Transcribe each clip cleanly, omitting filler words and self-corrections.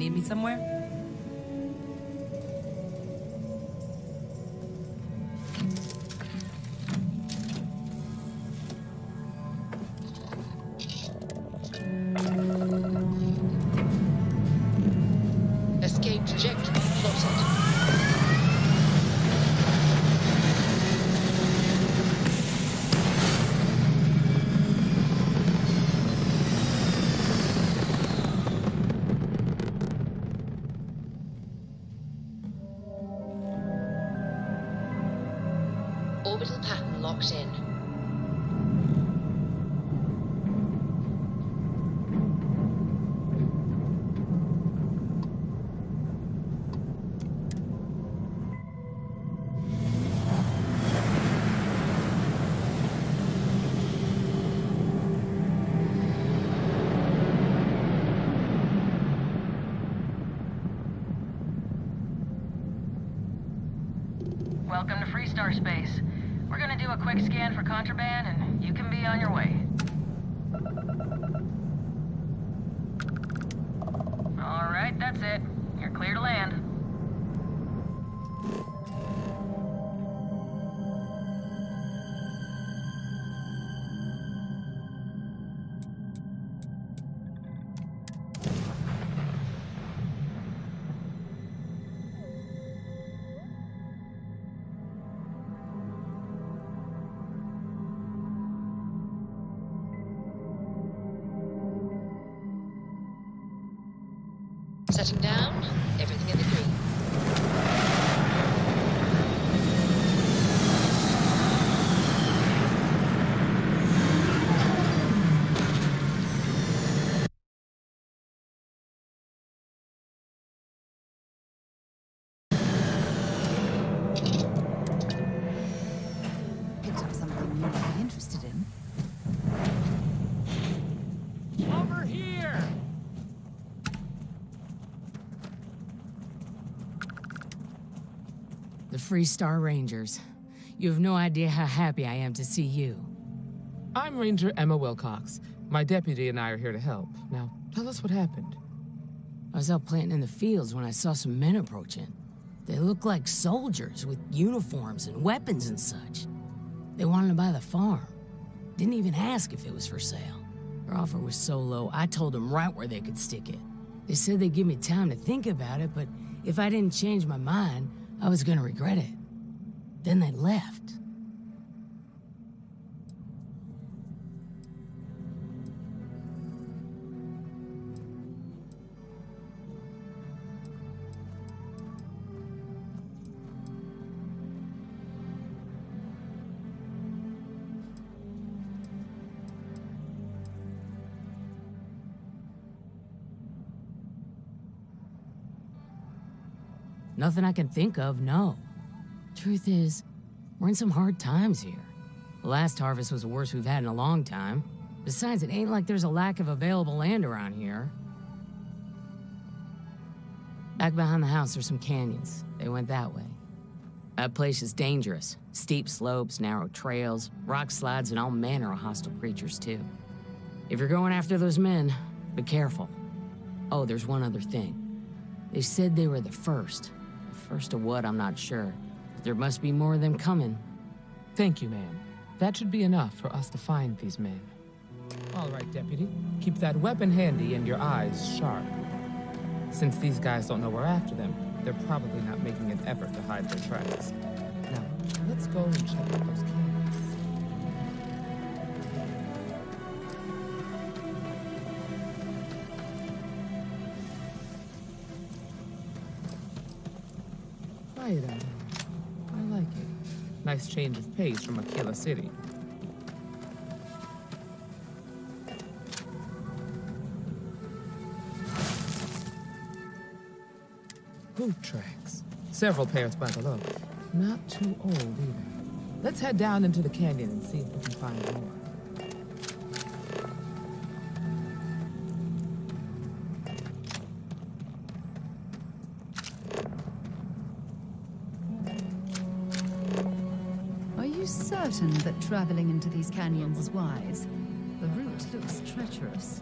need me somewhere? Escape trajectory plotted. Orbital pattern locked in. Welcome to Freestar Space. We're gonna do a quick scan for contraband, and you can be on your way. All right, that's it. You're clear to land. Setting down, everything in the green. Picked up something you might be interested in. Over here! The Freestar Rangers. You have no idea how happy I am to see you. I'm Ranger Emma Wilcox. My deputy and I are here to help. Now, tell us what happened. I was out planting in the fields when I saw some men approaching. They looked like soldiers with uniforms and weapons and such. They wanted to buy the farm. Didn't even ask if it was for sale. Their offer was so low, I told them right where they could stick it. They said they'd give me time to think about it, but if I didn't change my mind, I was gonna regret it. Then they left. Nothing I can think of, no. Truth is, we're in some hard times here. The last harvest was the worst we've had in a long time. Besides, it ain't like there's a lack of available land around here. Back behind the house, there's some canyons. They went that way. That place is dangerous. Steep slopes, narrow trails, rock slides, and all manner of hostile creatures, too. If you're going after those men, be careful. Oh, there's one other thing. They said they were the first. The first of what, I'm not sure. But there must be more of them coming. Thank you, ma'am. That should be enough for us to find these men. All right, Deputy. Keep that weapon handy and your eyes sharp. Since these guys don't know we're after them, they're probably not making an effort to hide their tracks. Now, let's go and check out those canyons. Quiet out. I like it. Nice change of pace from Aquila City. Boot tracks. Several pairs by the look. Not too old either. Let's head down into the canyon and see if we can find more. Are you certain that traveling into these canyons is wise? The route looks treacherous.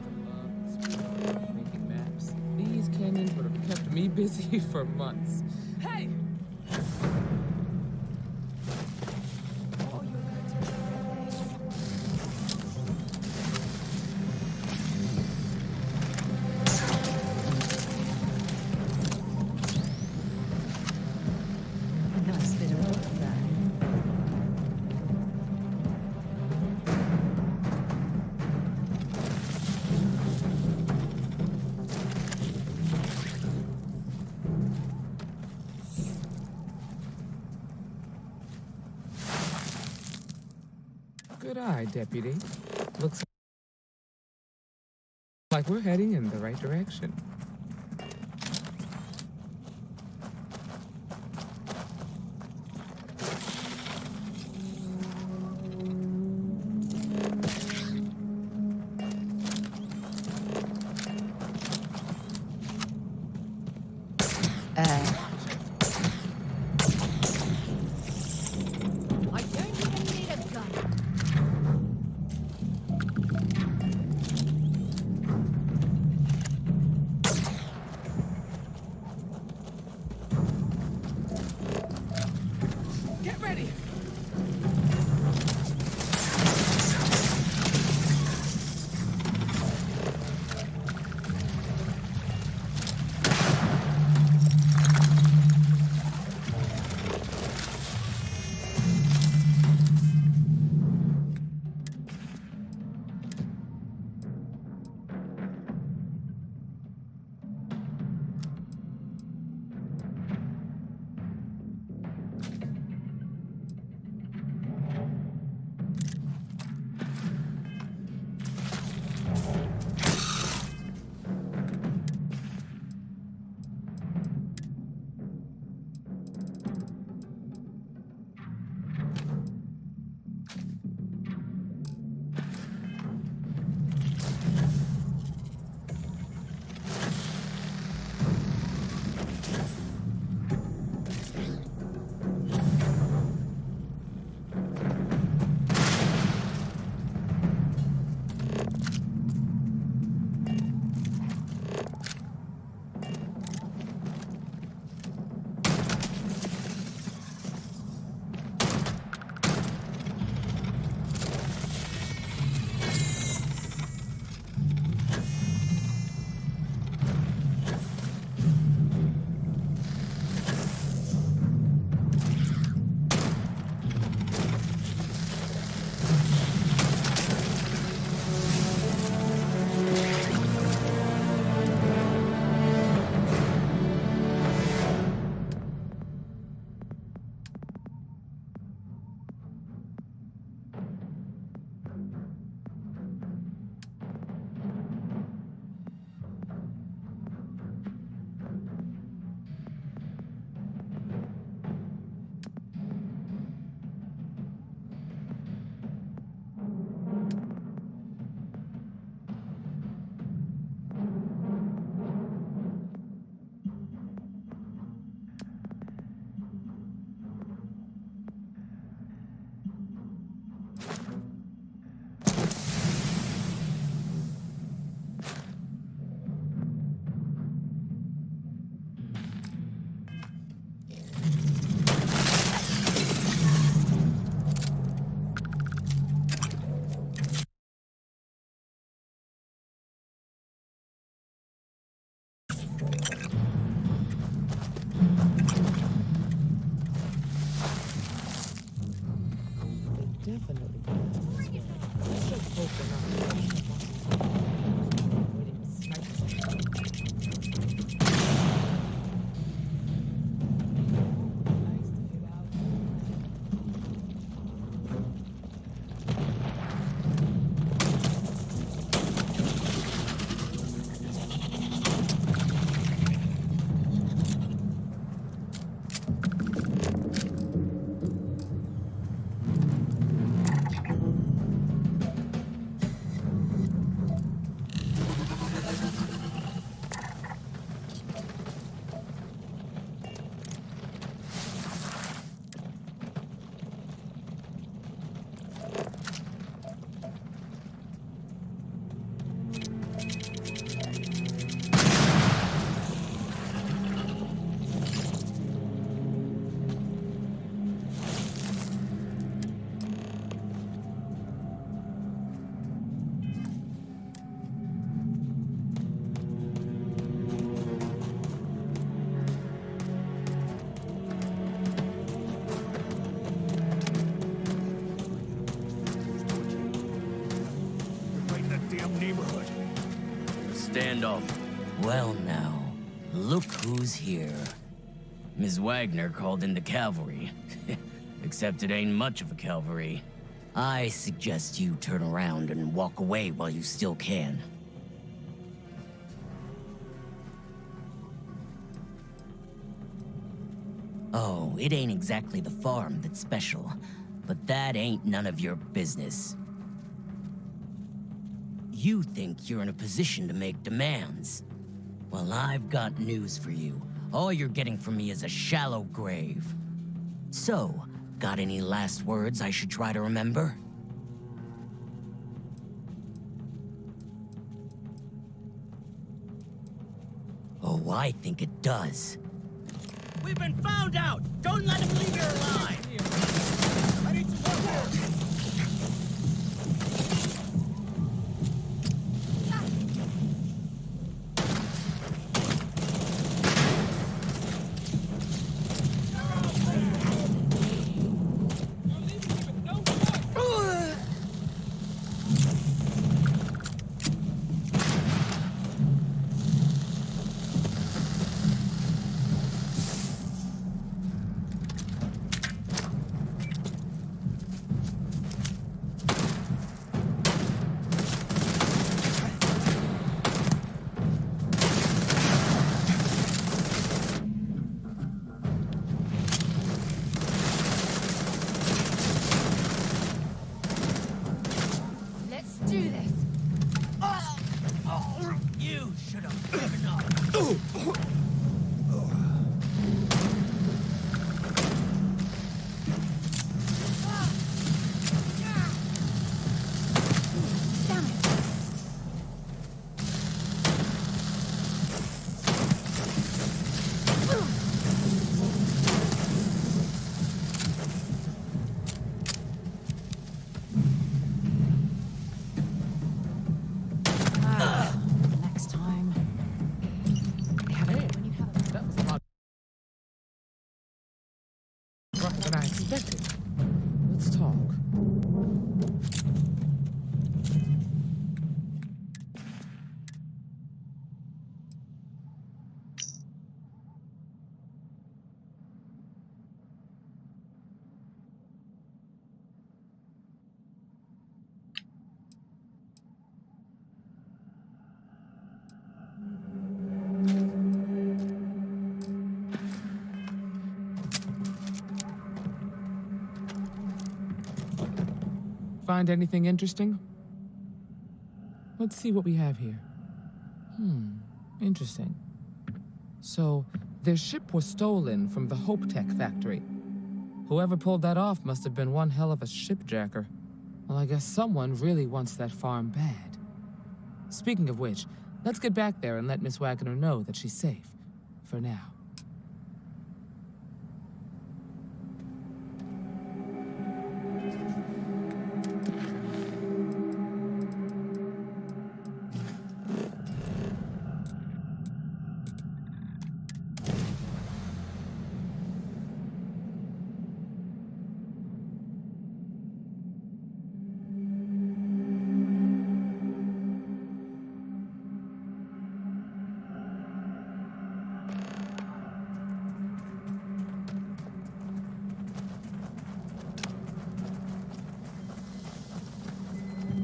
Making maps. These canyons would have kept me busy for months. Hey! Nice bit of work there. Good eye, Deputy. Looks like we're heading in the right direction. I don't even need a gun. Get ready! Definitely. Let's just hope they're not waiting to snipe us. Nice to get out. standoff. Well now, look who's here. Ms. Wagner called in the cavalry. Except it ain't much of a cavalry. I suggest you turn around and walk away while you still can. Oh, it ain't exactly the farm that's special, but that ain't none of your business. You think you're in a position to make demands. Well, I've got news for you. All you're getting from me is a shallow grave. So, got any last words I should try to remember? Oh, I think it does. We've been found out! Don't let him leave here alive! I need some help here! You should have given up. Rougher than I expected. Let's talk. Find anything interesting? Let's see what we have here. Interesting. So, their ship was stolen from the Hope Tech factory. Whoever pulled that off must have been one hell of a shipjacker. Well, I guess someone really wants that farm bad. Speaking of which, let's get back there and let Miss Wagner know that she's safe. For now.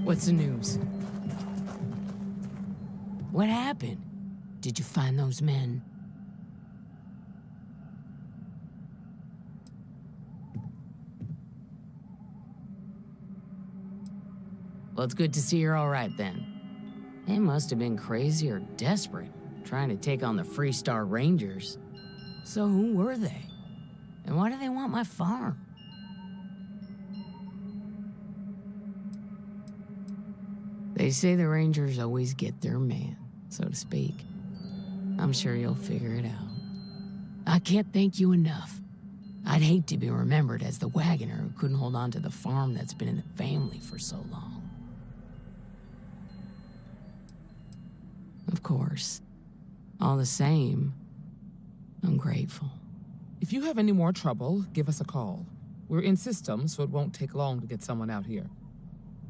What's the news? What happened? Did you find those men? Well, it's good to see you're all right then. They must have been crazy or desperate, trying to take on the Freestar Rangers. So who were they? And why do they want my farm? They say the Rangers always get their man, so to speak. I'm sure you'll figure it out. I can't thank you enough. I'd hate to be remembered as the wagoner who couldn't hold on to the farm that's been in the family for so long. Of course. All the same, I'm grateful. If you have any more trouble, give us a call. We're in system, so it won't take long to get someone out here.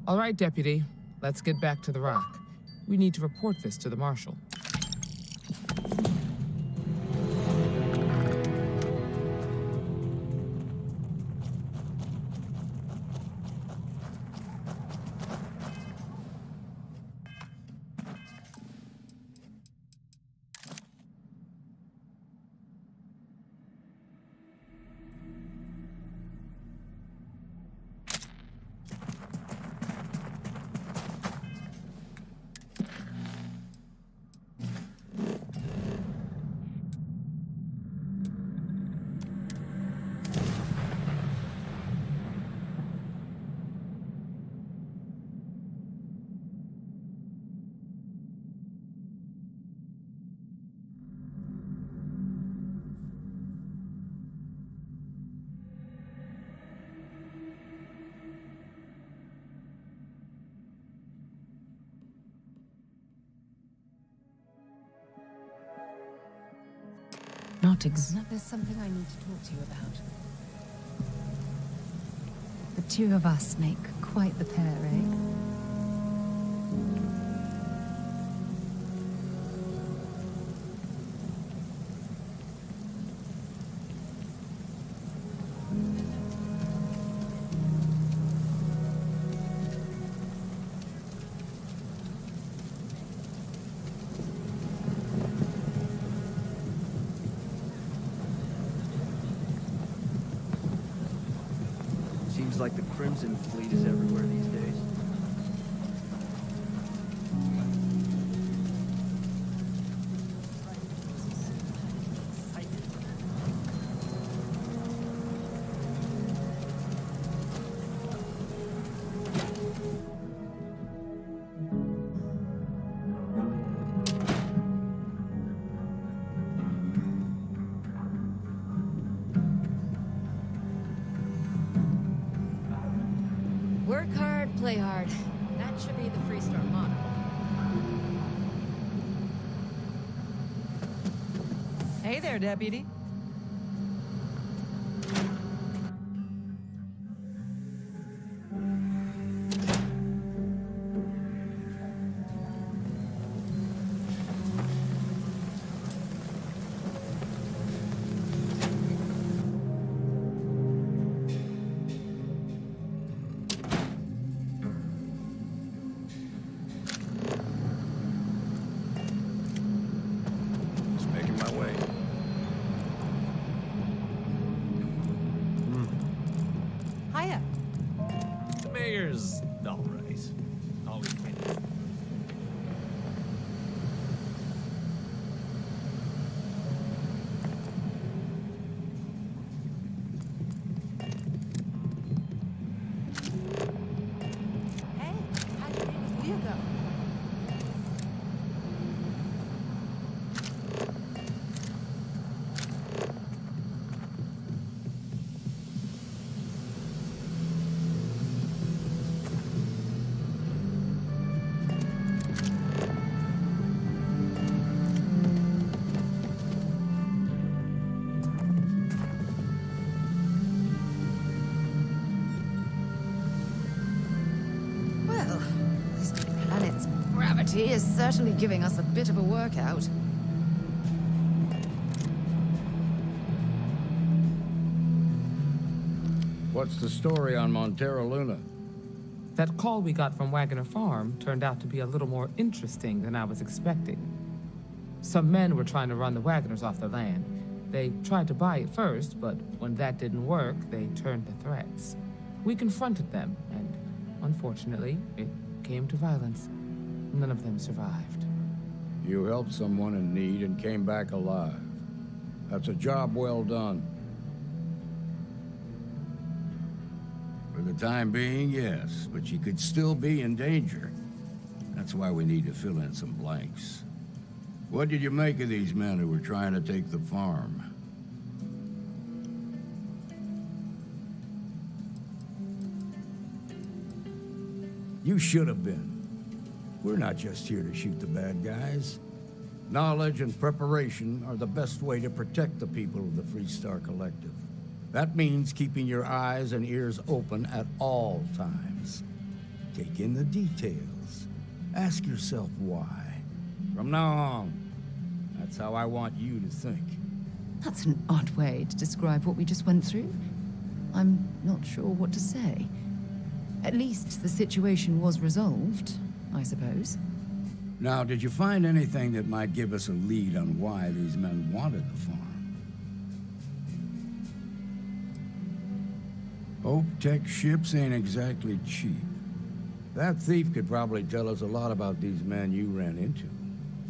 All right, Deputy. Let's get back to the rock. We need to report this to the Marshal. Not There's something I need to talk to you about. The two of us make quite the pair, eh? Seems like the Crimson Fleet is everywhere these days. Work hard, play hard. That should be the Freestar motto. Hey there, Deputy. Just making my way. Hiya. The mayor's all right. Always been. Hey, how'd you meet with Hugo? Well, this planet's gravity is certainly giving us a bit of a workout. What's the story on Montero Luna? That call we got from Wagner Farm turned out to be a little more interesting than I was expecting. Some men were trying to run the Wagners off their land. They tried to buy it first, but when that didn't work, they turned to threats. We confronted them, and unfortunately, it came to violence. None of them survived. You helped someone in need and came back alive. That's a job well done. For the time being, yes, but you could still be in danger. That's why we need to fill in some blanks. What did you make of these men who were trying to take the farm? You should have been. We're not just here to shoot the bad guys. Knowledge and preparation are the best way to protect the people of the Freestar Collective. That means keeping your eyes and ears open at all times. Take in the details. Ask yourself why. From now on, that's how I want you to think. That's an odd way to describe what we just went through. I'm not sure what to say. At least the situation was resolved, I suppose. Now, did you find anything that might give us a lead on why these men wanted the farm? Hope Tech ships ain't exactly cheap. That thief could probably tell us a lot about these men you ran into.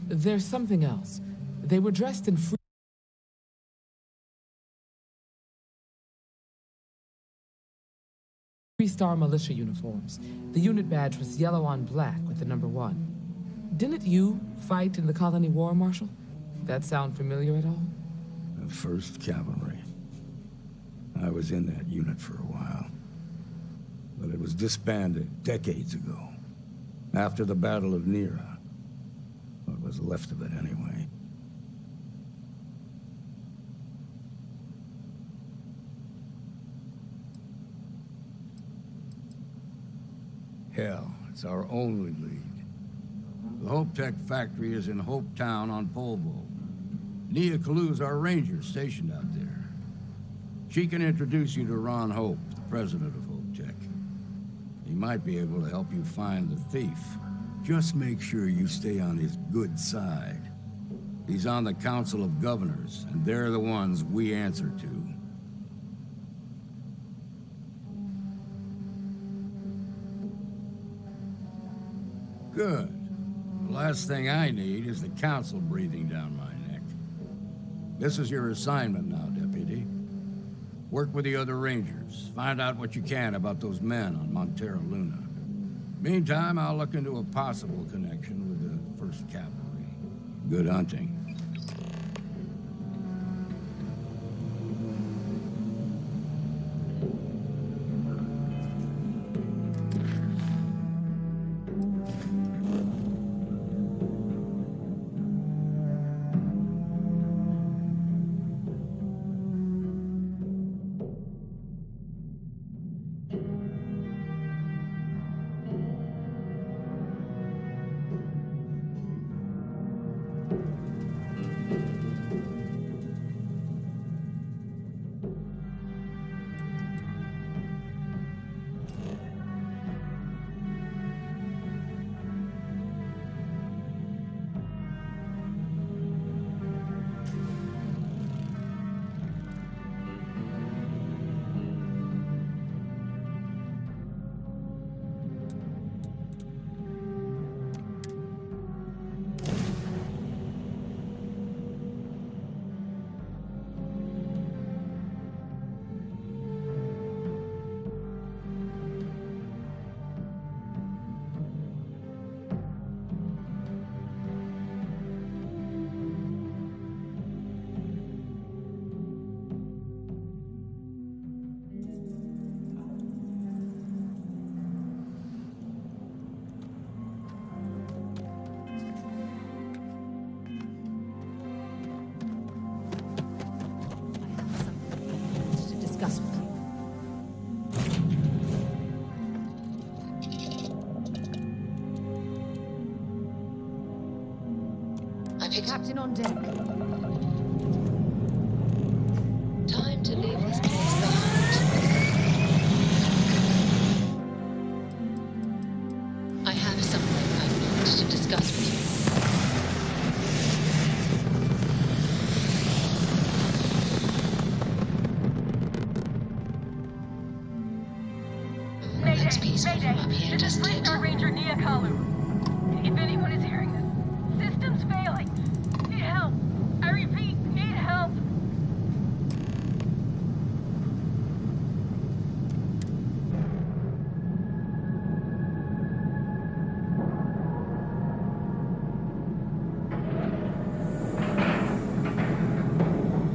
There's something else. They were dressed in Three-star militia uniforms. The unit badge was yellow on black with the number 1. Didn't you fight in the Colony War, Marshal? That sound familiar at all? The 1st Cavalry. I was in that unit for a while. But it was disbanded decades ago. After the Battle of Nera. What was left of it, anyway. Hell, it's our only lead. The Hope Tech factory is in Hope Town on Polvo. Nia Kalu's our ranger stationed out there. She can introduce you to Ron Hope, the president of Hope Tech. He might be able to help you find the thief. Just make sure you stay on his good side. He's on the Council of Governors, and they're the ones we answer to. Good. The last thing I need is the Council breathing down my neck. This is your assignment now, Deputy. Work with the other Rangers. Find out what you can about those men on Montero Luna. Meantime, I'll look into a possible connection with the 1st Cavalry. Good hunting. Discuss with you. I picked up. Captain on deck. Time to leave this place behind. I have something I want to discuss with you. It's peaceful from up here, This is doesn't it? Three-star Ranger Nia Kalu. If anyone is hearing this, system's failing. Need help. I repeat, need help.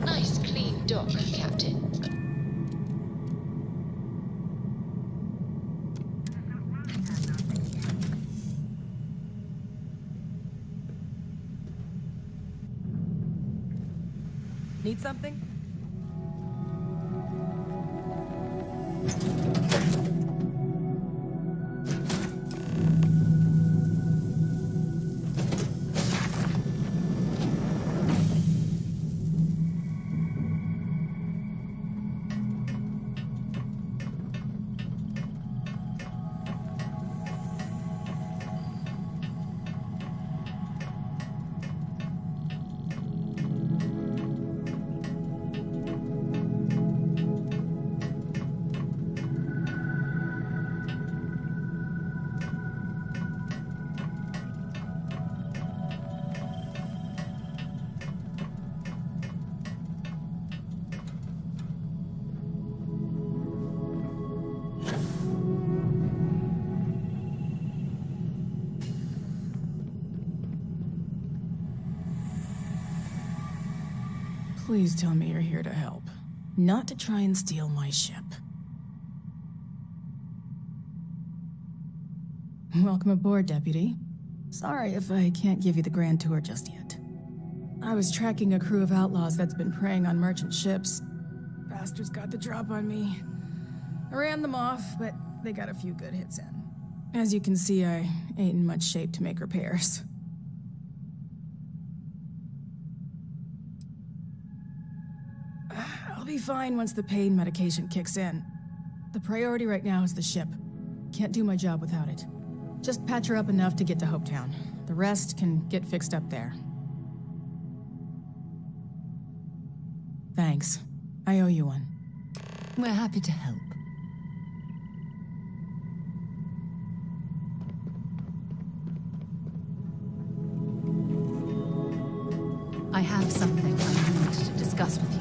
Nice clean dock, Captain. Need something? Please tell me you're here to help, not to try and steal my ship. Welcome aboard, Deputy. Sorry if I can't give you the grand tour just yet. I was tracking a crew of outlaws that's been preying on merchant ships. Bastards got the drop on me. I ran them off, but they got a few good hits in. As you can see, I ain't in much shape to make repairs. I'll be fine once the pain medication kicks in. The priority right now is the ship. Can't do my job without it. Just patch her up enough to get to Hopetown. The rest can get fixed up there. Thanks. I owe you one. We're happy to help. I have something I need to discuss with you.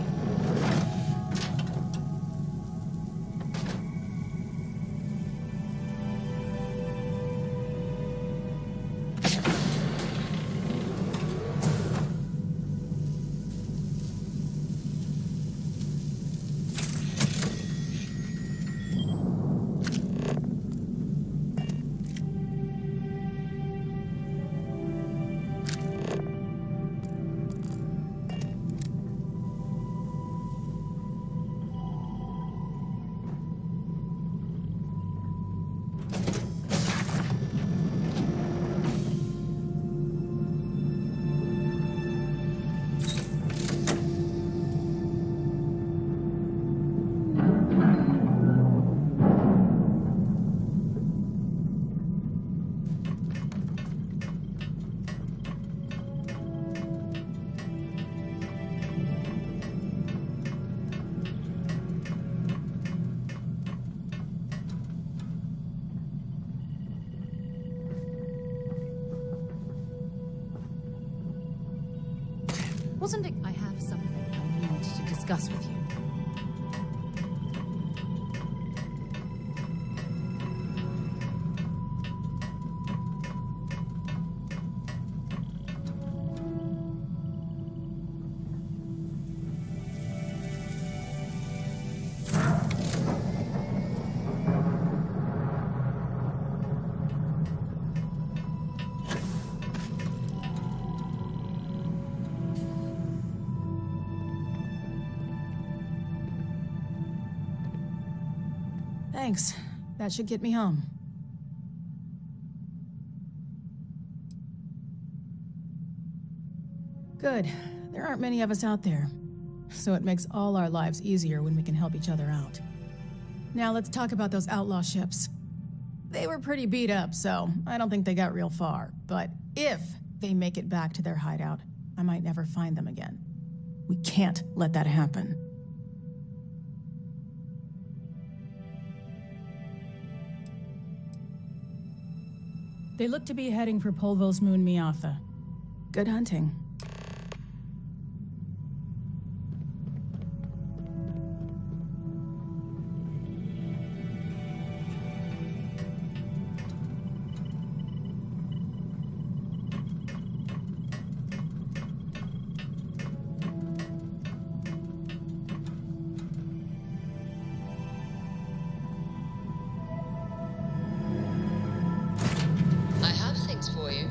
Wasn't it? I have something I need to discuss with you. Thanks. That should get me home. Good. There aren't many of us out there, so it makes all our lives easier when we can help each other out. Now let's talk about those outlaw ships. They were pretty beat up, so I don't think they got real far. But if they make it back to their hideout, I might never find them again. We can't let that happen. They look to be heading for Polvo's moon Miatha. Good hunting. I have things for you.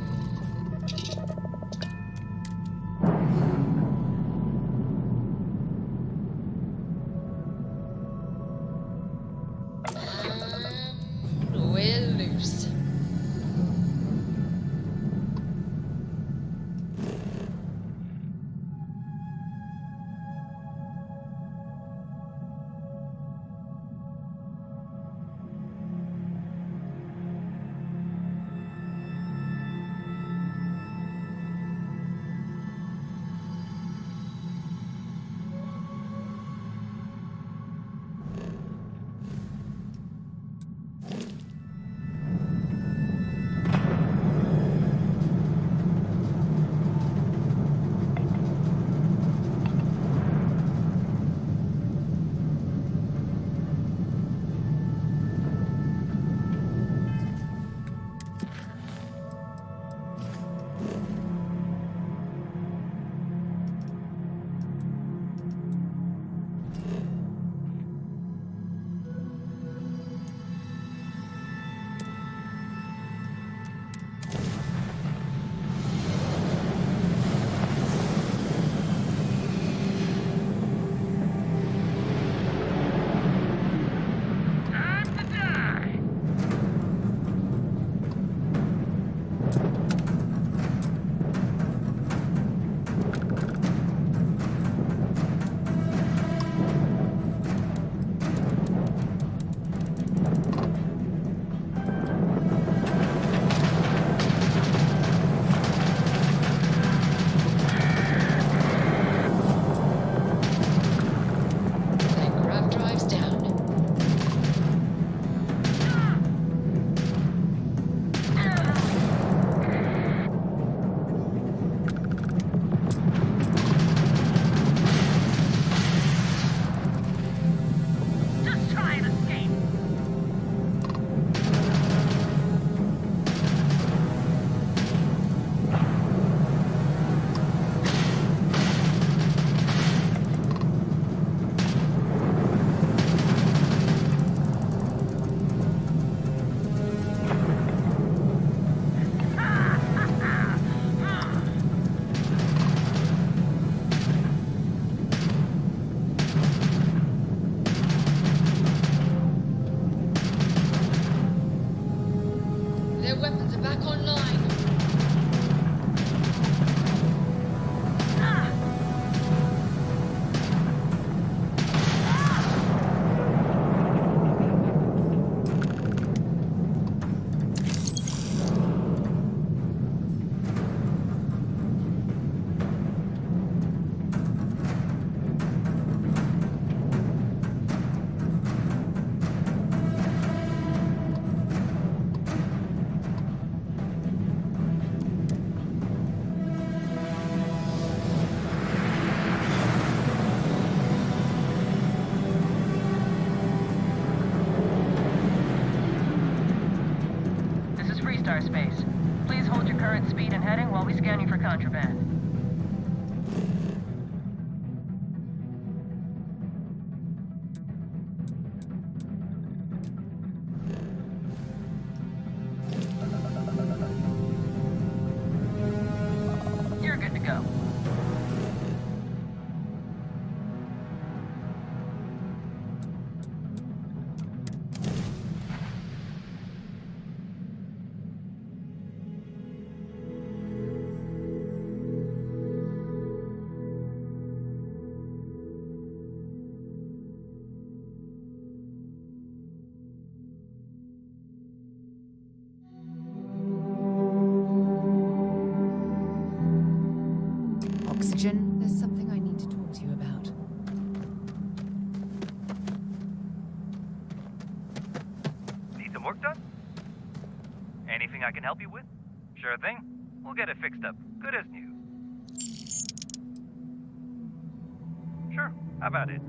back online. This is Freestar Space. Please hold your current speed and heading while we scan you for contraband. You're good to go. Oxygen, there's something I need to talk to you about. Need some work done? Anything I can help you with? Sure thing. We'll get it fixed up. Good as new. Sure. How about it?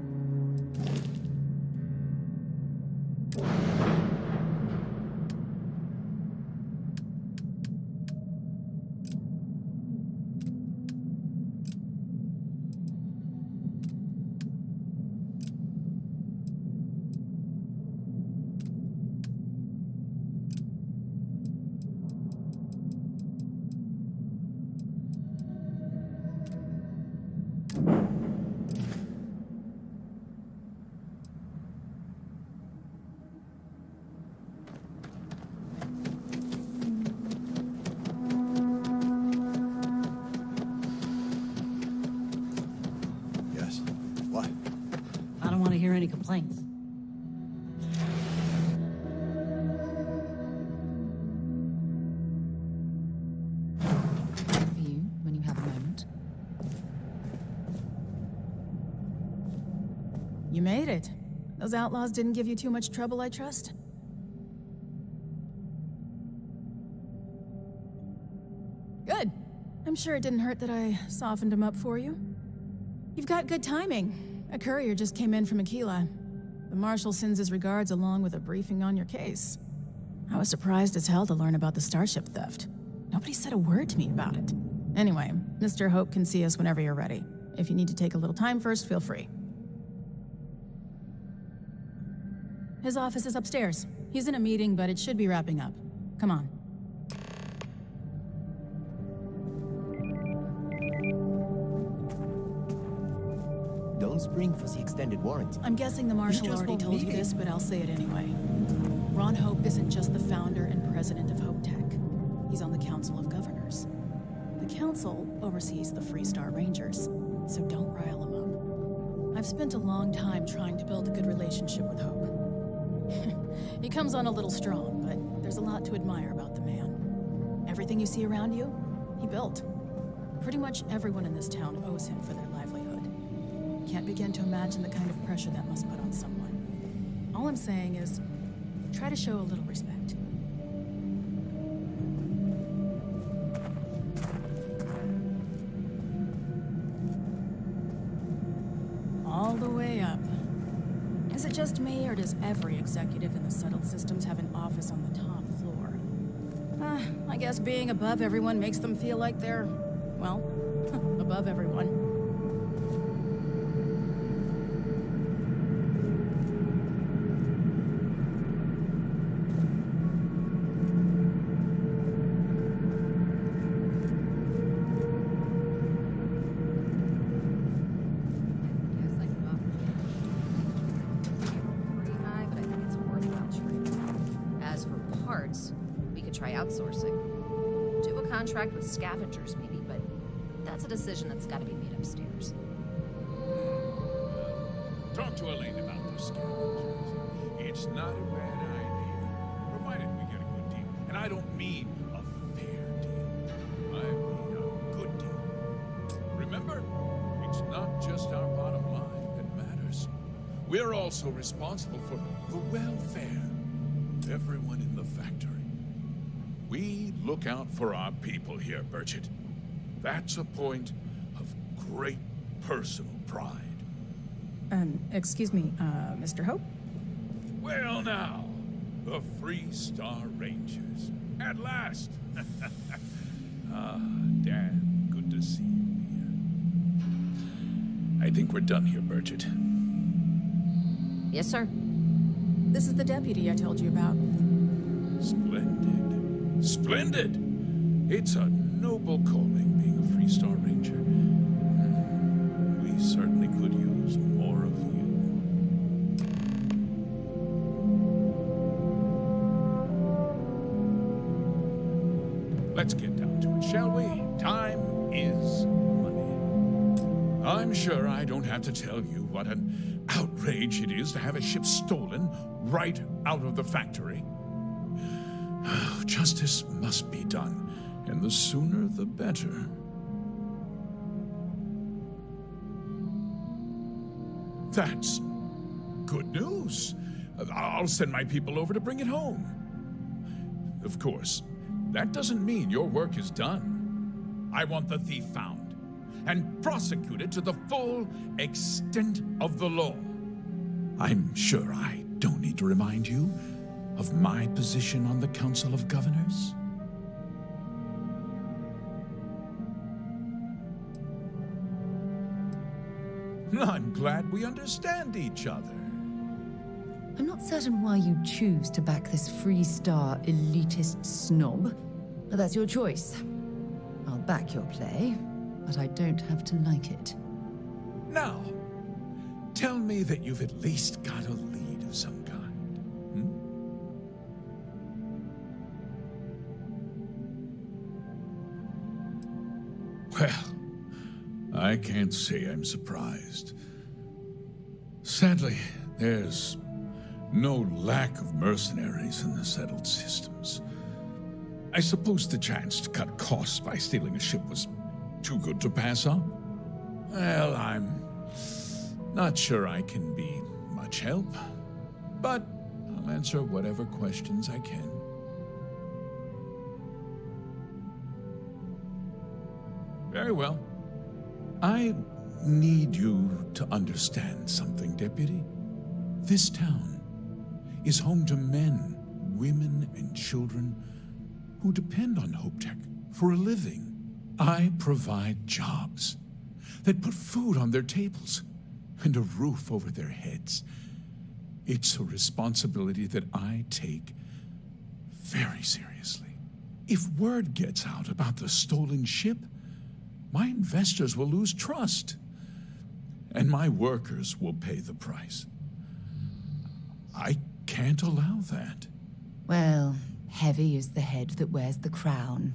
Yes. What? I don't want to hear any complaints. For you, when you have a moment. You made it. Those outlaws didn't give you too much trouble, I trust? Good. I'm sure it didn't hurt that I softened him up for you. You've got good timing. A courier just came in from Aquila. The Marshal sends his regards along with a briefing on your case. I was surprised as hell to learn about the starship theft. Nobody said a word to me about it. Anyway, Mr. Hope can see us whenever you're ready. If you need to take a little time first, feel free. His office is upstairs. He's in a meeting, but it should be wrapping up. Come on. Don't spring for the extended warranty. I'm guessing the Marshal just already won't told you need it. this, but I'll say it anyway. Ron Hope isn't just the founder and president of Hope Tech. He's on the Council of Governors. The Council oversees the Freestar Rangers, so don't rile him up. I've spent a long time trying to build a good relationship with Hope. He comes on a little strong, but there's a lot to admire about the man. Everything you see around you, he built. Pretty much everyone in this town owes him for their livelihood. Can't begin to imagine the kind of pressure that must put on someone. All I'm saying is, try to show a little respect. All the way up. Is it just me, or does every executive in the settled systems have an office on the top floor? I guess being above everyone makes them feel like they're, well, above everyone. As for parts, we could try outsourcing. contract with scavengers, maybe, but that's a decision that's got to be made upstairs. Talk to Elaine about the scavengers. It's not a bad idea, provided we get a good deal. And I don't mean a fair deal. I mean a good deal. Remember, it's not just our bottom line that matters. We're also responsible for the welfare of everyone in the factory. We look out for our people here, Burchett. That's a point of great personal pride. Excuse me, Mr. Hope? Well now, the Free Star Rangers. At last! Dan, good to see you here. I think we're done here, Burchett. Yes, sir. This is the deputy I told you about. Splendid. Splendid! It's a noble calling, being a Free Star Ranger. We certainly could use more of you. Let's get down to it, shall we? Time is money. I'm sure I don't have to tell you what an outrage it is to have a ship stolen right out of the factory. Justice must be done, and the sooner the better. That's good news. I'll send my people over to bring it home. Of course, that doesn't mean your work is done. I want the thief found and prosecuted to the full extent of the law. I'm sure I don't need to remind you of my position on the Council of Governors. I'm glad we understand each other. I'm not certain why you choose to back this Free Star elitist snob, but that's your choice. I'll back your play, but I don't have to like it. Now, tell me that you've at least got a lead of some kind. Well, I can't say I'm surprised. Sadly, there's no lack of mercenaries in the settled systems. I suppose the chance to cut costs by stealing a ship was too good to pass up? Well, I'm not sure I can be much help, but I'll answer whatever questions I can. Very well. I need you to understand something, Deputy. This town is home to men, women, and children who depend on HopeTech for a living. I provide jobs that put food on their tables and a roof over their heads. It's a responsibility that I take very seriously. If word gets out about the stolen ship, my investors will lose trust, and my workers will pay the price. I can't allow that. Well, heavy is the head that wears the crown.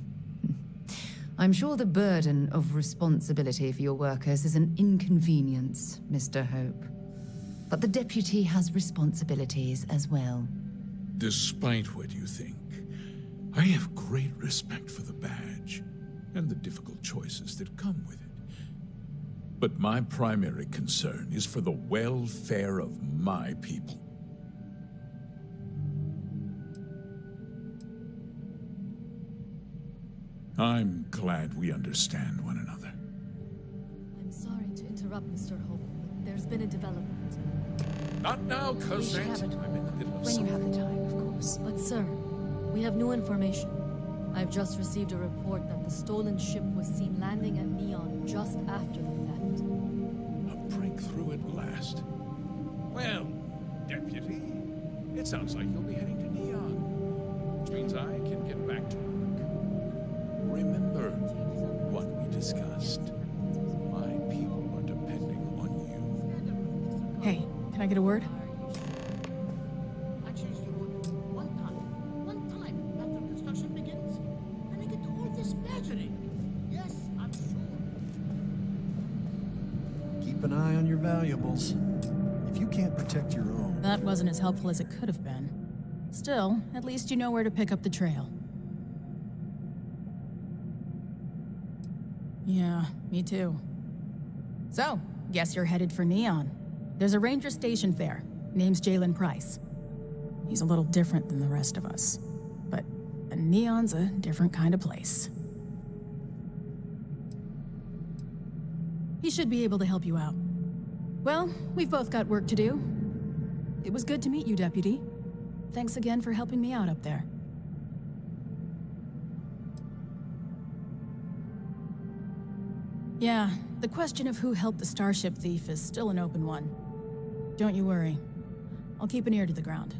I'm sure the burden of responsibility for your workers is an inconvenience, Mr. Hope. But the deputy has responsibilities as well. Despite what you think, I have great respect for the badge and the difficult choices that come with it. But my primary concern is for the welfare of my people. I'm glad we understand one another. I'm sorry to interrupt, Mr. Hope, but there's been a development. Not now, We should Cosette. have it I'm in the middle of when you something. have the time, of course. But sir, we have new information. I've just received a report that the stolen ship was seen landing at Neon just after the theft. A breakthrough at last. Well, Deputy, it sounds like you'll be heading to Neon, which means I can get back to work. Remember what we discussed. My people are depending on you. Hey, can I get a word? I changed the road one time after construction begins, and I get all this back. valuables. If you can't protect your own... That wasn't as helpful as it could have been. Still, at least you know where to pick up the trail. Yeah, me too. So, guess you're headed for Neon. There's a ranger stationed there. Name's Jalen Price. He's a little different than the rest of us. But Neon's a different kind of place. He should be able to help you out. Well, we've both got work to do. It was good to meet you, Deputy. Thanks again for helping me out up there. Yeah, the question of who helped the Starship thief is still an open one. Don't you worry. I'll keep an ear to the ground.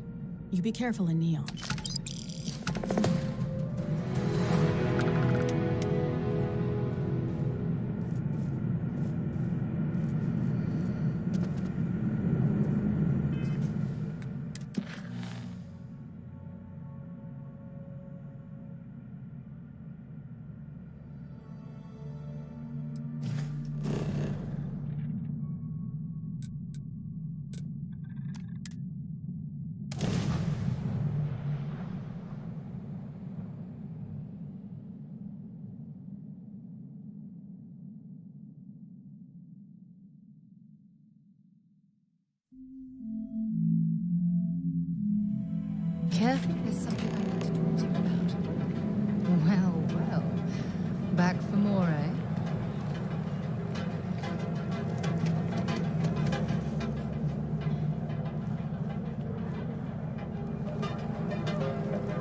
You be careful in Neon. Careful, there's something I need to talk to you about. Well, well. Back for more, eh?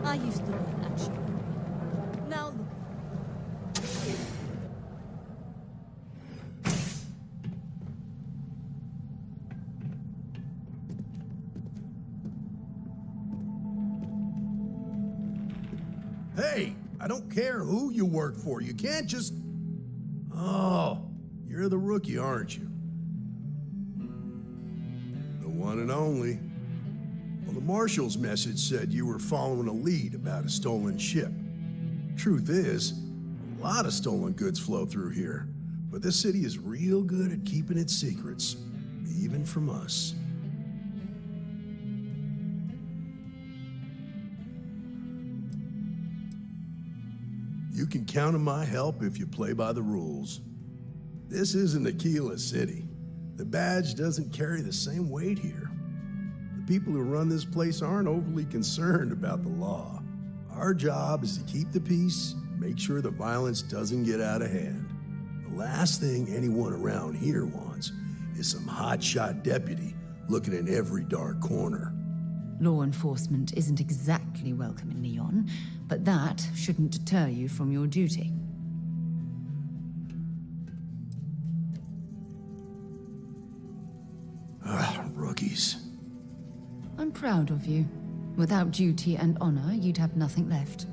I used to be an action. Now look. Hey, I don't care who you work for. You can't just... Oh, you're the rookie, aren't you? The one and only. Well, the Marshal's message said you were following a lead about a stolen ship. Truth is, a lot of stolen goods flow through here, but this city is real good at keeping its secrets, even from us. You can count on my help if you play by the rules. This isn't Aquila City. The badge doesn't carry the same weight here. The people who run this place aren't overly concerned about the law. Our job is to keep the peace, make sure the violence doesn't get out of hand. The last thing anyone around here wants is some hotshot deputy looking in every dark corner. Law enforcement isn't exactly welcome in Neon, but that shouldn't deter you from your duty. Rookies. I'm proud of you. Without duty and honor, you'd have nothing left.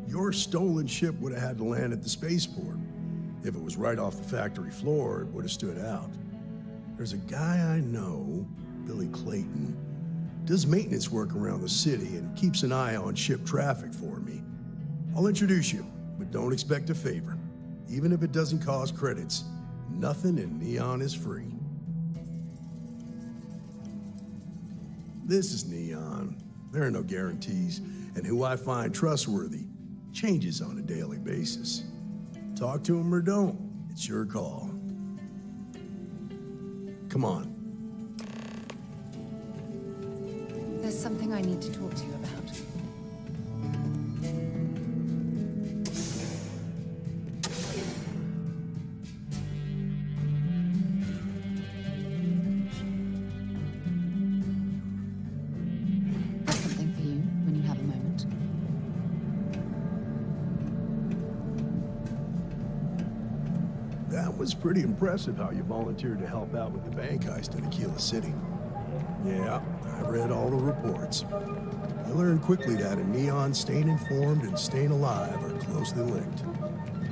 Your stolen ship would have had to land at the spaceport. If it was right off the factory floor, it would have stood out. There's a guy I know, Billy Clayton, does maintenance work around the city and keeps an eye on ship traffic for me. I'll introduce you, but don't expect a favor. Even if it doesn't cause credits, nothing in Neon is free. This is Neon. There are no guarantees, and who I find trustworthy changes on a daily basis. Talk to him or don't, it's your call. Come on. There's something I need to talk to you about. Have something for you when you have a moment. That was pretty impressive how you volunteered to help out with the bank heist in Aquila City. Yeah, I read all the reports. I learned quickly that in Neon, staying informed and staying alive are closely linked.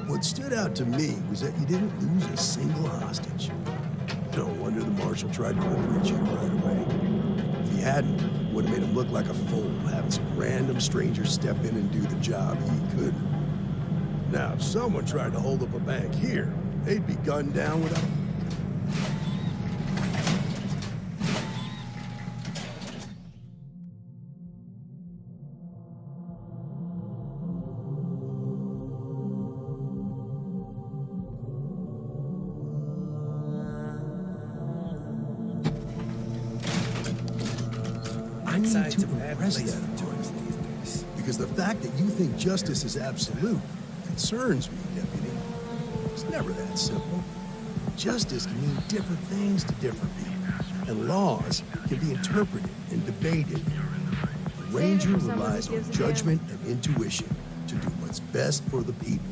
What stood out to me was that you didn't lose a single hostage. No wonder the Marshal tried to recruit you right away. If he hadn't, would have made him look like a fool, having some random stranger step in and do the job he couldn't. Now, if someone tried to hold up a bank here, they'd be gunned down without... need to impress that upon you. Because the fact that you think justice is absolute concerns me, Deputy. It's never that simple. Justice can mean different things to different people, and laws can be interpreted and debated. The Ranger relies on judgment and intuition to do what's best for the people.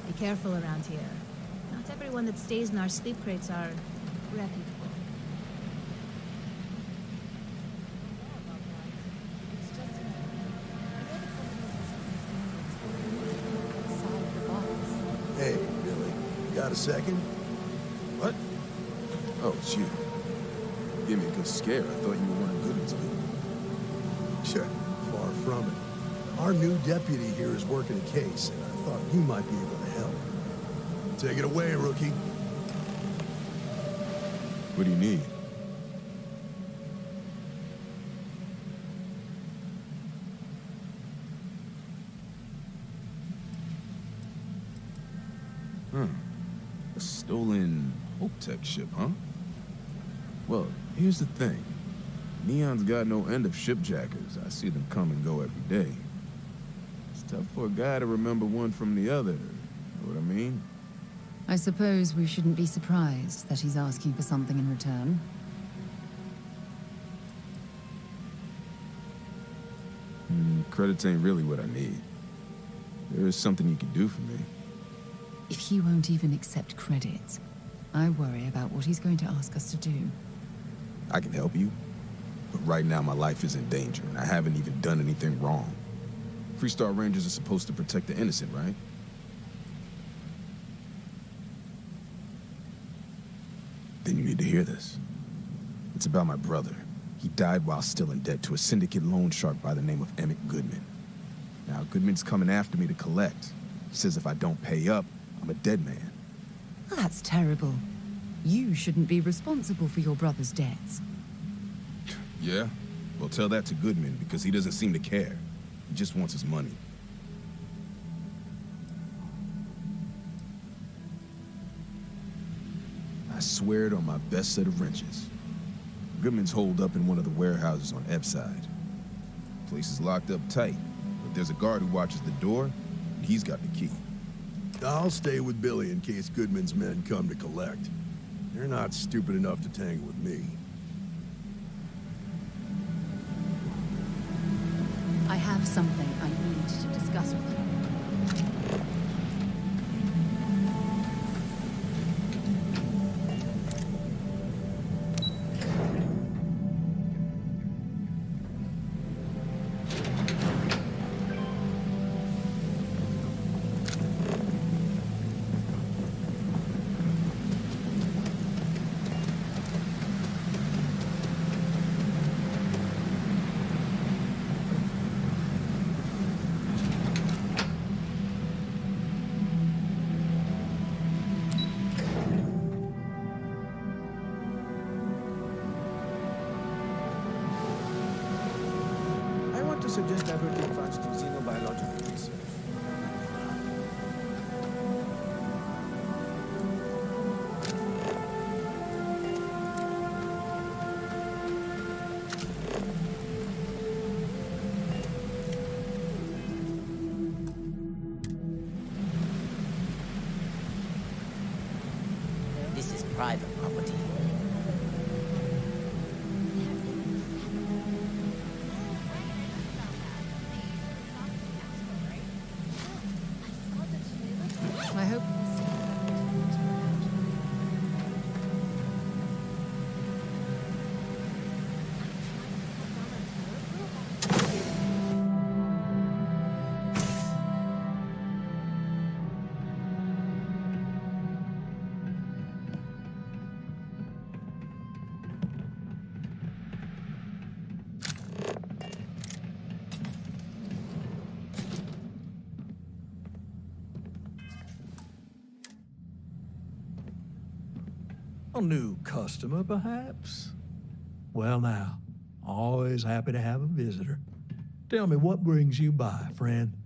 Be careful around here. Not everyone that stays in our sleep crates are reputable. Hey, Billy, got a second? What? Oh, it's you. Gave me a good scare. I thought you were one of Goodman's people. Sure, far from it. Our new deputy here is working a case, and I thought you might be able to help. Take it away, rookie. What do you need? A stolen Hope Tech ship, huh? Well, here's the thing. Neon's got no end of shipjackers. I see them come and go every day. It's tough for a guy to remember one from the other. Know what I mean? I suppose we shouldn't be surprised that he's asking for something in return. Credits ain't really what I need. There is something you can do for me. If he won't even accept credit, I worry about what he's going to ask us to do. I can help you, but right now my life is in danger, and I haven't even done anything wrong. Freestar Rangers are supposed to protect the innocent, right? Then you need to hear this. It's about my brother. He died while still in debt to a syndicate loan shark by the name of Emmett Goodman. Now, Goodman's coming after me to collect. He says if I don't pay up, I'm a dead man. That's terrible. You shouldn't be responsible for your brother's debts. Yeah? Well, tell that to Goodman, because he doesn't seem to care. He just wants his money. I swear it on my best set of wrenches. Goodman's holed up in one of the warehouses on Epside. Place is locked up tight, but there's a guard who watches the door, and he's got the key. I'll stay with Billy in case Goodman's men come to collect. They're not stupid enough to tangle with me. I have something I need to discuss with you. I suggest diverting funds to xenobiological research. This is private property. I hope... A new customer, perhaps? Well, now, always happy to have a visitor. Tell me, what brings you by, friend?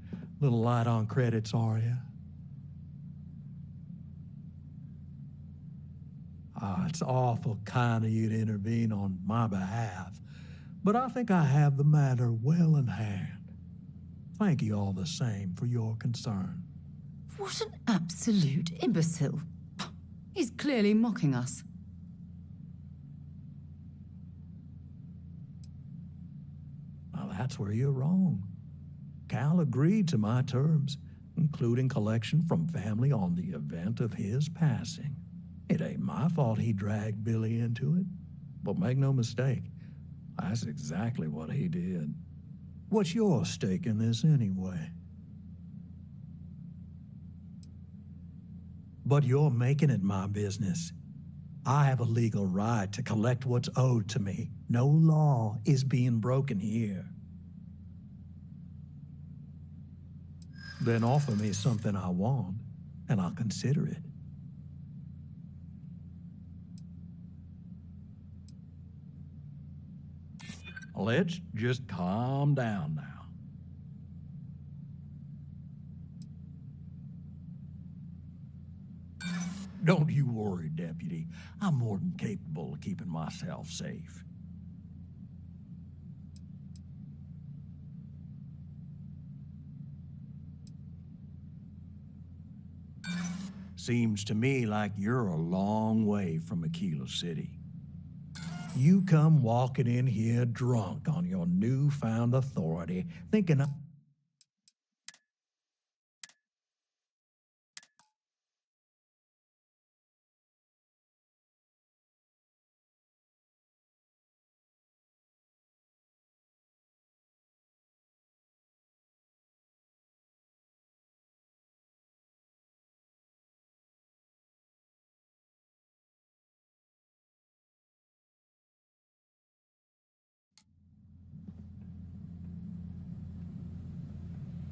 Little light on credits, are you? It's awful kind of you to intervene on my behalf, but I think I have the matter well in hand. Thank you all the same for your concern. What an absolute imbecile. He's clearly mocking us. Well, that's where you're wrong. Cal agreed to my terms, including collection from family on the event of his passing. It ain't my fault he dragged Billy into it, but make no mistake, that's exactly what he did. What's your stake in this anyway? But you're making it my business. I have a legal right to collect what's owed to me. No law is being broken here. Then offer me something I want, and I'll consider it. Let's just calm down now. Don't you worry, Deputy. I'm more than capable of keeping myself safe. Seems to me like you're a long way from Aquila City. You come walking in here drunk on your newfound authority, thinking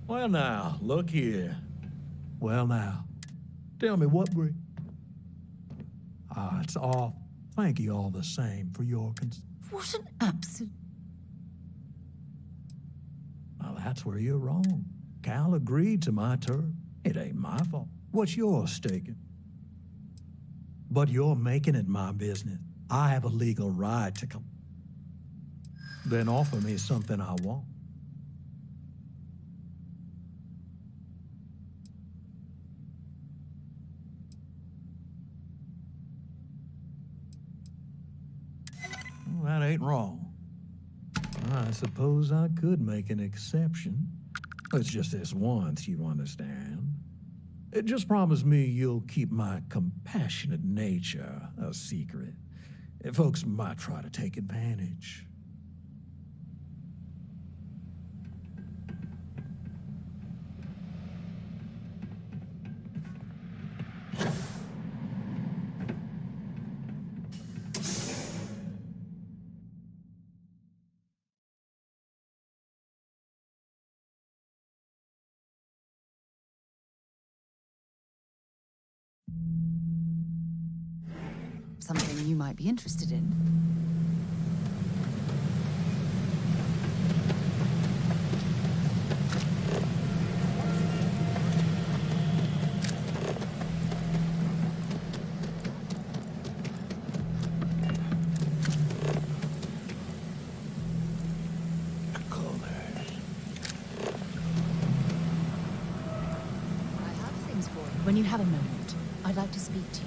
Well now, look here. Well now, tell me what it's all. Thank you all the same for your What an absolute... Well, that's where you're wrong. Cal agreed to my term. It ain't my fault. What's your stake in? But you're making it my business. I have a legal right to come. Then offer me something I want. That ain't wrong. I suppose I could make an exception. It's just this once, you understand. Just promise me you'll keep my compassionate nature a secret. Folks might try to take advantage. Something you might be interested in. When you have a moment, I'd like to speak to you.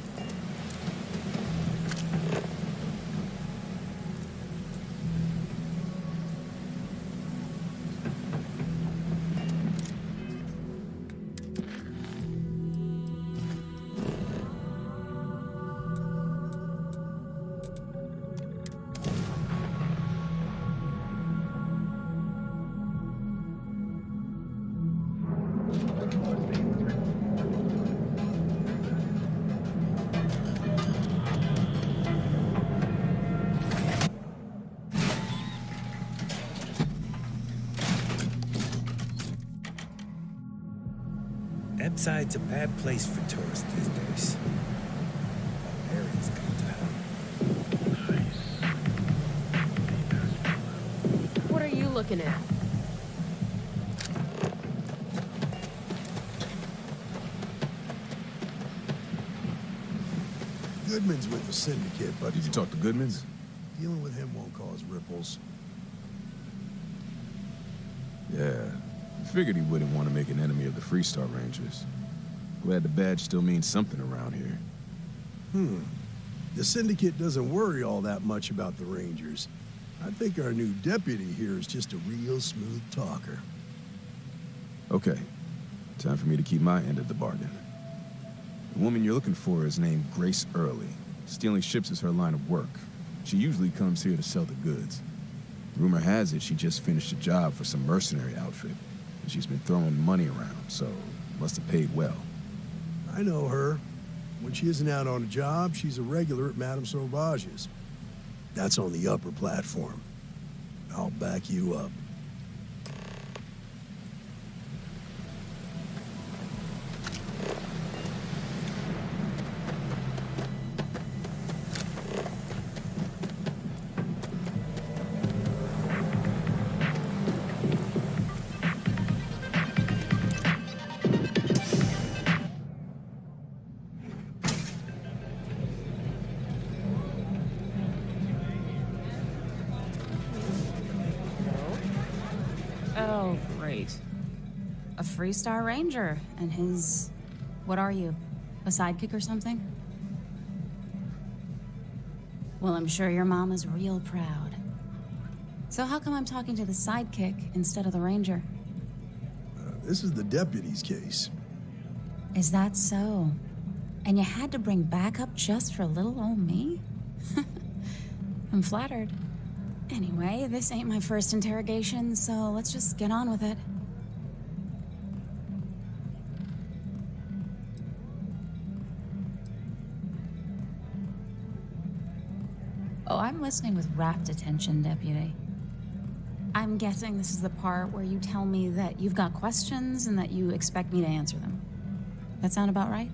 That side's a bad place for tourists these days. Barbarians come to looking at? Goodman's with the syndicate, but Did you talk to Goodman's? dealing with him won't cause ripples. Yeah. Figured he wouldn't want to make an enemy of the Freestar Rangers. Glad the badge still means something around here. The syndicate doesn't worry all that much about the Rangers. I think our new deputy here is just a real smooth talker. Okay. Time for me to keep my end of the bargain. The woman you're looking for is named Grace Early. Stealing ships is her line of work. She usually comes here to sell the goods. Rumor has it she just finished a job for some mercenary outfit, and she's been throwing money around, so must have paid well. I know her. When she isn't out on a job, she's a regular at Madame Sauvage's. That's on the upper platform. I'll back you up. Oh, great. A Freestar Ranger and his... What are you? A sidekick or something? Well, I'm sure your mom is real proud. So how come I'm talking to the sidekick instead of the Ranger? This is the deputy's case. Is that so? And you had to bring backup just for little old me? I'm flattered. Anyway, this ain't my first interrogation, so let's just get on with it. Oh, I'm listening with rapt attention, Deputy. I'm guessing this is the part where you tell me that you've got questions and that you expect me to answer them. That sound about right?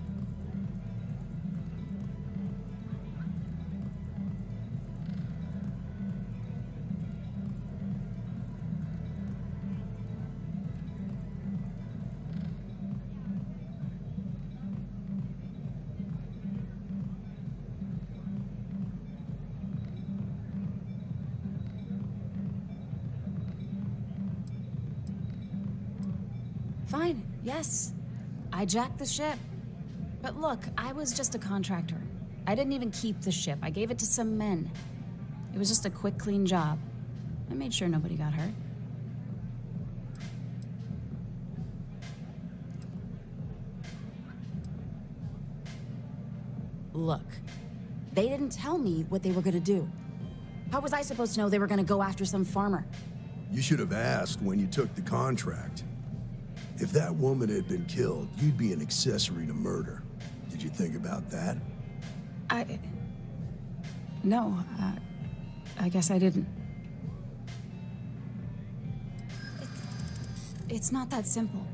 Fine, yes. I jacked the ship. But look, I was just a contractor. I didn't even keep the ship. I gave it to some men. It was just a quick, clean job. I made sure nobody got hurt. Look, they didn't tell me what they were gonna do. How was I supposed to know they were gonna go after some farmer? You should have asked when you took the contract. If that woman had been killed, you'd be an accessory to murder. Did you think about that? No, I guess I didn't. It's not that simple.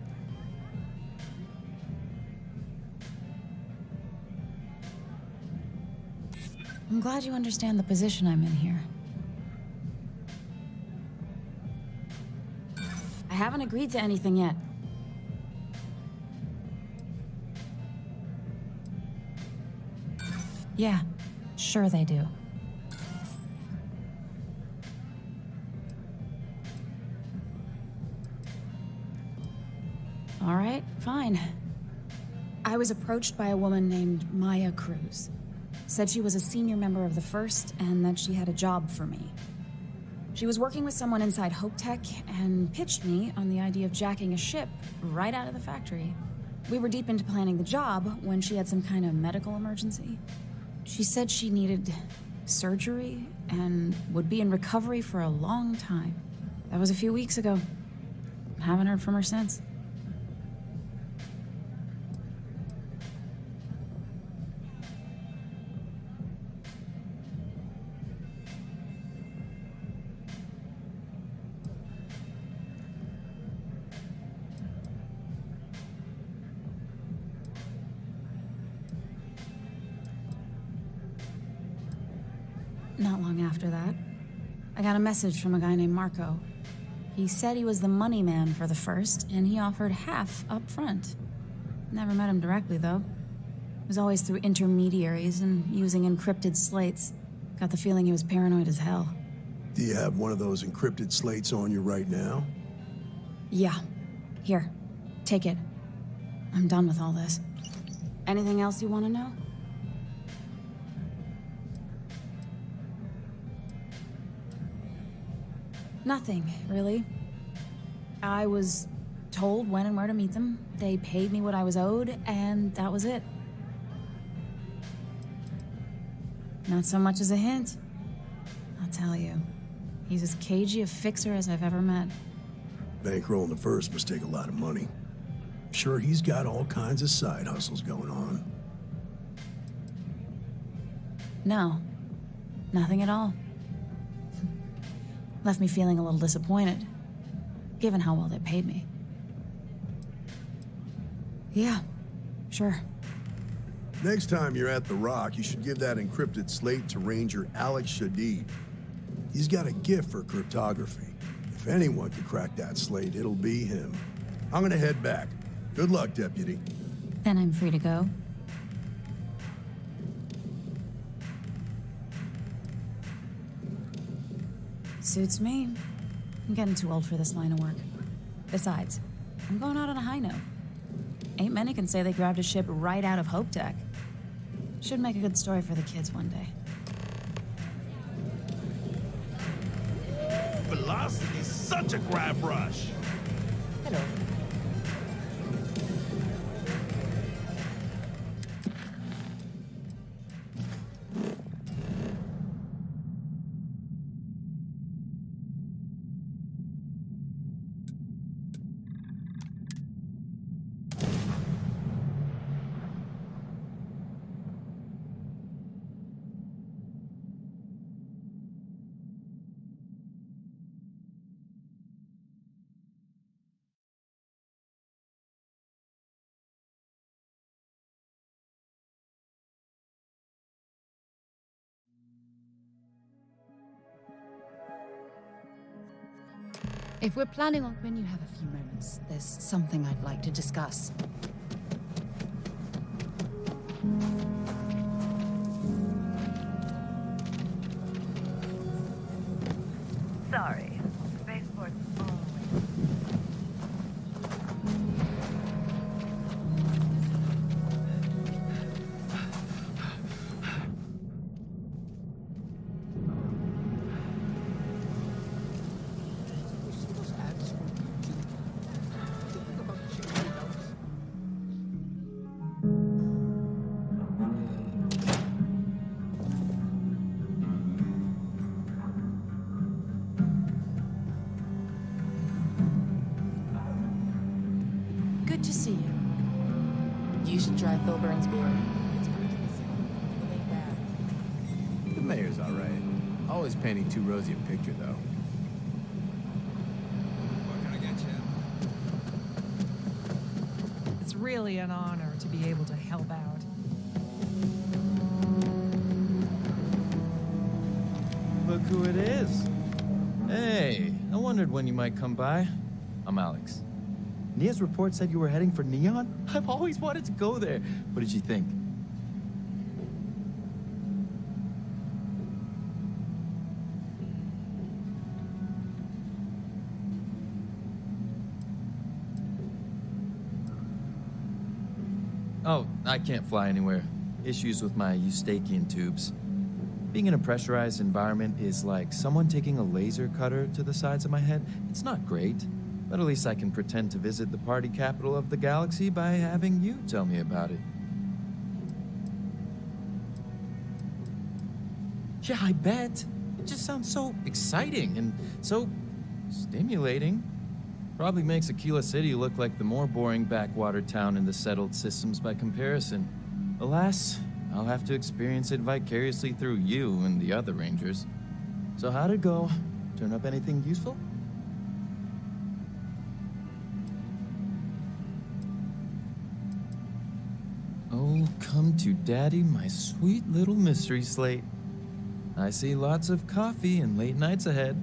I'm glad you understand the position I'm in here. I haven't agreed to anything yet. Yeah, sure they do. All right, fine. I was approached by a woman named Maya Cruz. Said she was a senior member of the First and that she had a job for me. She was working with someone inside Hope Tech and pitched me on the idea of jacking a ship right out of the factory. We were deep into planning the job when she had some kind of medical emergency. She said she needed surgery and would be in recovery for a long time. That was a few weeks ago. Haven't heard from her since. Not long after that, I got a message from a guy named Marco. He said he was the money man for the first, and he offered half up front. Never met him directly, though. It was always through intermediaries and using encrypted slates. Got the feeling he was paranoid as hell. Do you have one of those encrypted slates on you right now? Yeah. Here, take it. I'm done with all this. Anything else you want to know? Nothing, really. I was told when and where to meet them. They paid me what I was owed, and that was it. Not so much as a hint. I'll tell you. He's as cagey a fixer as I've ever met. Bankrolling the first must take a lot of money. Sure, he's got all kinds of side hustles going on. No. Nothing at all. Left me feeling a little disappointed, given how well they paid me. Yeah, sure. Next time you're at the Rock, you should give that encrypted slate to Ranger Alex Shadid. He's got a gift for cryptography. If anyone could crack that slate, it'll be him. I'm gonna head back. Good luck, Deputy. Then I'm free to go. Suits me. I'm getting too old for this line of work. Besides, I'm going out on a high note. Ain't many can say they grabbed a ship right out of Hope Tech. Should make a good story for the kids one day. Velocity's such a grab rush. Hello. If we're planning on... When you have a few moments, there's something I'd like to discuss. Sorry. Spaceport's always... Good to see you. You should try Filburn's beer. It's laid back. The mayor's all right. Always painting too rosy a picture, though. What can I get you? It's really an honor to be able to help out. Look who it is. Hey, I wondered when you might come by. I'm Alex. Nia's report said you were heading for Neon? I've always wanted to go there. What did you think? Oh, I can't fly anywhere. Issues with my Eustachian tubes. Being in a pressurized environment is like someone taking a laser cutter to the sides of my head. It's not great, but at least I can pretend to visit the party capital of the galaxy by having you tell me about it. Yeah, I bet. It just sounds so exciting and so stimulating. Probably makes Aquila City look like the more boring backwater town in the settled systems by comparison. Alas, I'll have to experience it vicariously through you and the other Rangers. So how'd it go? Turn up anything useful? Oh, come to Daddy, my sweet little mystery slate. I see lots of coffee and late nights ahead.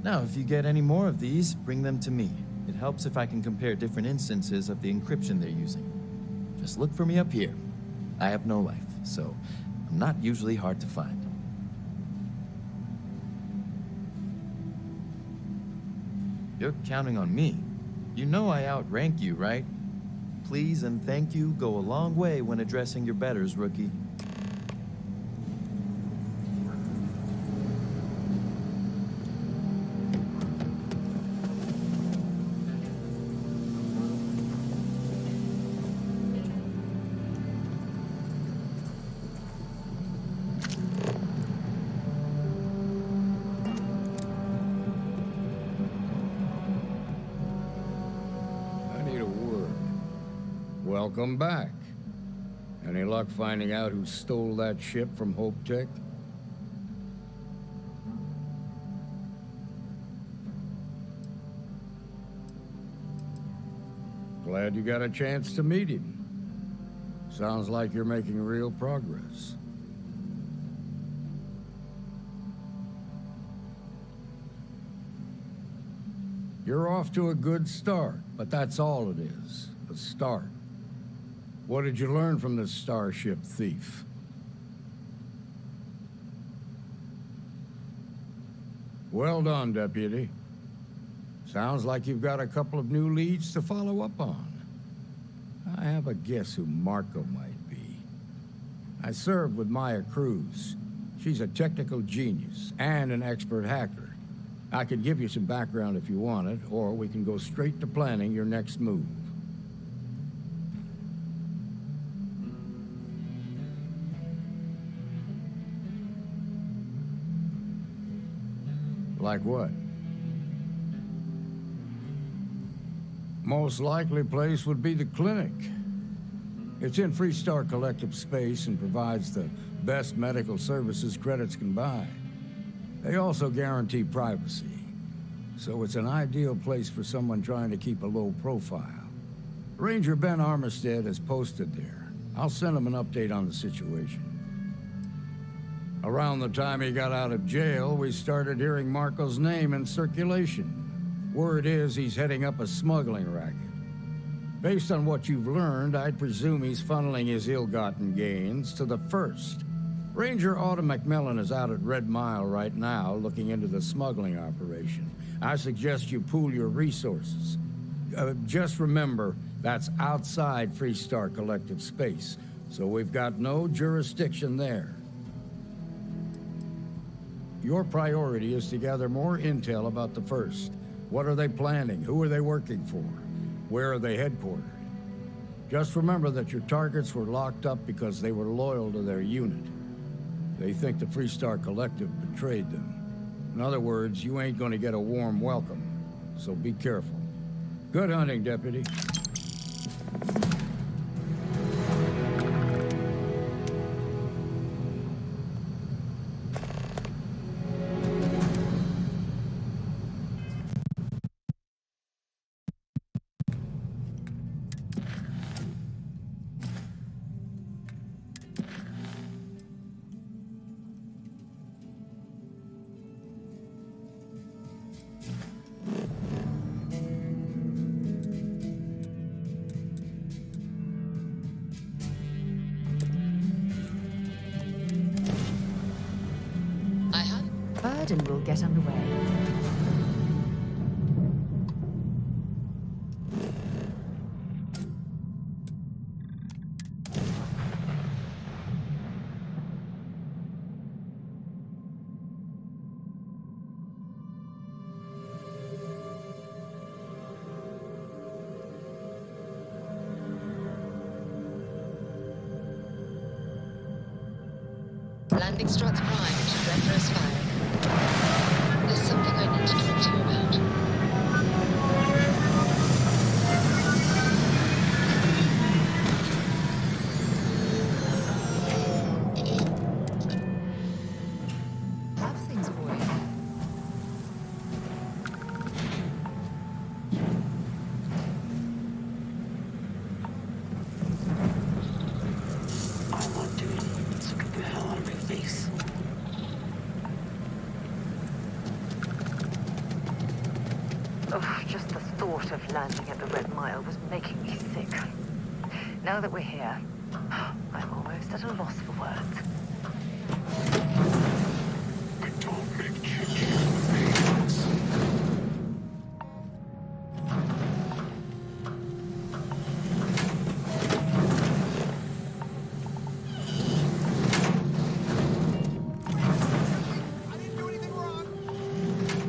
Now, if you get any more of these, bring them to me. It helps if I can compare different instances of the encryption they're using. Just look for me up here. I have no life, so I'm not usually hard to find. You're counting on me. You know I outrank you, right? Please and thank you go a long way when addressing your betters, rookie. Welcome back. Any luck finding out who stole that ship from Hope Tech? Glad you got a chance to meet him. Sounds like you're making real progress. You're off to a good start, but that's all it is, a start. What did you learn from this starship thief? Well done, Deputy. Sounds like you've got a couple of new leads to follow up on. I have a guess who Marco might be. I served with Maya Cruz. She's a technical genius and an expert hacker. I could give you some background if you want it, or we can go straight to planning your next move. Like what? Most likely place would be the clinic. It's in Freestar Collective space and provides the best medical services credits can buy. They also guarantee privacy, so it's an ideal place for someone trying to keep a low profile. Ranger Ben Armistead is posted there. I'll send him an update on the situation. Around the time he got out of jail, we started hearing Marco's name in circulation. Word is he's heading up a smuggling racket. Based on what you've learned, I'd presume he's funneling his ill-gotten gains to the First. Ranger Autumn McMillan is out at Red Mile right now, looking into the smuggling operation. I suggest you pool your resources. Just remember, that's outside Freestar Collective space, so we've got no jurisdiction there. Your priority is to gather more intel about the First. What are they planning? Who are they working for? Where are they headquartered? Just remember that your targets were locked up because they were loyal to their unit. They think the Freestar Collective betrayed them. In other words, you ain't gonna get a warm welcome, so be careful. Good hunting, Deputy. And we'll get underway. Landing struts primed. Retros fired. There's something I need to talk to you about. Have things for you. I'm not doing it. Let's get the hell out of my face. thought of landing at the Red Mile was making me sick. Now that we're here, I'm almost at a loss for words.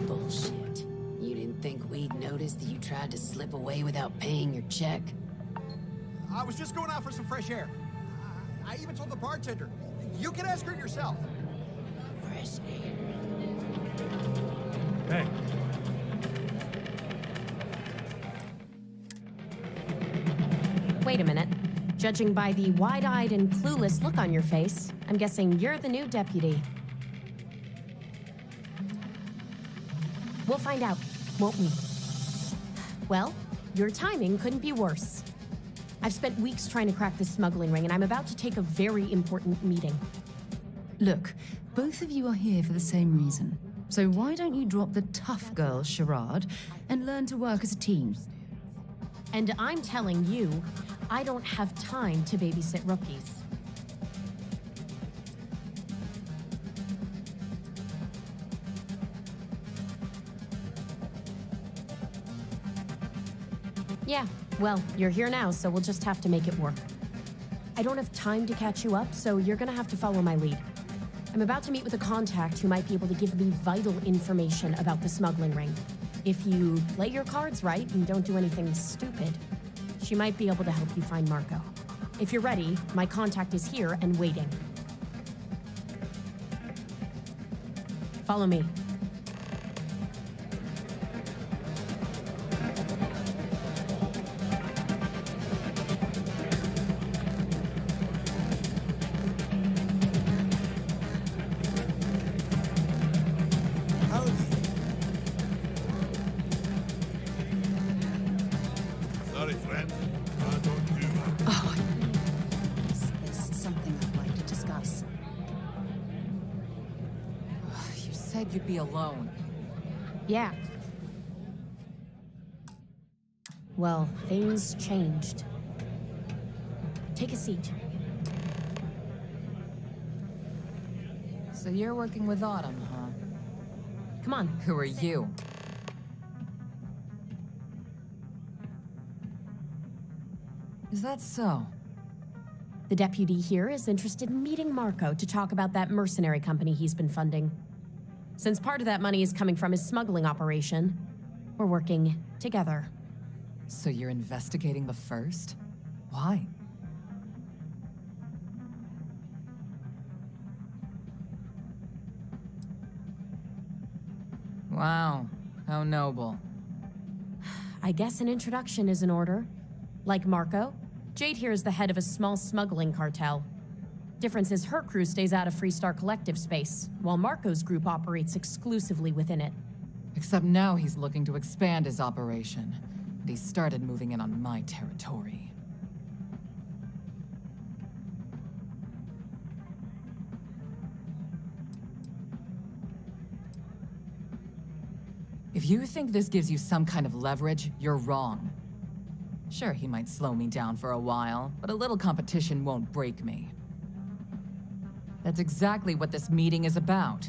Bullshit. You didn't think we'd notice that you tried to slip away without paying your check? I was just going out for some fresh air. I even told the bartender, you can ask her yourself. Fresh air. Hey. Wait a minute. Judging by the wide-eyed and clueless look on your face, I'm guessing you're the new deputy. We'll find out, won't we? Well, your timing couldn't be worse. I've spent weeks trying to crack this smuggling ring, and I'm about to take a very important meeting. Look, both of you are here for the same reason. So why don't you drop the tough girl charade and learn to work as a team? And I'm telling you, I don't have time to babysit rookies. Yeah, well, you're here now, so we'll just have to make it work. I don't have time to catch you up, so you're gonna have to follow my lead. I'm about to meet with a contact who might be able to give me vital information about the smuggling ring. If you play your cards right and don't do anything stupid, she might be able to help you find Marco. If you're ready, my contact is here and waiting. Follow me. Sorry, friend. I don't do that. Oh, there's something I'd like to discuss. You said you'd be alone. Yeah. Well, things changed. Take a seat. So you're working with Autumn, huh? Come on. Who are you? Is that so? The deputy here is interested in meeting Marco to talk about that mercenary company he's been funding. Since part of that money is coming from his smuggling operation, we're working together. So you're investigating the first? Why? Wow, how noble. I guess an introduction is in order. Like Marco, Jade here is the head of a small smuggling cartel. Difference is her crew stays out of Freestar Collective space, while Marco's group operates exclusively within it. Except now he's looking to expand his operation. And he started moving in on my territory. If you think this gives you some kind of leverage, you're wrong. Sure, he might slow me down for a while, but a little competition won't break me. That's exactly what this meeting is about.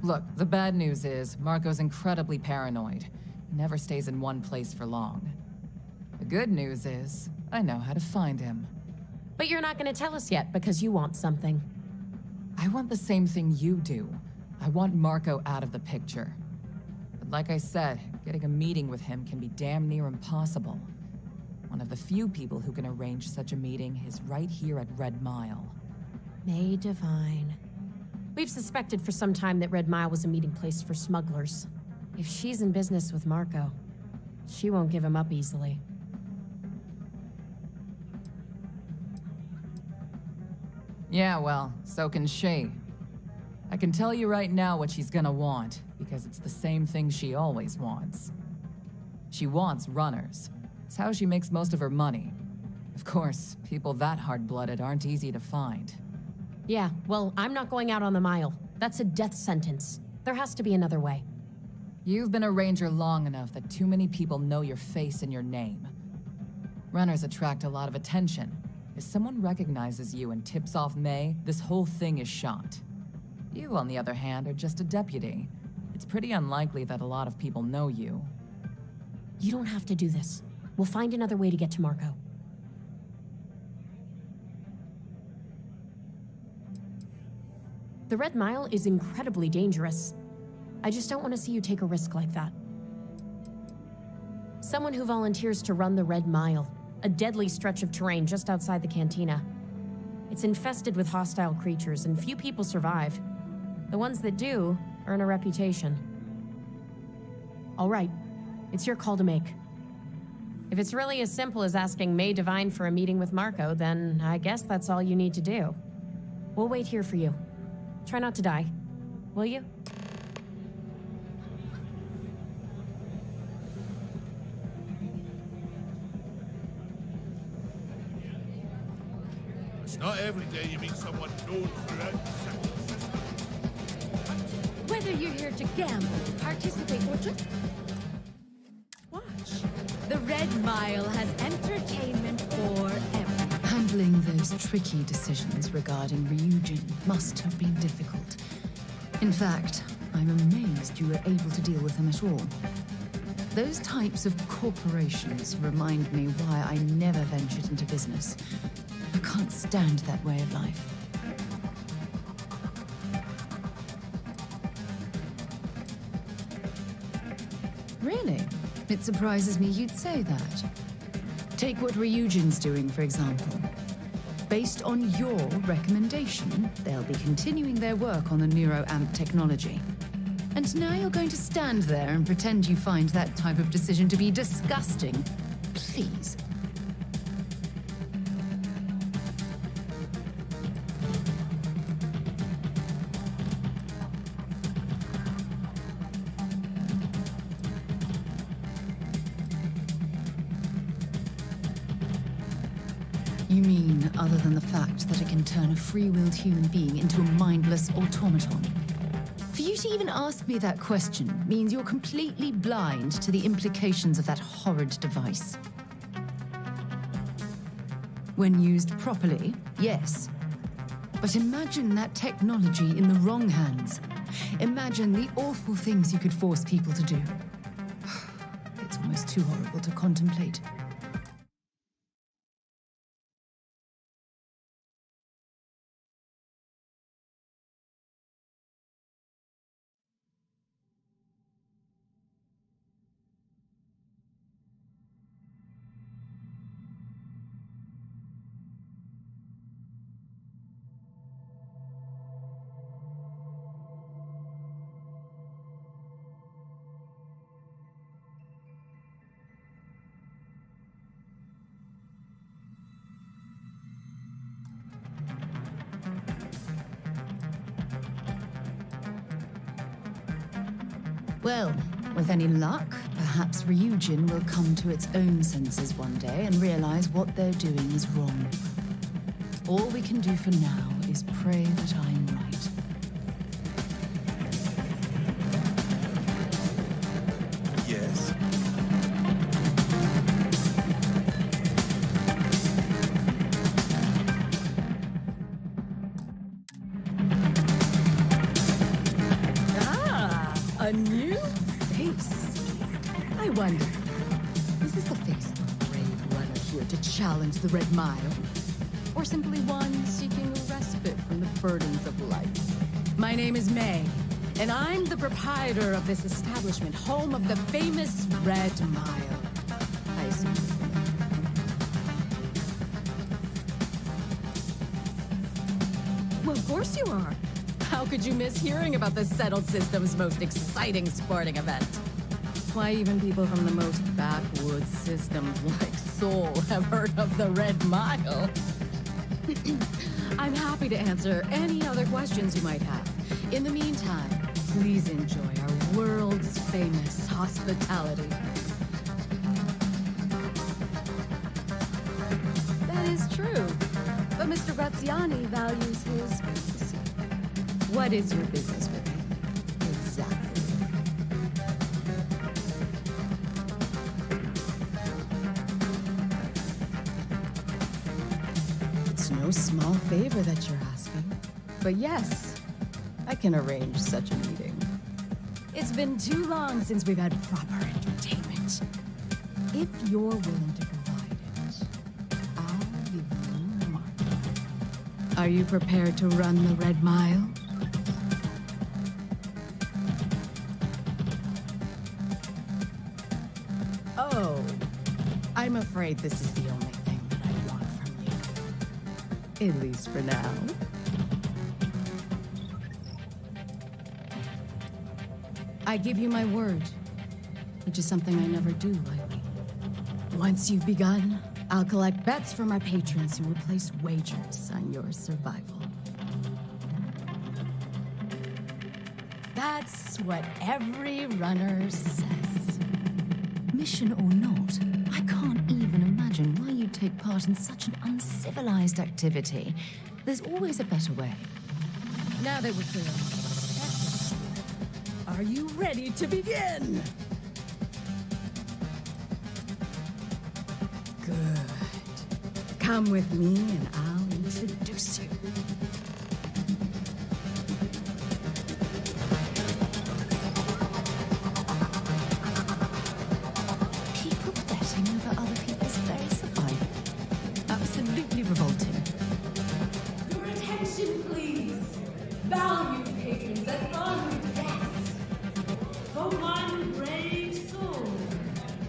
Look, the bad news is, Marco's incredibly paranoid. He never stays in one place for long. The good news is, I know how to find him. But you're not gonna tell us yet because you want something. I want the same thing you do. I want Marco out of the picture. But like I said, getting a meeting with him can be damn near impossible. One of the few people who can arrange such a meeting is right here at Red Mile. May Divine. We've suspected for some time that Red Mile was a meeting place for smugglers. If she's in business with Marco, she won't give him up easily. Yeah, well, so can she. I can tell you right now what she's gonna want, because it's the same thing she always wants. She wants runners. It's how she makes most of her money. Of course, people that hard-blooded aren't easy to find. Yeah, well, I'm not going out on the mile. That's a death sentence. There has to be another way. You've been a ranger long enough that too many people know your face and your name. Runners attract a lot of attention. If someone recognizes you and tips off May, this whole thing is shot. You, on the other hand, are just a deputy. It's pretty unlikely that a lot of people know you. You don't have to do this. We'll find another way to get to Marco. The Red Mile is incredibly dangerous. I just don't want to see you take a risk like that. Someone who volunteers to run the Red Mile, a deadly stretch of terrain just outside the cantina. It's infested with hostile creatures, and few people survive. The ones that do earn a reputation. All right, it's your call to make. If it's really as simple as asking May Divine for a meeting with Marco, then I guess that's all you need to do. We'll wait here for you. Try not to die, will you? It's not every day you meet someone known throughout the city. Whether you're here to gamble, participate, or just watch, the Red Mile has entertainment for everyone. Handling those tricky decisions regarding Ryujin must have been difficult. In fact, I'm amazed you were able to deal with them at all. Those types of corporations remind me why I never ventured into business. I can't stand that way of life. Really? It surprises me you'd say that. Take what Ryujin's doing, for example. Based on your recommendation, they'll be continuing their work on the NeuroAmp technology. And now you're going to stand there and pretend you find that type of decision to be disgusting. Please. You mean, other than the fact that it can turn a free-willed human being into a mindless automaton? For you to even ask me that question means you're completely blind to the implications of that horrid device. When used properly, yes. But imagine that technology in the wrong hands. Imagine the awful things you could force people to do. It's almost too horrible to contemplate. Well, with any luck, perhaps Ryujin will come to its own senses one day and realize what they're doing is wrong. All we can do for now is pray that I'm right. Yes. A new face. I wonder, is this the face of a brave runner here to challenge the Red Mile? Or simply one seeking a respite from the burdens of life? My name is May, and I'm the proprietor of this establishment, home of the famous Red Mile. I assume. Well, of course you are. How could you miss hearing about the Settled System's most exciting sporting event? Why, even people from the most backwoods systems like Seoul have heard of the Red Mile. I'm happy to answer any other questions you might have. In the meantime, please enjoy our world's famous hospitality. That is true, but Mr. Graziani values his privacy. What is your business with him? Exactly. No small favor that you're asking. But yes, I can arrange such a meeting. It's been too long since we've had proper entertainment. If you're willing to provide it, I'll give you money. Are you prepared to run the Red Mile? Oh, I'm afraid this is the only thing that I want from you. At least for now. I give you my word, which is something I never do lightly. Once you've begun, I'll collect bets from my patrons who will place wagers on your survival. That's what every runner says. Mission or not, I can't even imagine why you'd take part in such an uncivilized activity. There's always a better way. Now that we're clear on what to expect, are you ready to begin? Good. Come with me and I'll introduce you. People betting over other people's very survival. Absolutely revolting. Your attention, please. Valued patrons and honored guests. For one brave soul,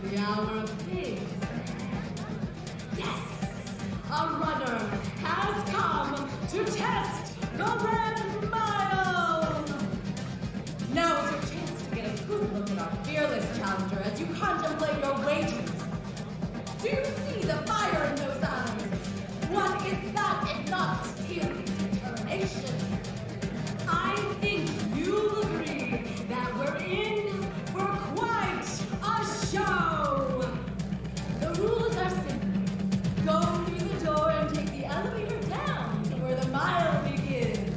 the hour of pigs. Yes, a runner has come to test the Red Mile. Now is your chance to get a good look at our fearless challenger as you contemplate your wagers. Do you see the fire in those eyes? What is that if not steely determination? I think you'll agree that we're in for quite a show. The rules are simple. Go through the door and take the elevator down to where the mile begins.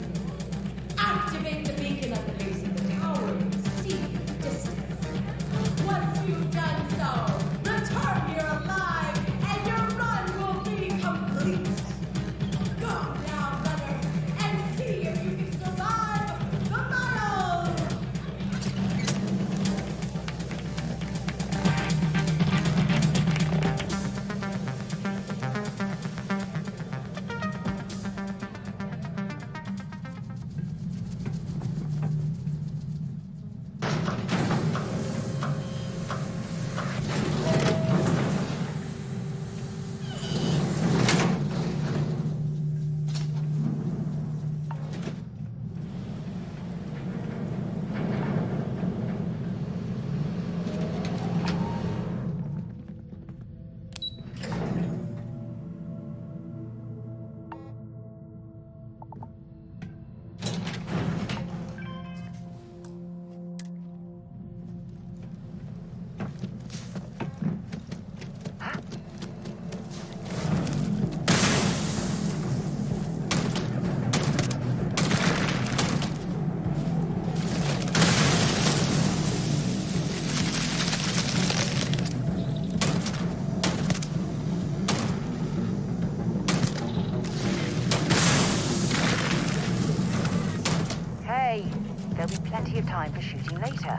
Activate the beacon at the base of the tower and see the distance. Once you've done so, return here alive and your run will be complete. Go now, runner, and see if you can survive the mile! Hey, there'll be plenty of time for shooting later.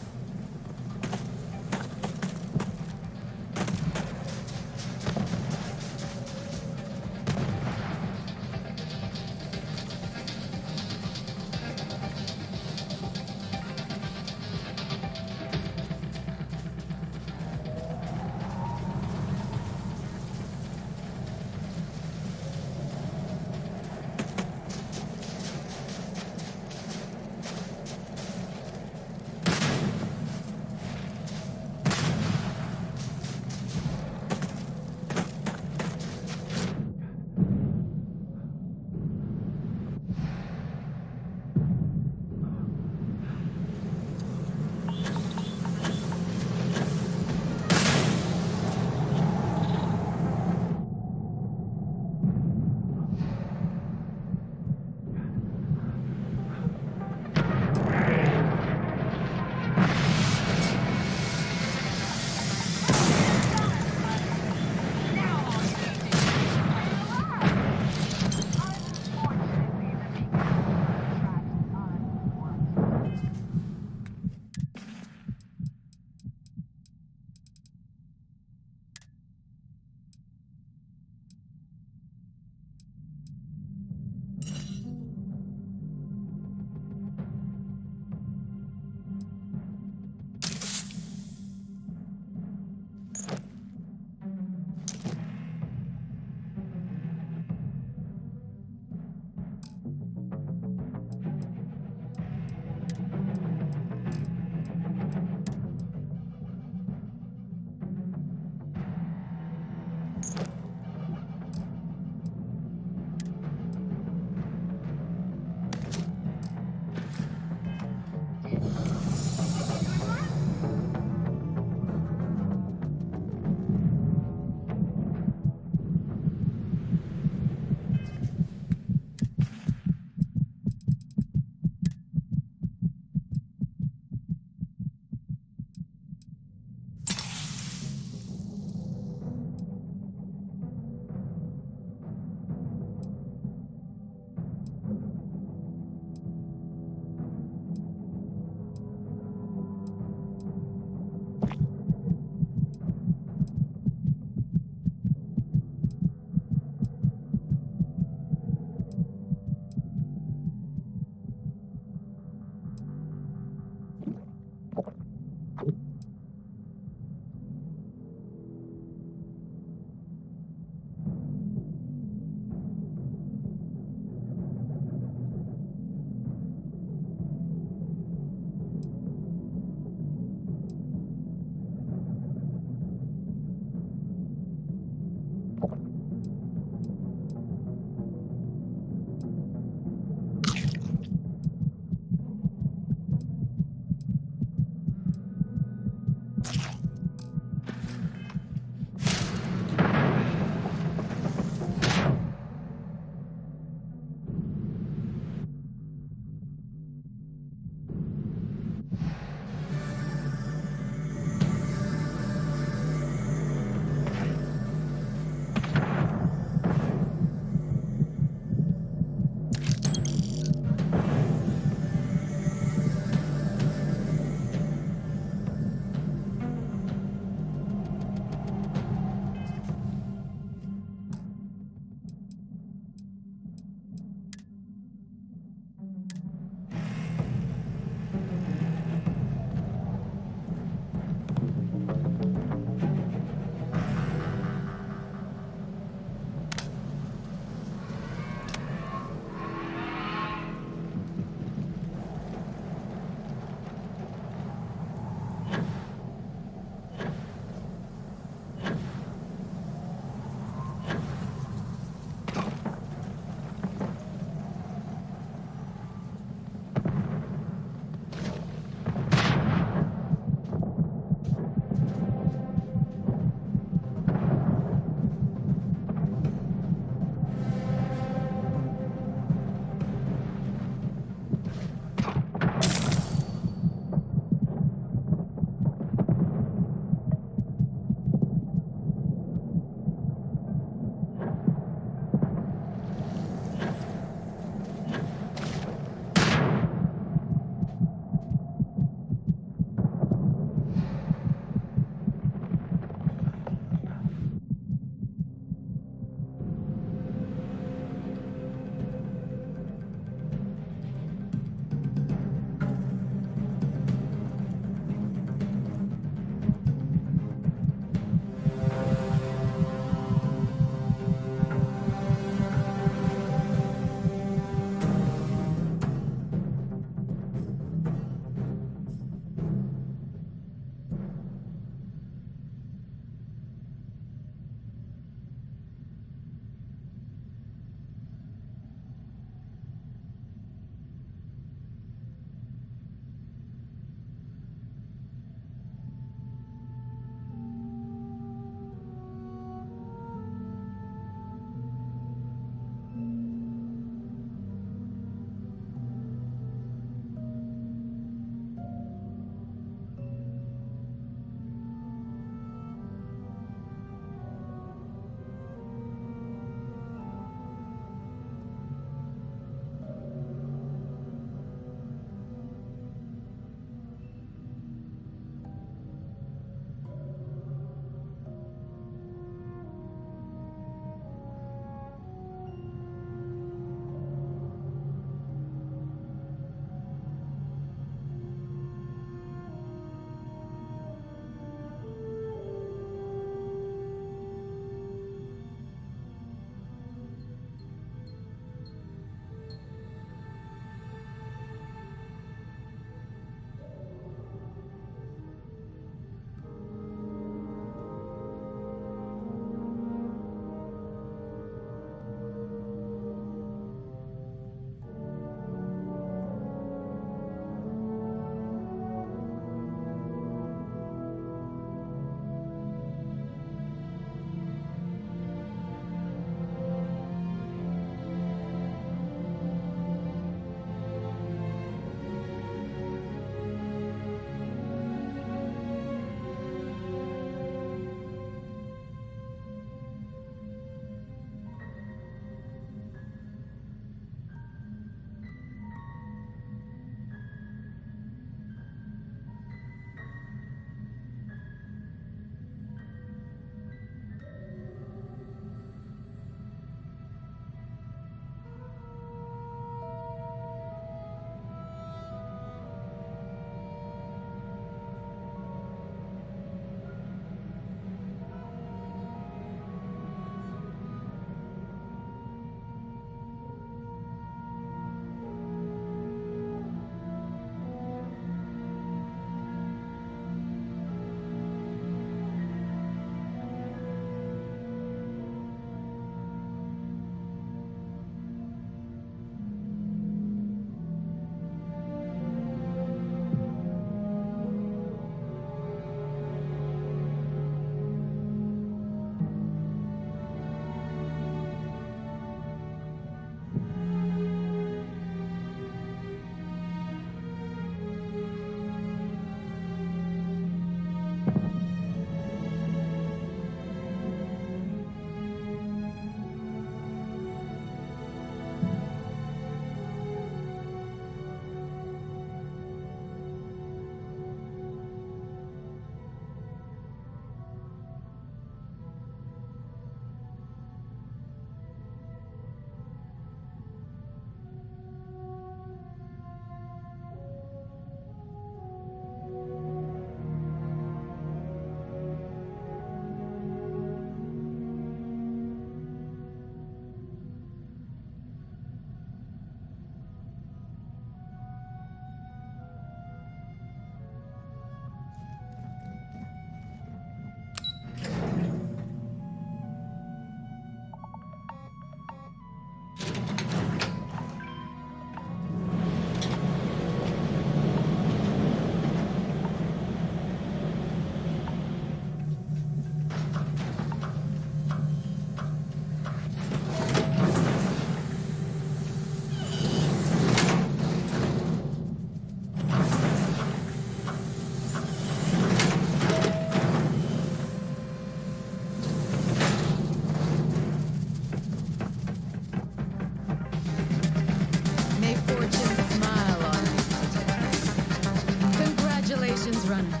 runner.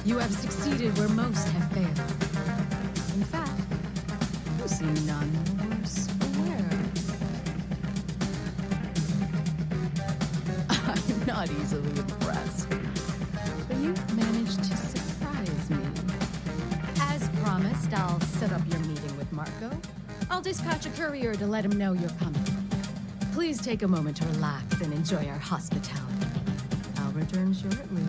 You have succeeded where most have failed. In fact, you seem none the worse for wear. I'm not easily impressed, but you've managed to surprise me. As promised, I'll set up your meeting with Marco. I'll dispatch a courier to let him know you're coming. Please take a moment to relax and enjoy our hospitality. I'll return shortly.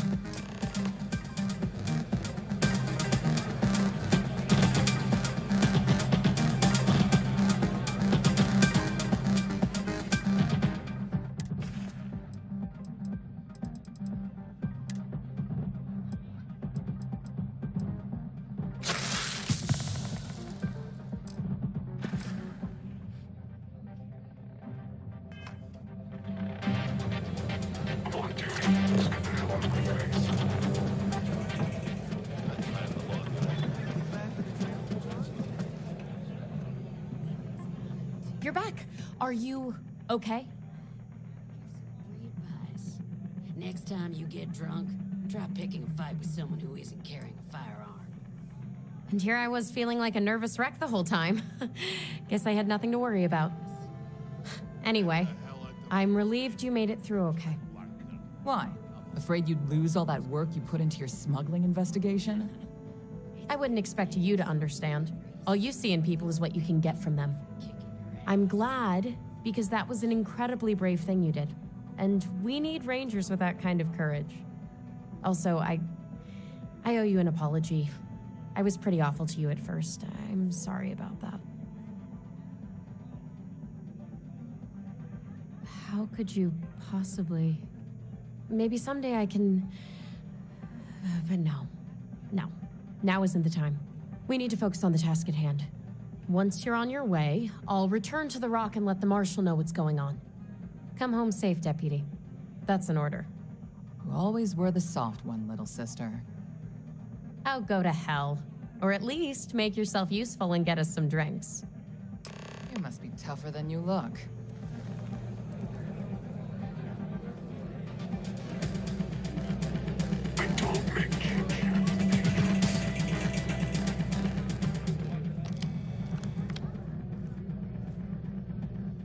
You're back. Are you okay? Next time you get drunk, try picking a fight with someone who isn't carrying a firearm. And here I was feeling like a nervous wreck the whole time. Guess I had nothing to worry about. Anyway, I'm relieved you made it through okay. Why? Afraid you'd lose all that work you put into your smuggling investigation? I wouldn't expect you to understand. All you see in people is what you can get from them. I'm glad, because that was an incredibly brave thing you did. And we need rangers with that kind of courage. Also, I owe you an apology. I was pretty awful to you at first. I'm sorry about that. How could you possibly... Maybe someday I can... But no. No. Now isn't the time. We need to focus on the task at hand. Once you're on your way, I'll return to the Rock and let the Marshal know what's going on. Come home safe, Deputy. That's an order. You always were the soft one, little sister. Oh, go to hell. Or at least make yourself useful and get us some drinks. You must be tougher than you look.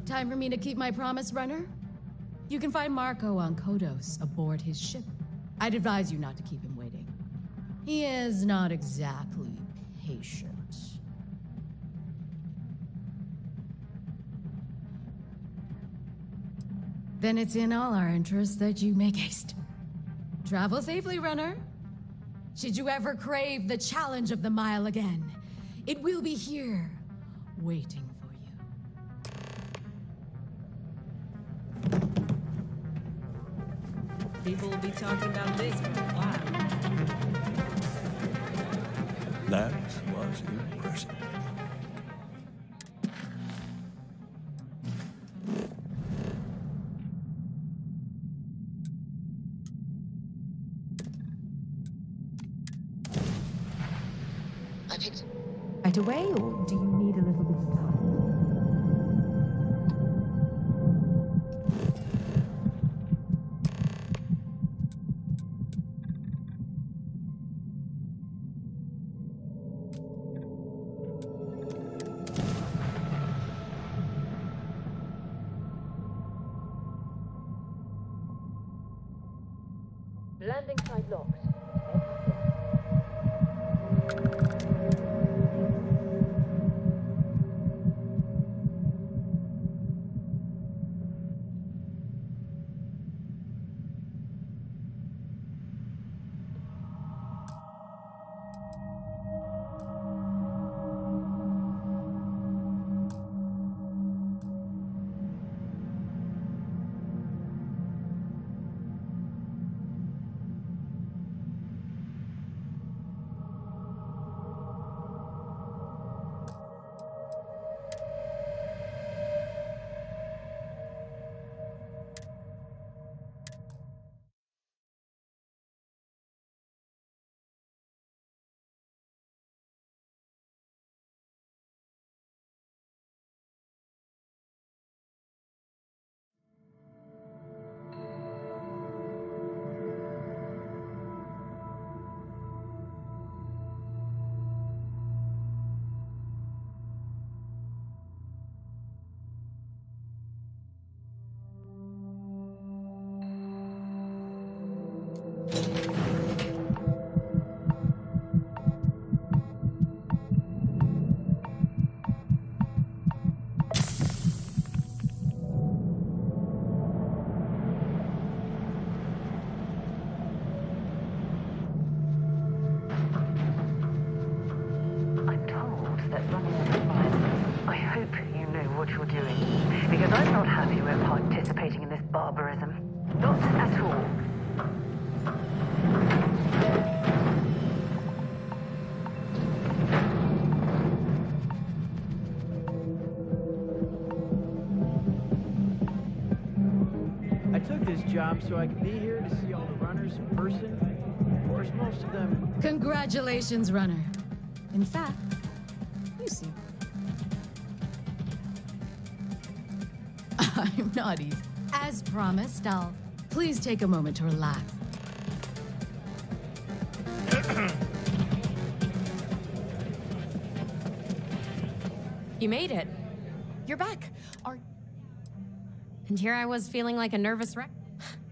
Time for me to keep my promise, runner? You can find Marco on Kodos aboard his ship. I'd advise you not to keep him waiting. He is not exactly patient. Then it's in all our interests that you make haste. Travel safely, runner. Should you ever crave the challenge of the mile again, it will be here, waiting for you. People will be talking about this for a while. That was impressive. I picked... Right away, or do you need a little bit of time? Landing site locked. doing. Because I'm not happy we're participating in this barbarism. Not at all. I took this job so I could be here to see all the runners in person. Of course, most of them... Congratulations, runner. In fact, you see. I'm not easy. As promised, I'll please take a moment to relax. You made it. You're back. And here I was feeling like a nervous wreck.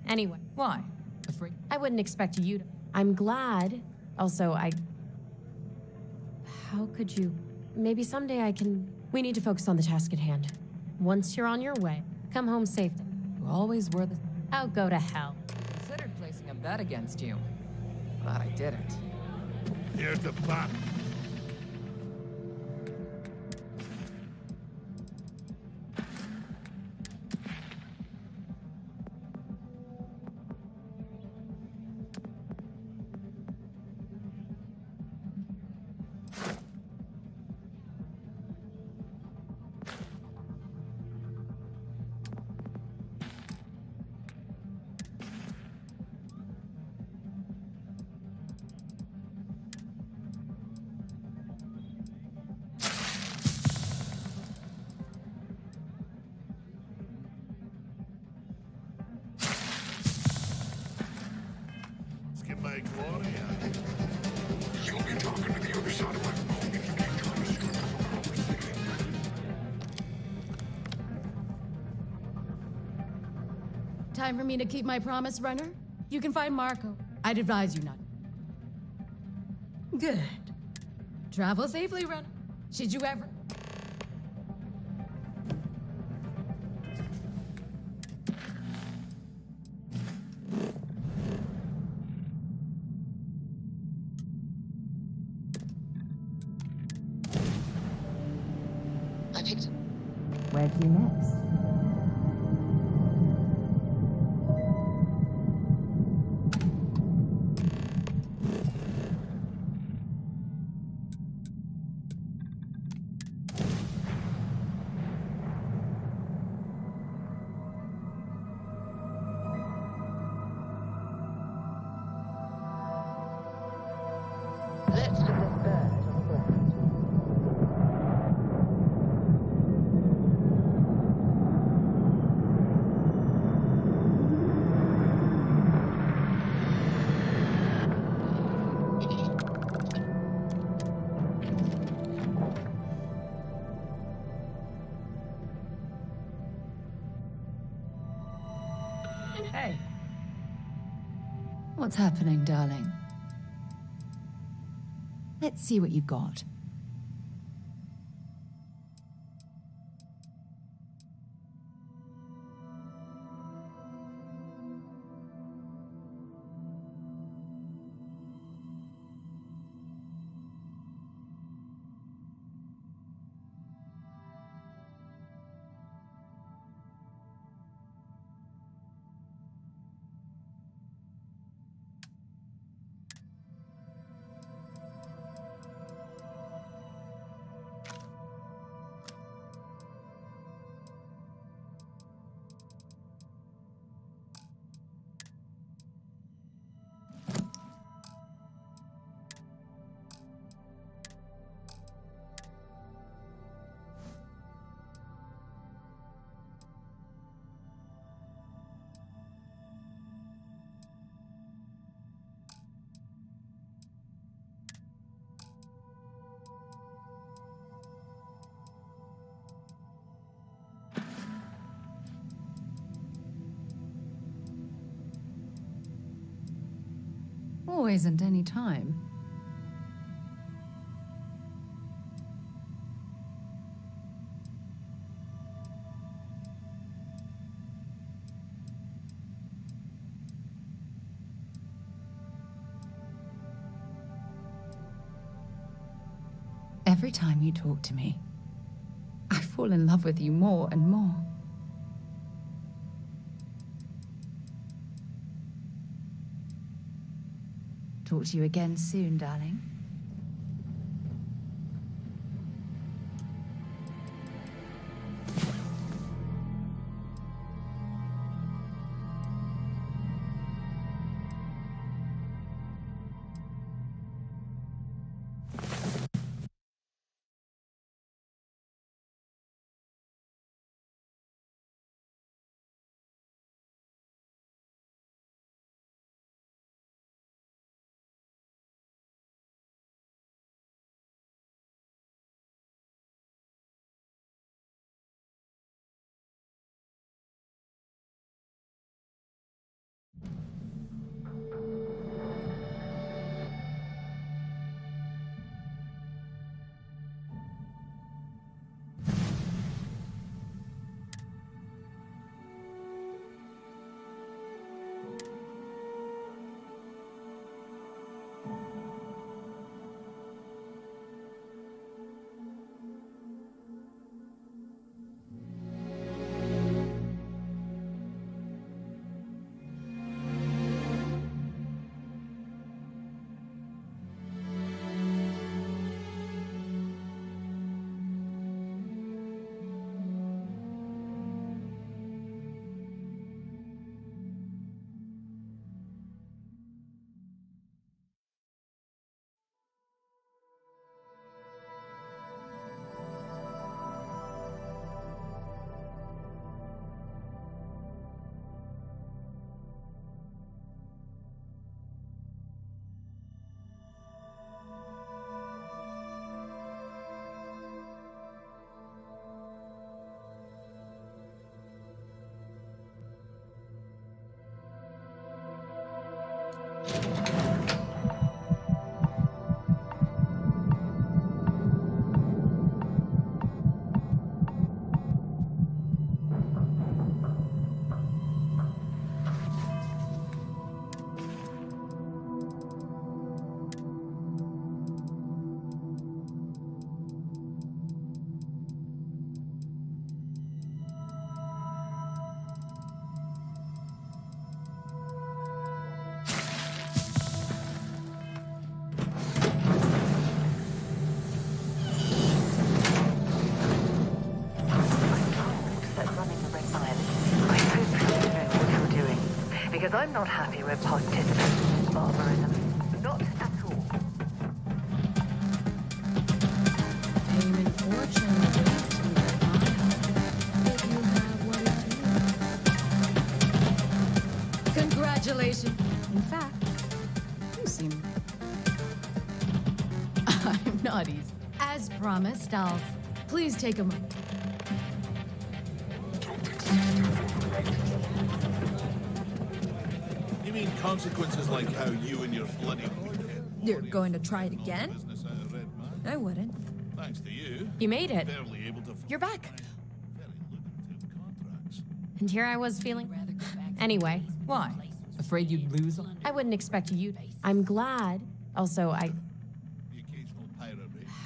Anyway. Why? Afraid? I wouldn't expect you to. I'm glad. Also, How could you? Maybe someday I can... We need to focus on the task at hand. Once you're on your way, come home safe. You always were the... I'll go to hell. I considered placing a bet against you. Glad I didn't. Here's the back. You'll be talking to the other side of my phone if you can't promise you're not overseeing. Time for me to keep my promise, runner? You can find Marco. I'd advise you not. Good. Travel safely, runner. Should you ever... I picked... Where to next? Let's put this bird on the ground. Hey. What's happening, darling? Let's see what you've got. Always and any time. Every time you talk to me, I fall fall in love with you more and more. Talk to you again soon, darling. Because I'm not happy we're participating in barbarism. Not at all. Fame and fortune await you, if you have what it is. Congratulations. In fact, you seem... I'm not easy. As promised, I'll... Please take a moment. You mean consequences like how you and your bloody... You're going to try it again? I wouldn't. Thanks to you. You made it. Barely able to... You're back. And here I was feeling... Anyway. Why? Afraid you'd lose? I wouldn't expect you... I'm glad. Also,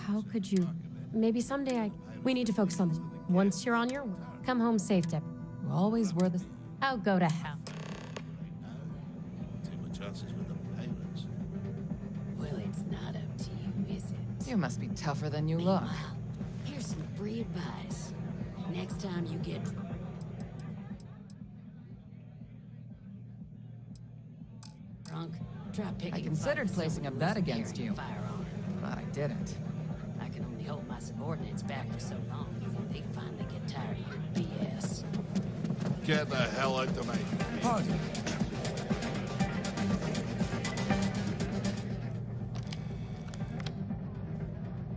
How could you... Maybe someday We need to focus on this. Once you're on your way, come home safe, Deb. You always were the... Oh, go to hell. Well, it's not up to you, is it? You must be tougher than you look. Meanwhile, here's some free advice. Next time you get... drunk, try picking I considered placing a bet against you, but I didn't. I can only hope my subordinates back for so long before they finally get tired of your BS. Get the hell out of me. Pardon.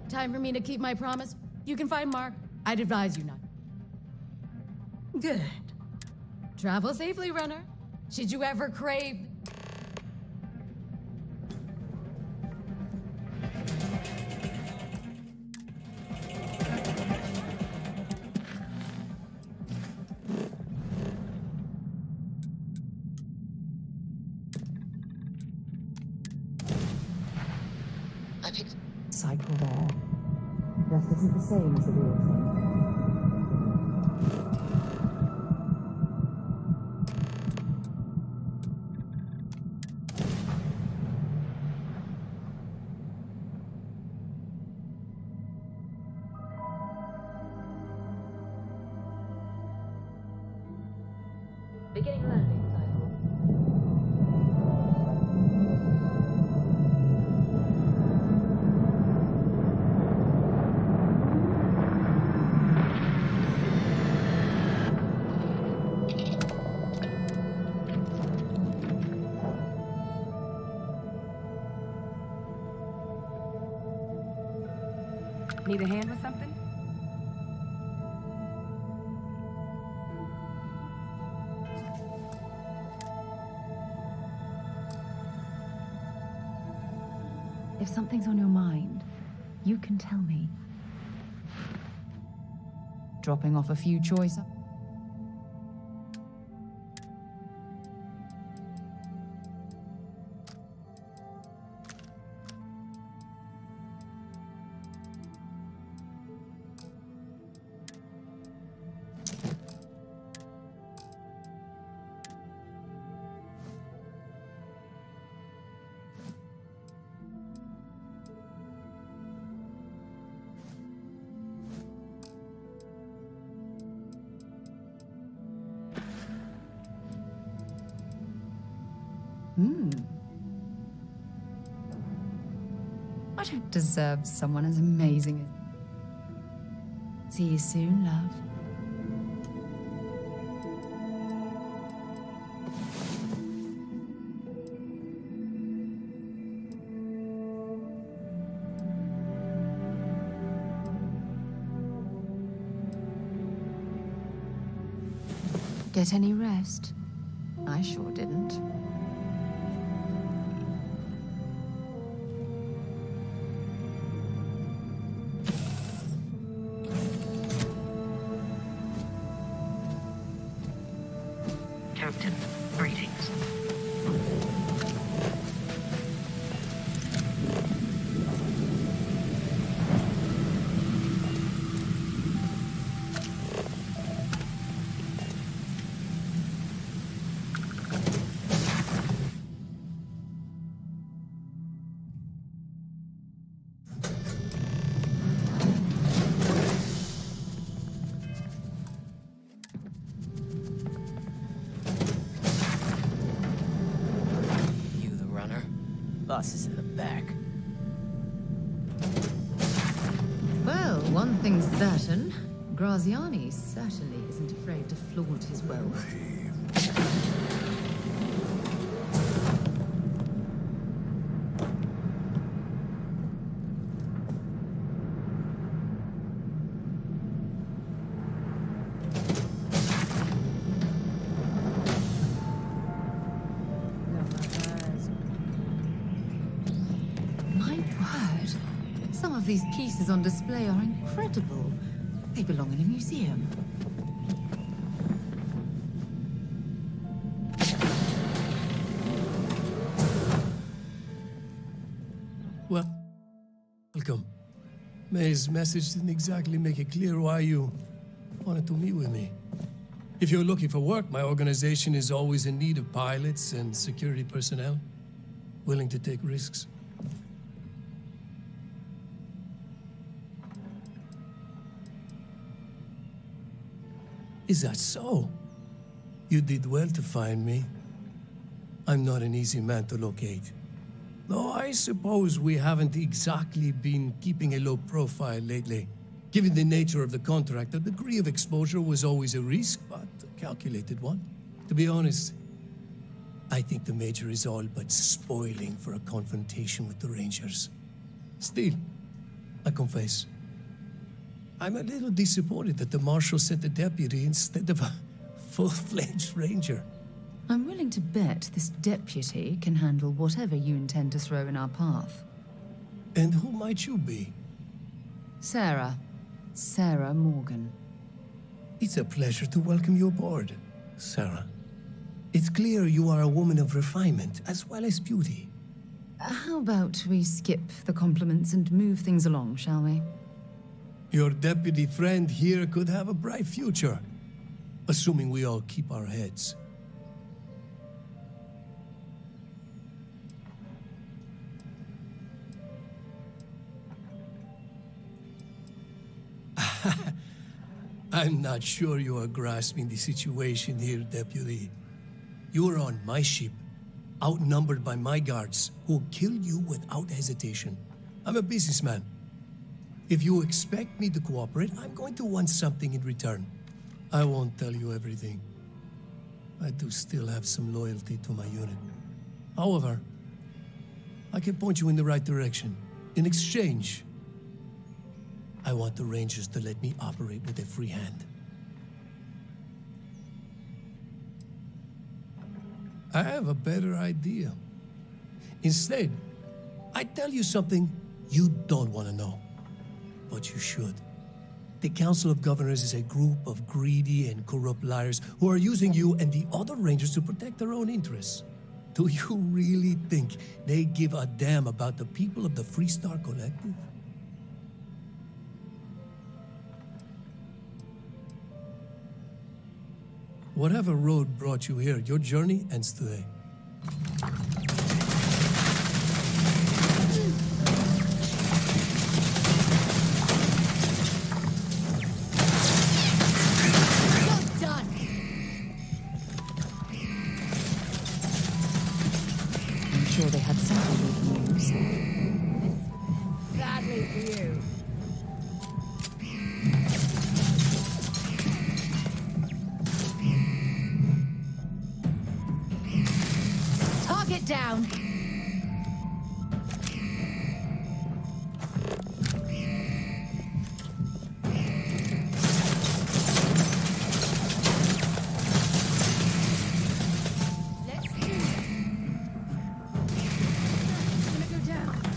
Time for me to keep my promise. You can find Mark. I'd advise you not. Good. Travel safely, runner. Should you ever crave... Cycle there. Just isn't the same as the real thing. Beginning landing cycle. Need a hand with something? If something's on your mind, you can tell me. Dropping off a few choice. I don't deserve someone as amazing as... See you soon, love. Get any rest? I sure didn't. Captain, greetings. Boss is in the back. Well, one thing's certain. Graziani certainly isn't afraid to flaunt his wealth. These pieces on display are incredible. They belong in a museum. Welcome. May's message didn't exactly make it clear why you wanted to meet with me. If you're looking for work, my organization is always in need of pilots and security personnel, willing to take risks. Is that so? You did well to find me. I'm not an easy man to locate. Though I suppose we haven't exactly been keeping a low profile lately. Given the nature of the contract, a degree of exposure was always a risk, but a calculated one. To be honest, I think the Major is all but spoiling for a confrontation with the Rangers. Still, I confess, I'm a little disappointed that the Marshal sent a deputy instead of a full-fledged Ranger. I'm willing to bet this deputy can handle whatever you intend to throw in our path. And who might you be? Sarah. Sarah Morgan. It's a pleasure to welcome you aboard, Sarah. It's clear you are a woman of refinement as well as beauty. How about we skip the compliments and move things along, shall we? Your deputy friend here could have a bright future, assuming we all keep our heads. I'm not sure you are grasping the situation here, Deputy. You're on my ship, outnumbered by my guards, who'll kill you without hesitation. I'm a businessman. If you expect me to cooperate, I'm going to want something in return. I won't tell you everything. I do still have some loyalty to my unit. However, I can point you in the right direction. In exchange, I want the Rangers to let me operate with a free hand. I have a better idea. Instead, I tell you something you don't want to know, but you should. The Council of Governors is a group of greedy and corrupt liars who are using you and the other Rangers to protect their own interests. Do you really think they give a damn about the people of the Freestar Collective? Whatever road brought you here, your journey ends today. Sure they had something with news. Badly for you. Target down. Let's do this. It's gonna go down.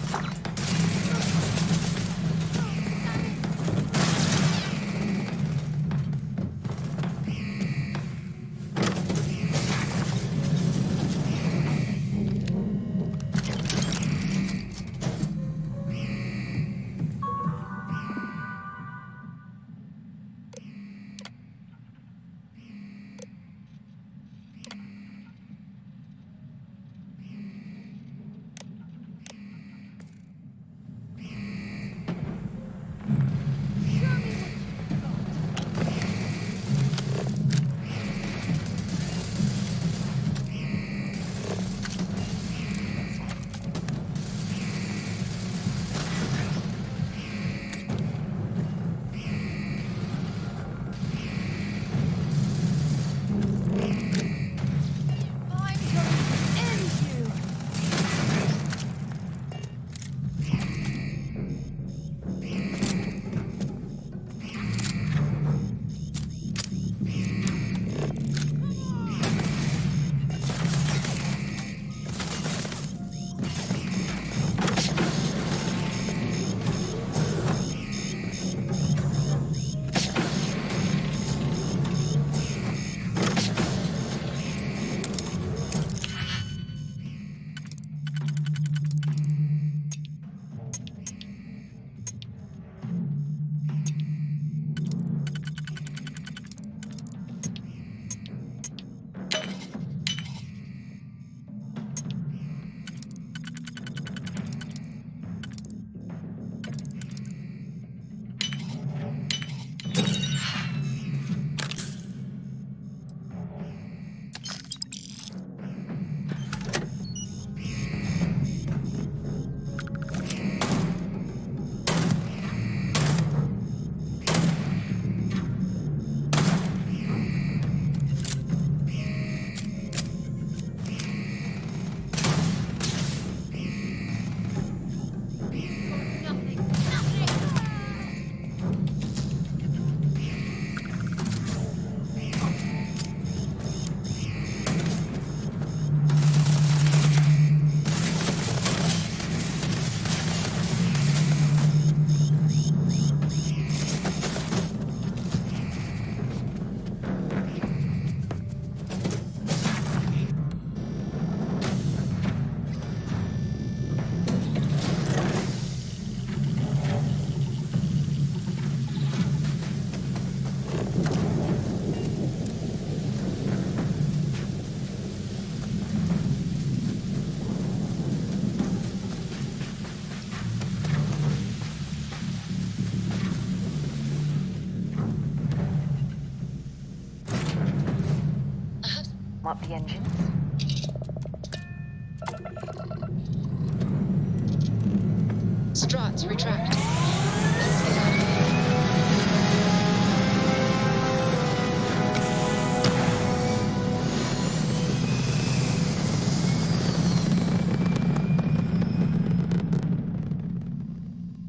up the engines. Struts retracted. Let's get out of here.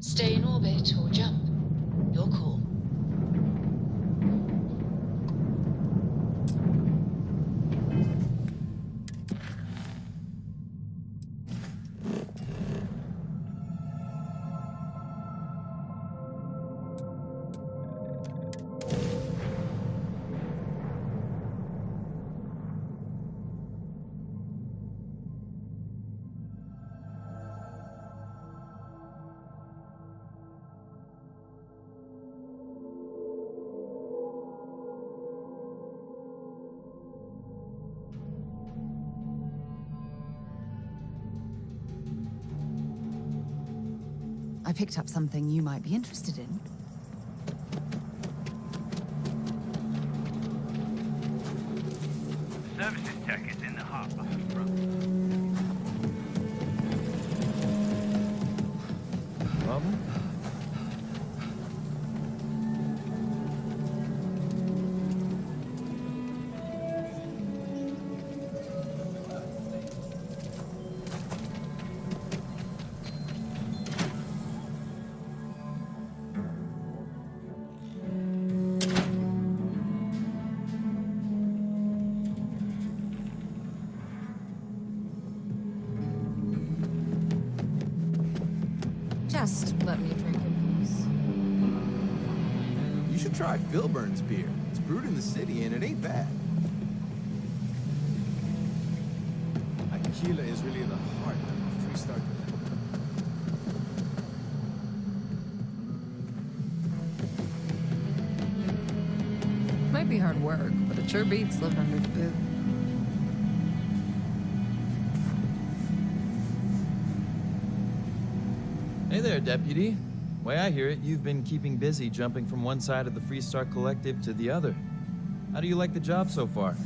Stay in orbit or jump. Your call. I picked up something you might be interested in. Services tech is in the harbor front. Problem? Just let me drink in peace. You should try Philburn's beer. It's brewed in the city and it ain't bad. Aquila is really the heart of three-star. Might be hard work, but it sure beats living under the boot. Hey there, Deputy. Way I hear it, you've been keeping busy jumping from one side of the Freestar Collective to the other. How do you like the job so far?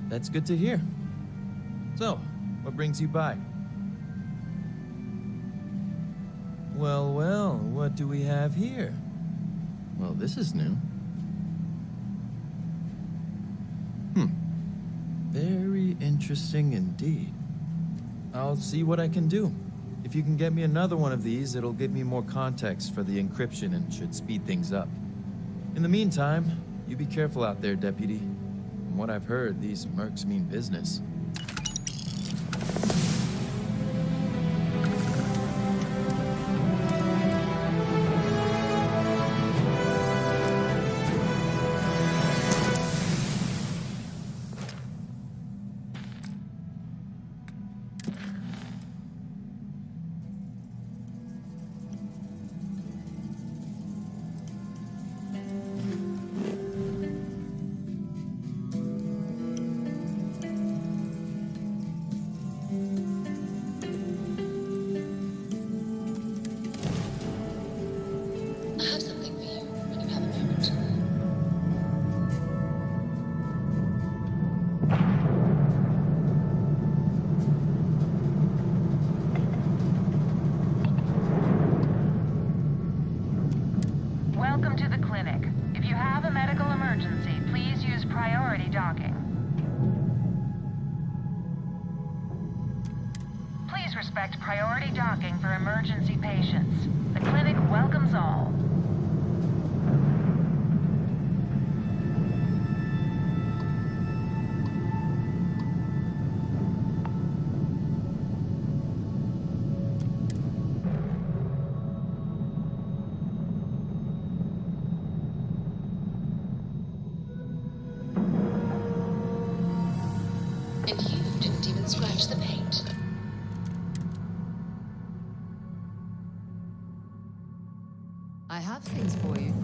That's good to hear. So, what brings you by? Well, well, what do we have here? Well, this is new. Very interesting indeed. I'll see what I can do. If you can get me another one of these, it'll give me more context for the encryption and should speed things up. In the meantime, you be careful out there, Deputy. From what I've heard, these mercs mean business. I have something for you when you have a moment. Welcome to the clinic. If you have a medical emergency, please use priority docking. Please respect priority docking for emergency patients. The clinic welcomes all. And you didn't even scratch the paint. I have things for you.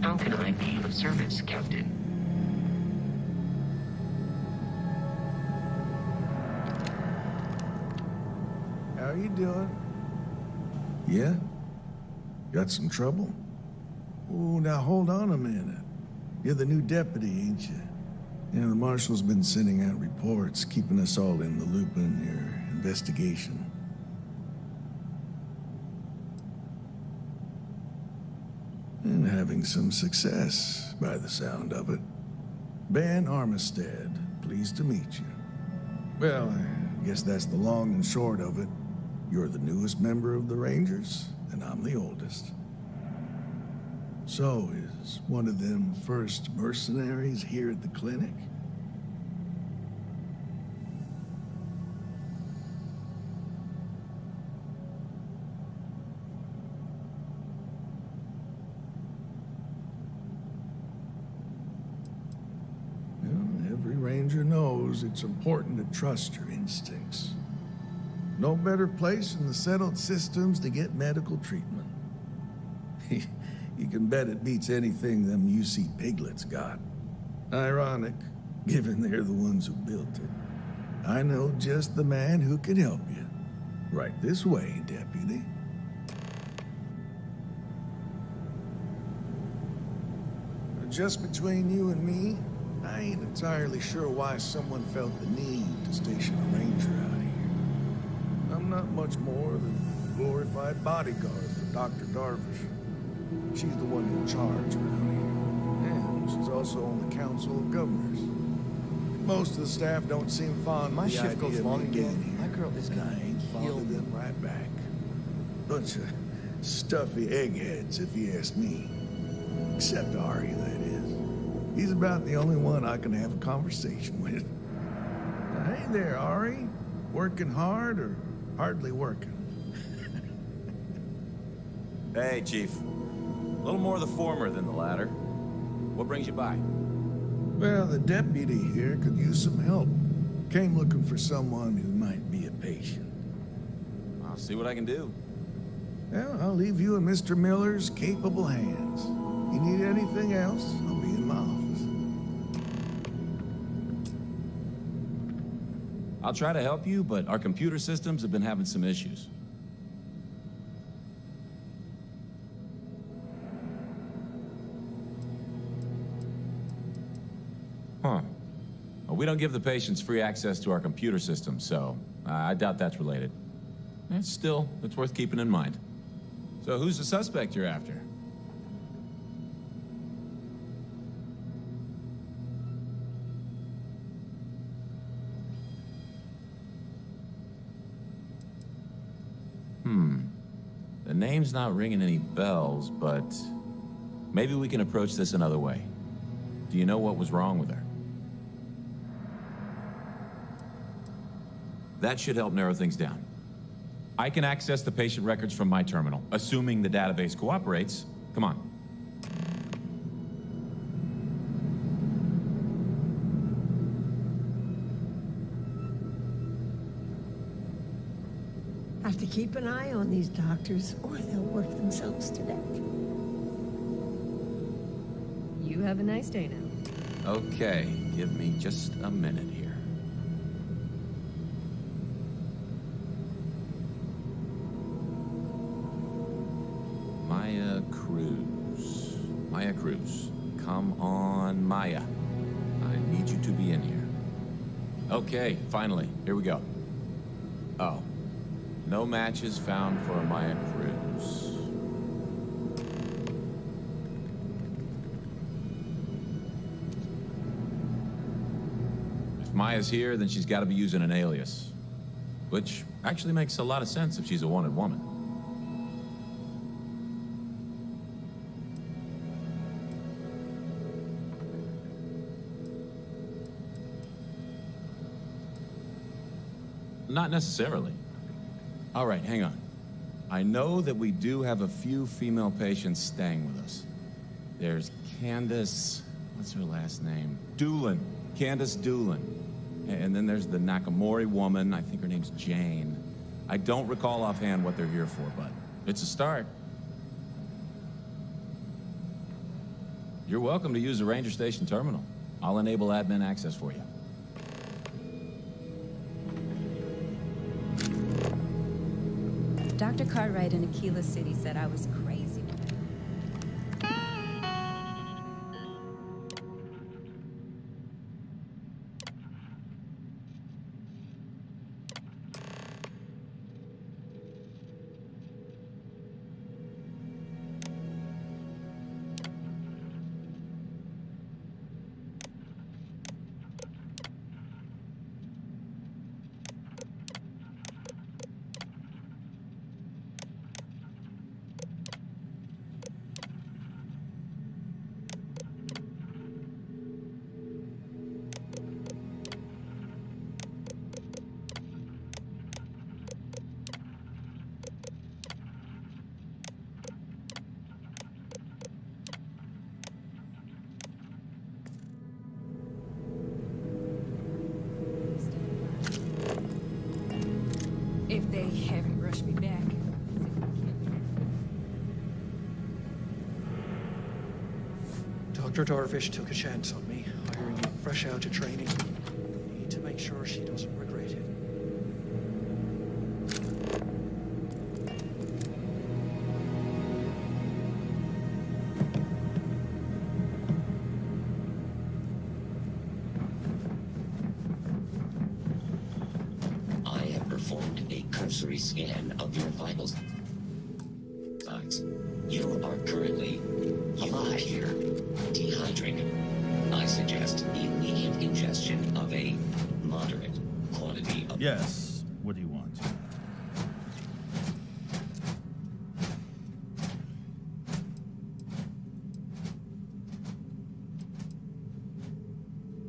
How can I be of service, Captain? How you doing? Yeah? Got some trouble? Oh, now hold on a minute. You're the new deputy, ain't you? Yeah, the marshal's been sending out reports, keeping us all in the loop in your investigation. And having some success, by the sound of it. Ben Armistead, pleased to meet you. Well, I guess that's the long and short of it. You're the newest member of the Rangers, and I'm the oldest. So, is one of them first mercenaries here at the clinic? Well, every ranger knows it's important to trust your instincts. No better place in the settled systems to get medical treatment. You can bet it beats anything them UC piglets got. Ironic, given they're the ones who built it. I know just the man who can help you. Right this way, Deputy. Just between you and me, I ain't entirely sure why someone felt the need to station a ranger out here. I'm not much more than a glorified bodyguard for Dr. Darvish. She's the one in charge around here. And she's also on the Council of Governors. Most of the staff don't seem fond of the idea goes of long me being again. here. My girl is gonna I ain't fond heal of them right back. Bunch of stuffy eggheads, if you ask me. Except Ari, that is. He's about the only one I can have a conversation with. Hey there, Ari. Working hard or hardly working? Hey, Chief. A little more the former than the latter. What brings you by? Well, the deputy here could use some help. Came looking for someone who might be a patient. I'll see what I can do. Well, I'll leave you in Mr. Miller's capable hands. You need anything else, I'll be in my office. I'll try to help you, but our computer systems have been having some issues. Huh. Well, we don't give the patients free access to our computer system, so I doubt that's related. Still, it's worth keeping in mind. So who's the suspect you're after? The name's not ringing any bells, but maybe we can approach this another way. Do you know what was wrong with her? That should help narrow things down. I can access the patient records from my terminal, assuming the database cooperates. Come on. Have to keep an eye on these doctors, or they'll work themselves to death. You have a nice day now. Okay, give me just a minute here. Maya Cruz. Maya Cruz. Come on, Maya. I need you to be in here. Okay, finally. Here we go. Oh. No matches found for Maya Cruz. If Maya's here, then she's got to be using an alias. Which actually makes a lot of sense if she's a wanted woman. Not necessarily. All right, hang on. I know that we do have a few female patients staying with us. There's Candace, what's her last name? Doolin. Candace Doolin. And then there's the Nakamori woman, I think her name's Jane. I don't recall offhand what they're here for, but it's a start. You're welcome to use the Ranger Station terminal. I'll enable admin access for you. Dr. Cartwright in Aquila City said I was crazy. if they haven't rushed me back. Dr. Darvish took a chance on me, hiring you fresh out of training. Need to make sure she doesn't regret it. I have performed a cursory scan of your vitals. You are currently alive here, dehydrated. I suggest immediate ingestion of a moderate quantity of... Yes. What do you want?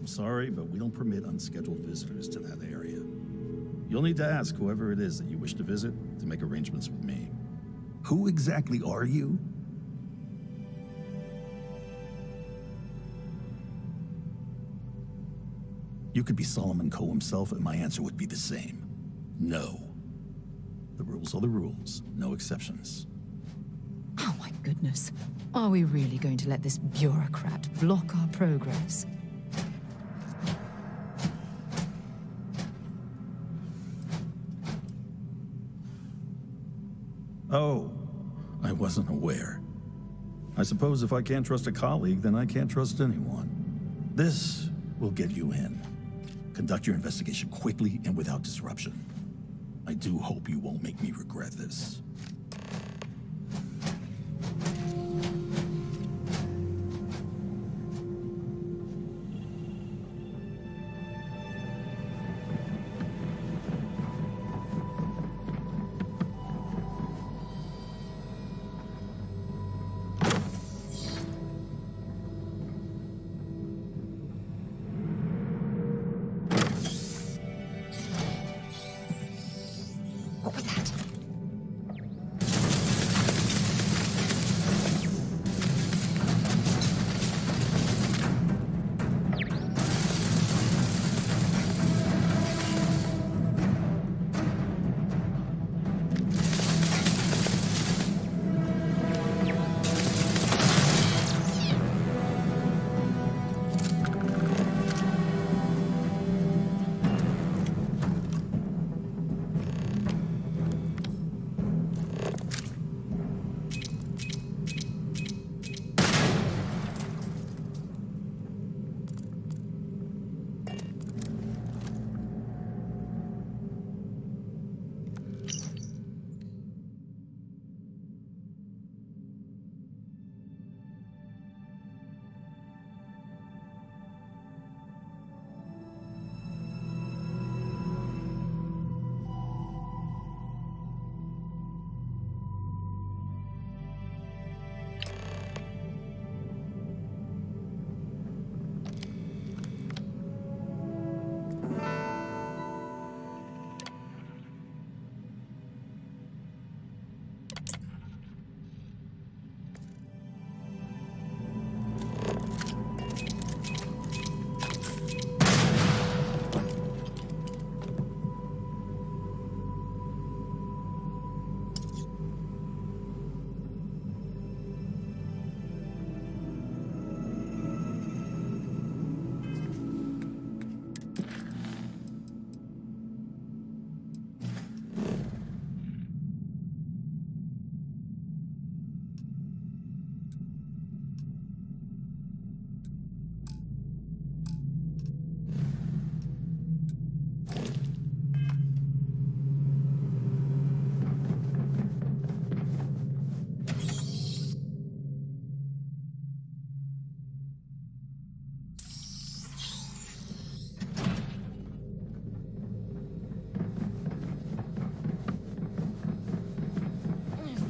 I'm sorry, but we don't permit unscheduled visitors to that area. You'll need to ask whoever it is that you wish to visit to make arrangements with me. Who exactly are you? You could be Solomon Coe himself, and my answer would be the same. No. The rules are the rules, no exceptions. Oh my goodness. Are we really going to let this bureaucrat block our progress? Oh, I wasn't aware. I suppose if I can't trust a colleague, then I can't trust anyone. This will get you in. Conduct your investigation quickly and without disruption. I do hope you won't make me regret this. What was that?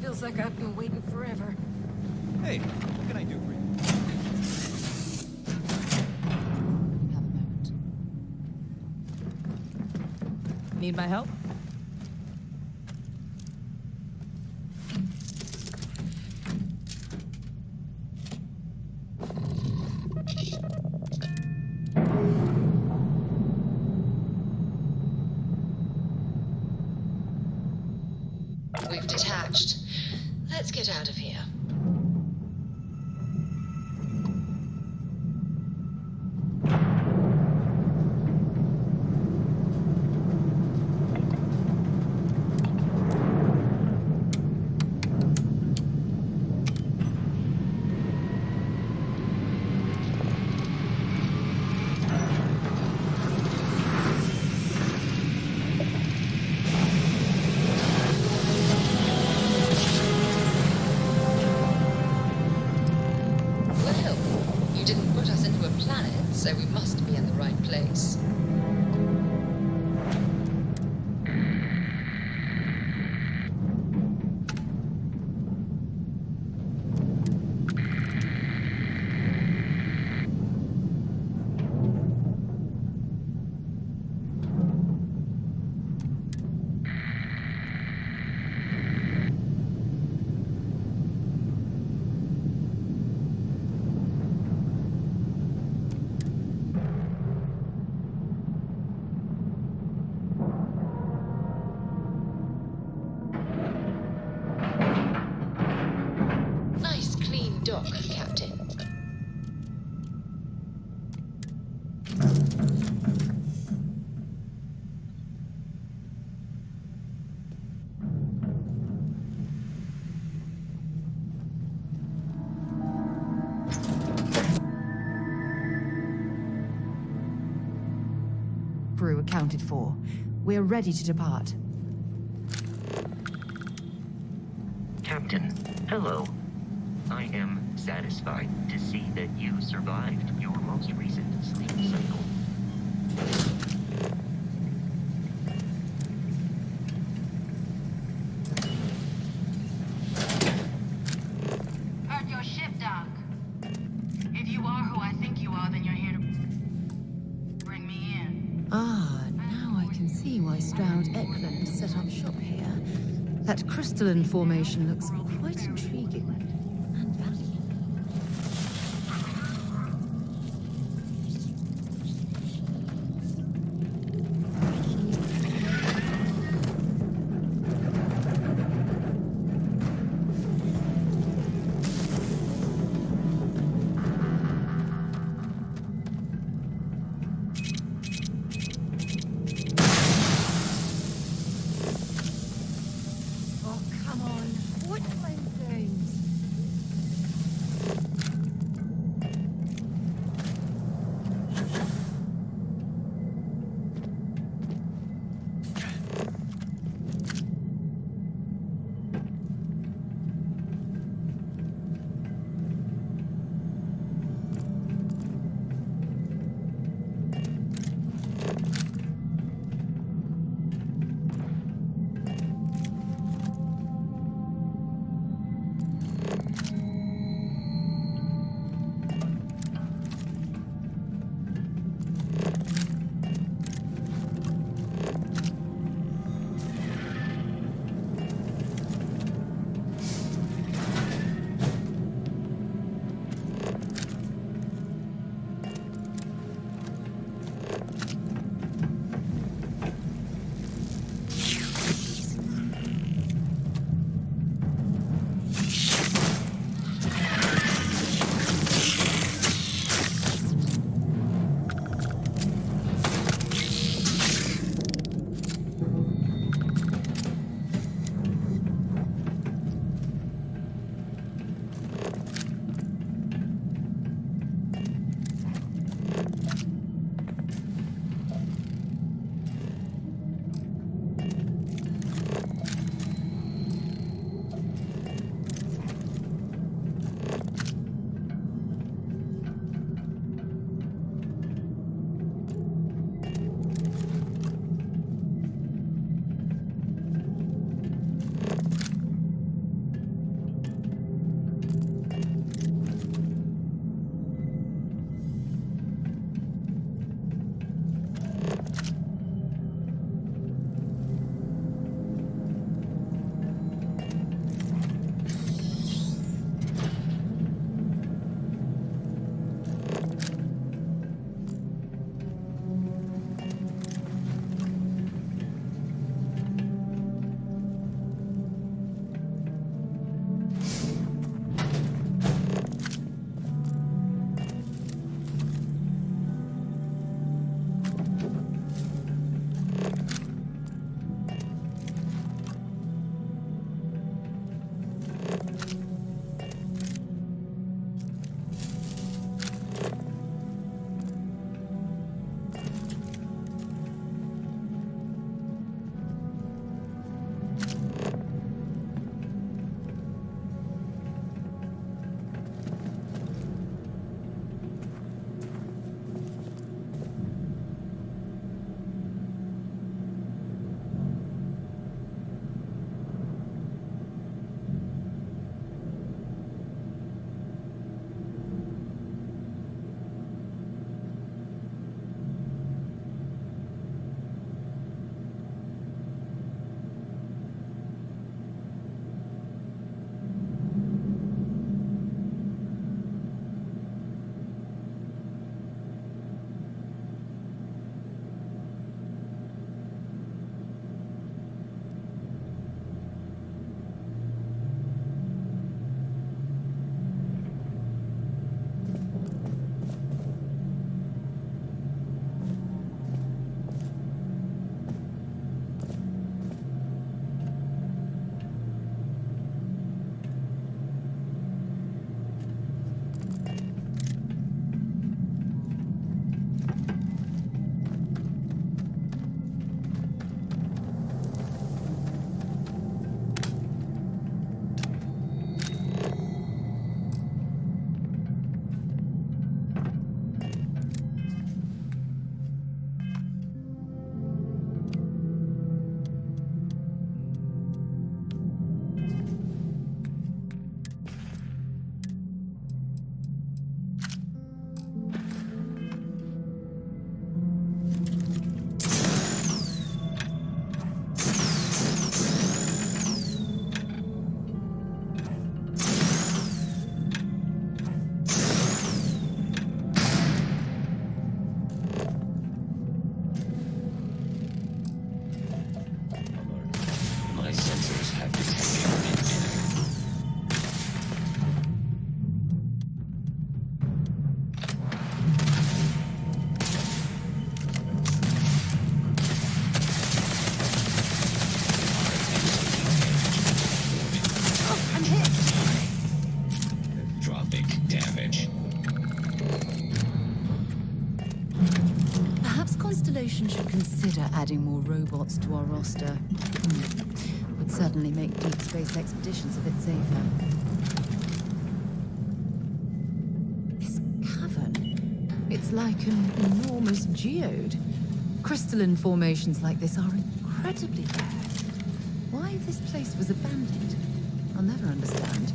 Feels like I've been waiting forever. Hey, what can I do for you? Need my help? get out of here. So we must be in the right place. Dock, Captain. Crew accounted for. We're ready to depart. Captain, hello. I am satisfied to see that you survived your most recent sleep cycle. Heard your ship, Doc. If you are who I think you are, then you're here to bring me in. Ah, now I can see why Stroud Eklund set up shop here. That crystalline formation looks quite intriguing. Constellation should consider adding more robots to our roster. Would certainly make deep space expeditions a bit safer. This cavern, it's like an enormous geode. Crystalline formations like this are incredibly rare. Why this place was abandoned, I'll never understand.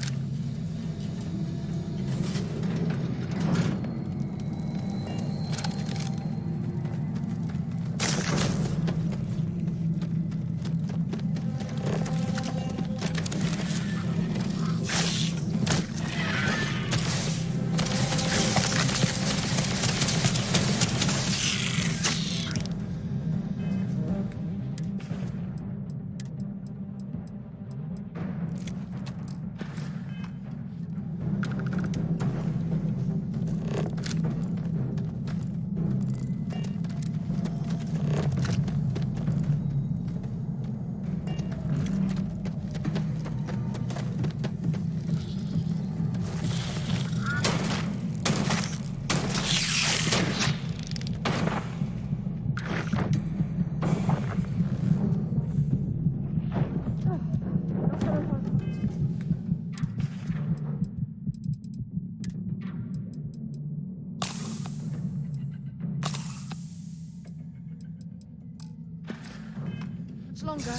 Longer.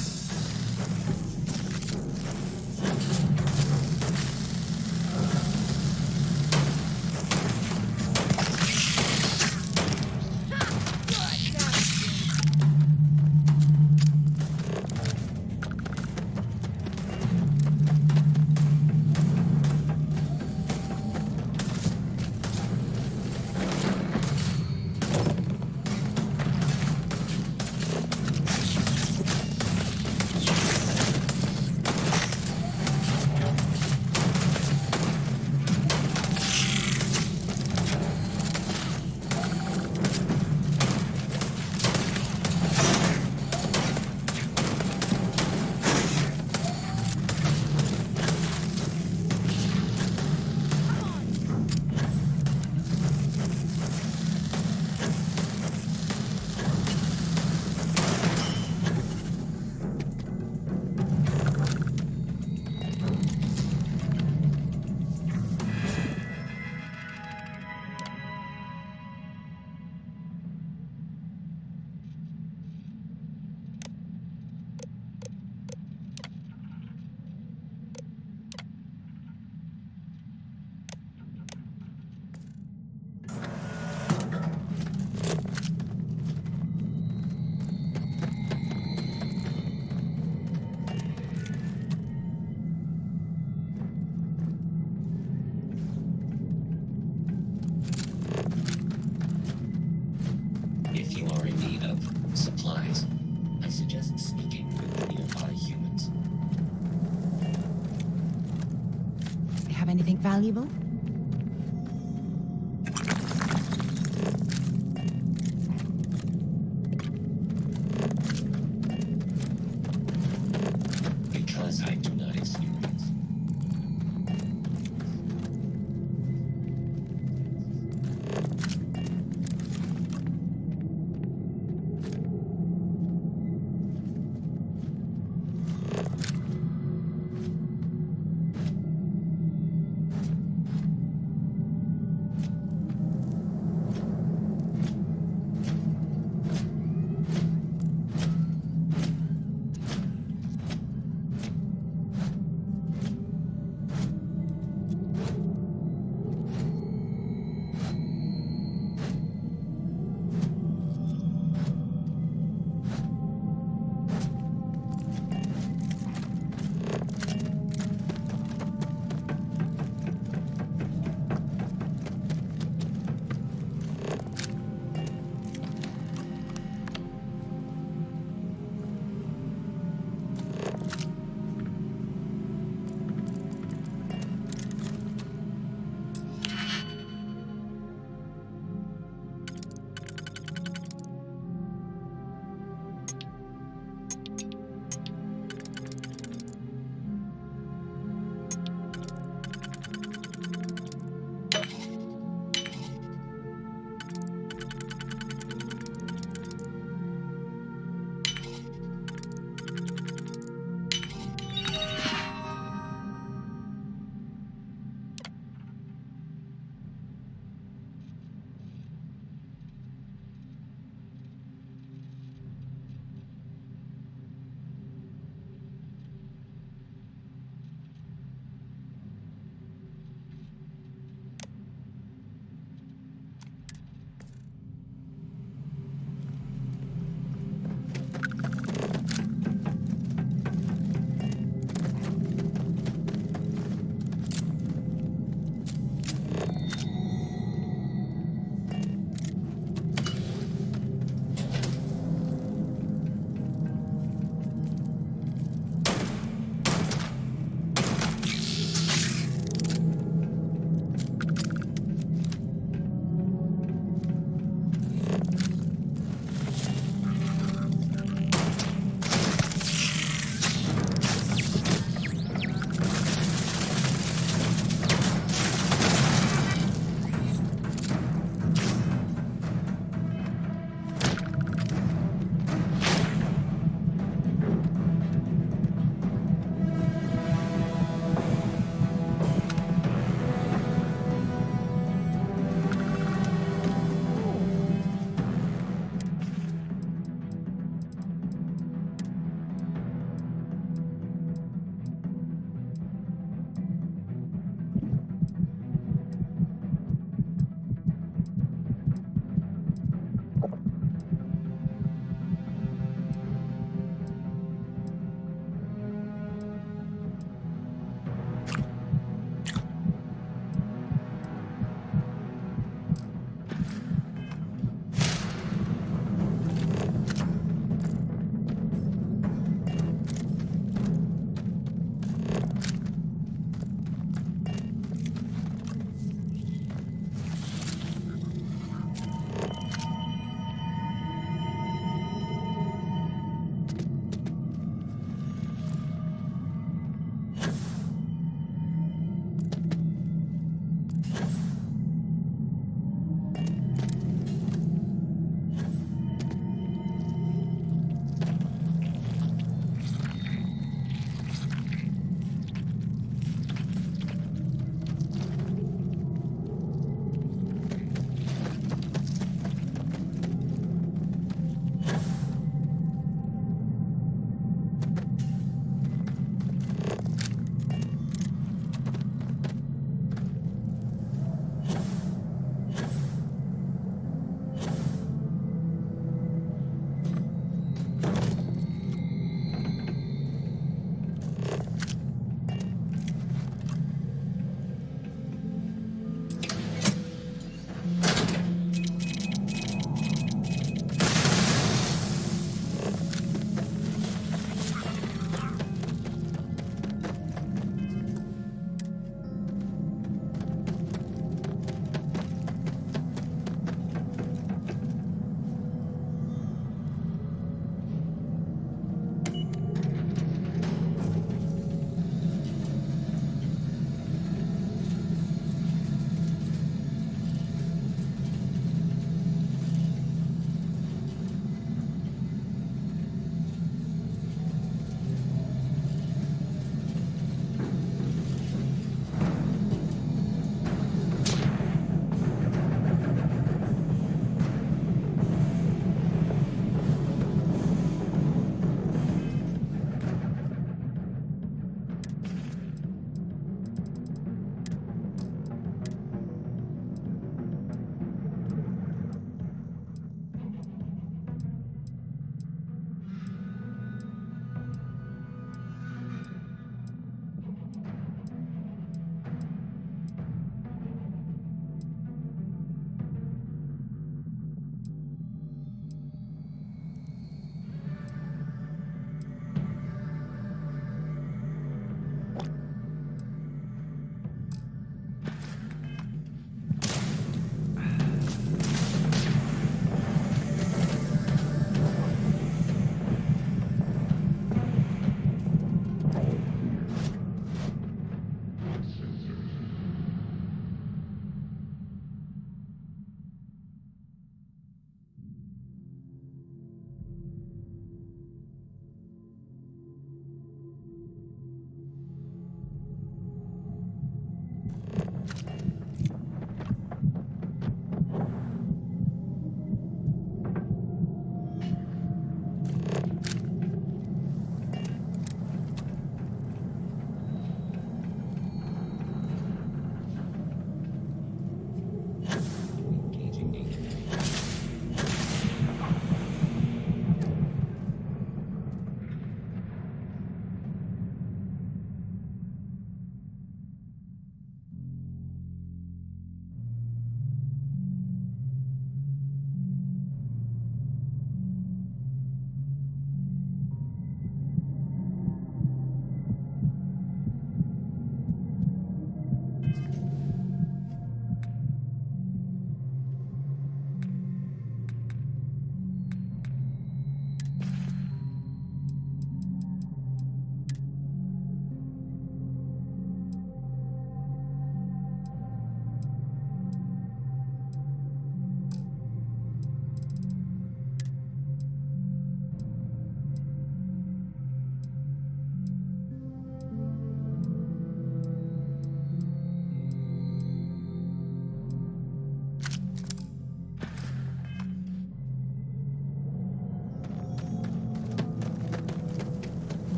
If you are in need of supplies, I suggest speaking with the nearby humans. You have anything valuable? Because I do not experience.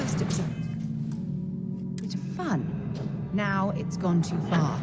First it was a bit of fun. Now it's gone too far.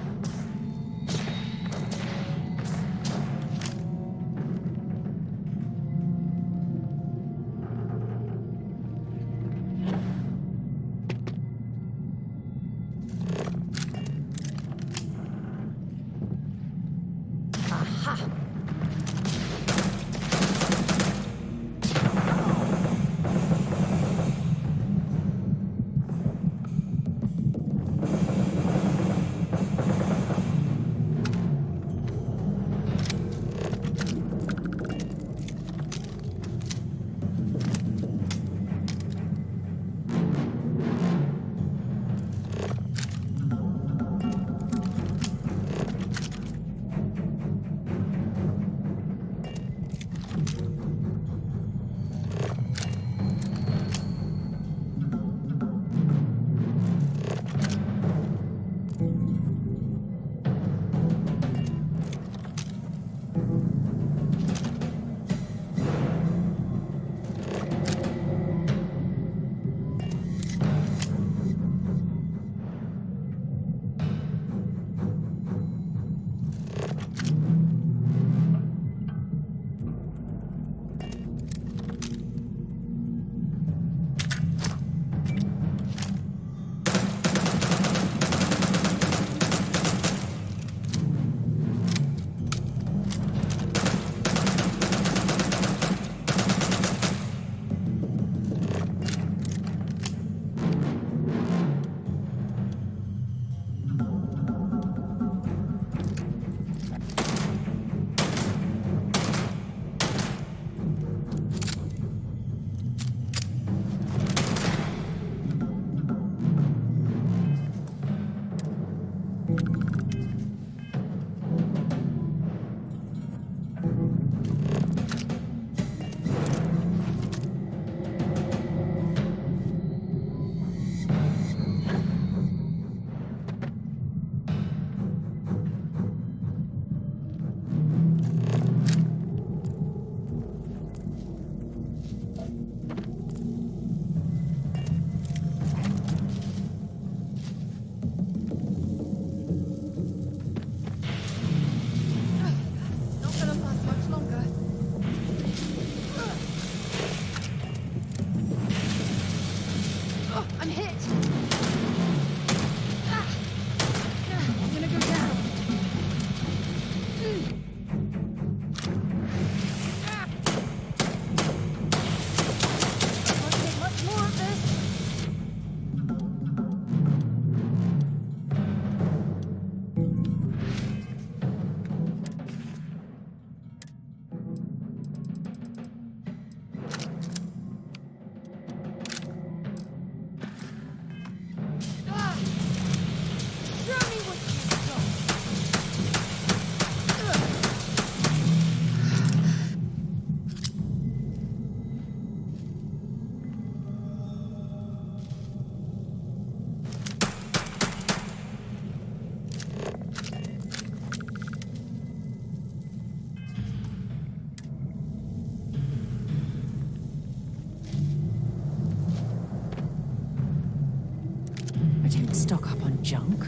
Stock up on junk.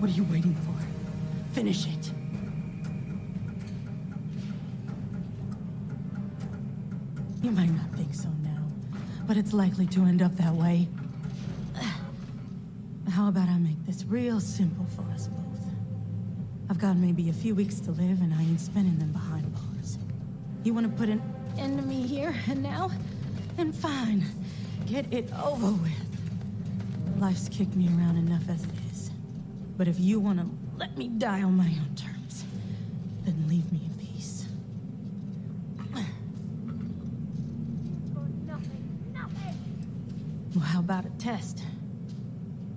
What are you waiting for? Finish it. You might not think so now, but it's likely to end up that way. How about I make this real simple for us both? I've got maybe a few weeks to live, and I ain't spending them behind bars. You want to put an end to me here and now? Then fine. Get it over with. Life's kicked me around enough as it is. But if you want to let me die on my own terms, then leave me in peace. Well, how about a test?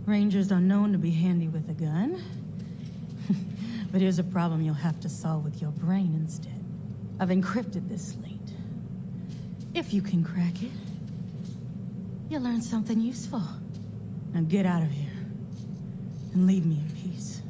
Rangers are known to be handy with a gun. But here's a problem you'll have to solve with your brain instead. I've encrypted this slate. If you can crack it, you'll learn something useful. Now get out of here and leave me in peace.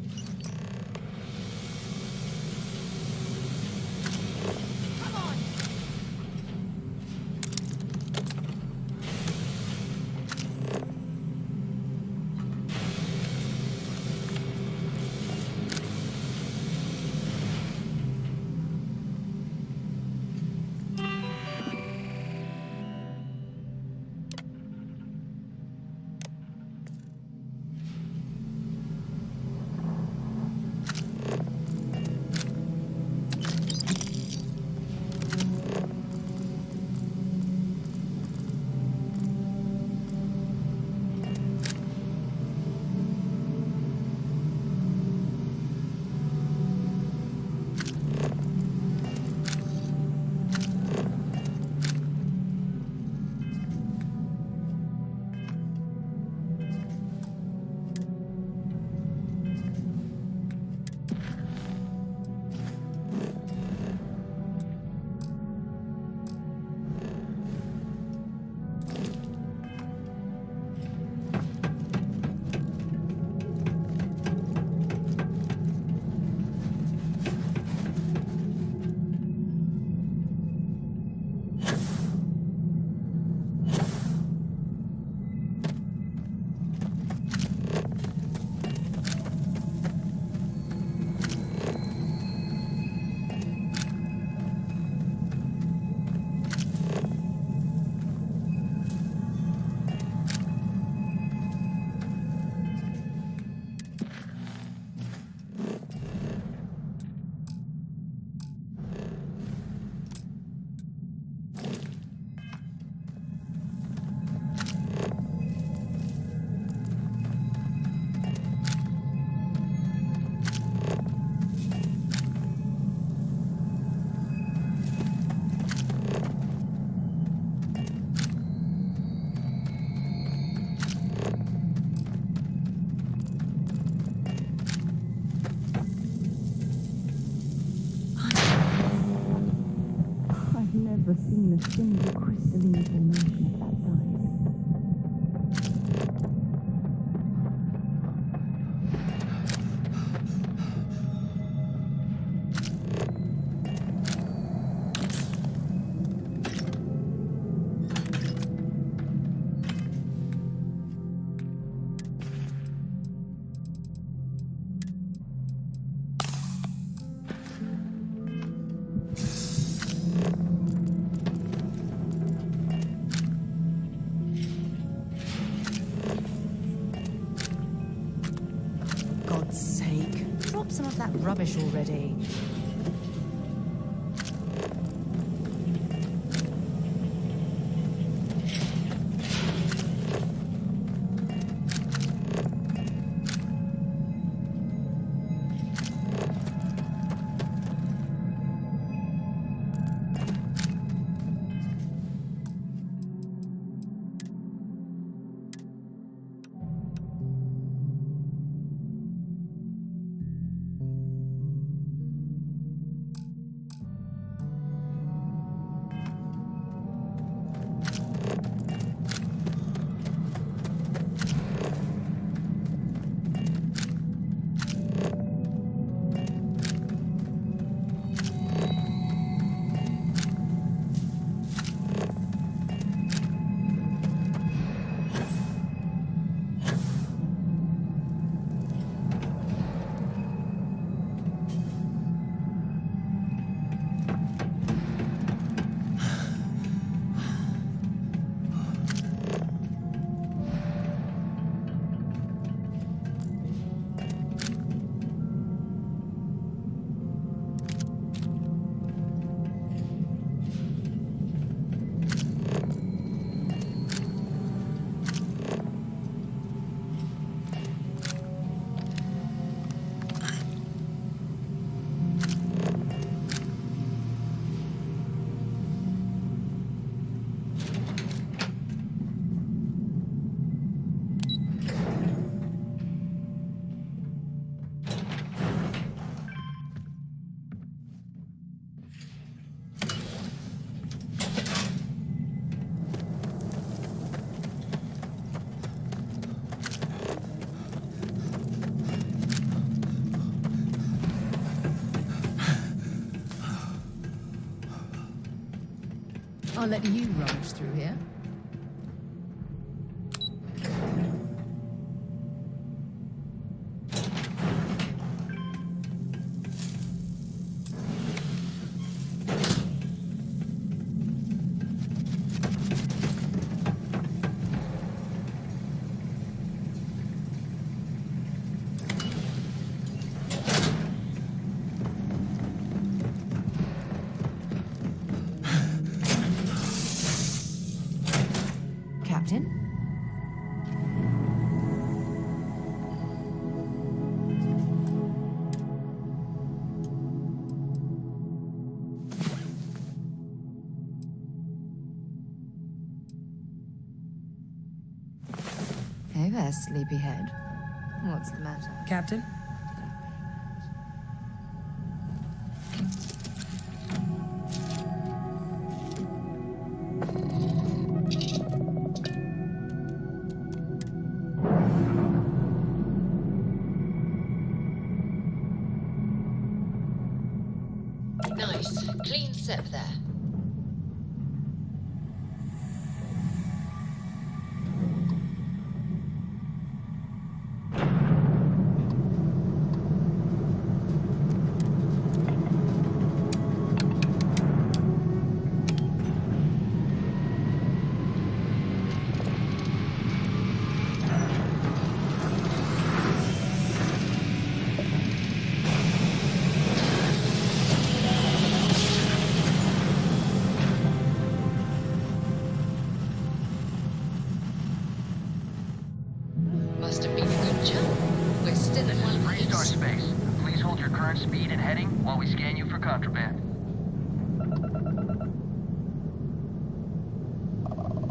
Never seen a single crystalline formation of that size. Some of that rubbish already. I'll let you rummage through here. Captain? Hey there, sleepyhead. What's the matter? Captain? Nice. Clean set there. Must have been a good jump. We're still at one Restart space. Please hold your current speed and heading while we scan you for contraband.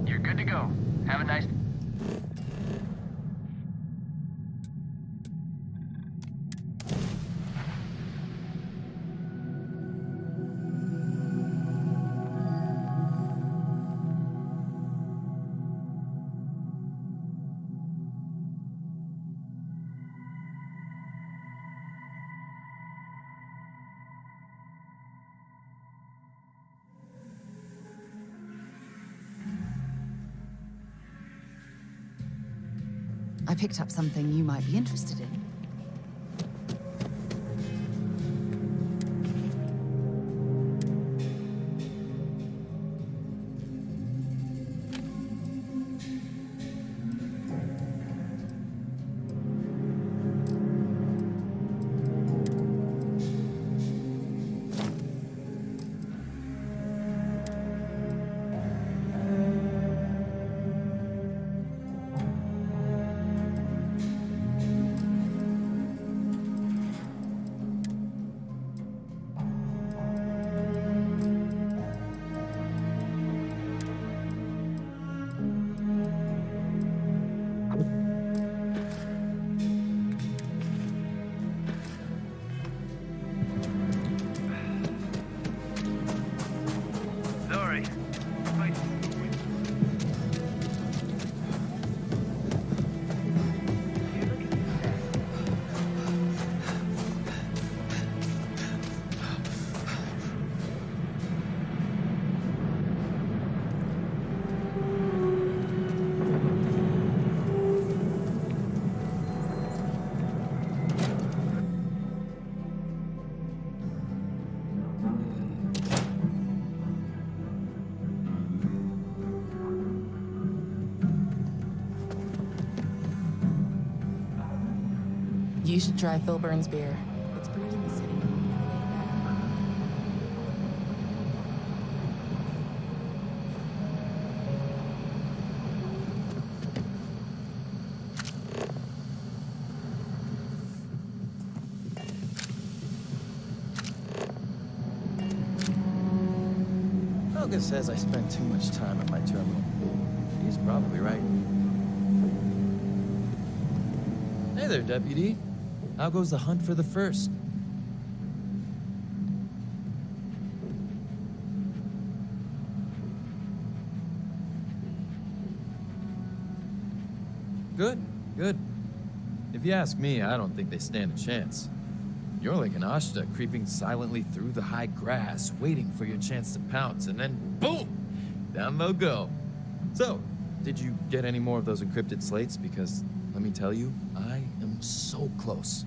You're good to go. Have a nice... I picked up something you might be interested in. Sorry. You should try Phil Burns' beer. It's brewed in the city. Helga says I spend too much time at my terminal. He's probably right. Hey there, Deputy. How goes the hunt for the first? Good, good. If you ask me, I don't think they stand a chance. You're like an Ashta creeping silently through the high grass, waiting for your chance to pounce, and then boom! Down they'll go. So, did you get any more of those encrypted slates? Because, let me tell you, I am so close.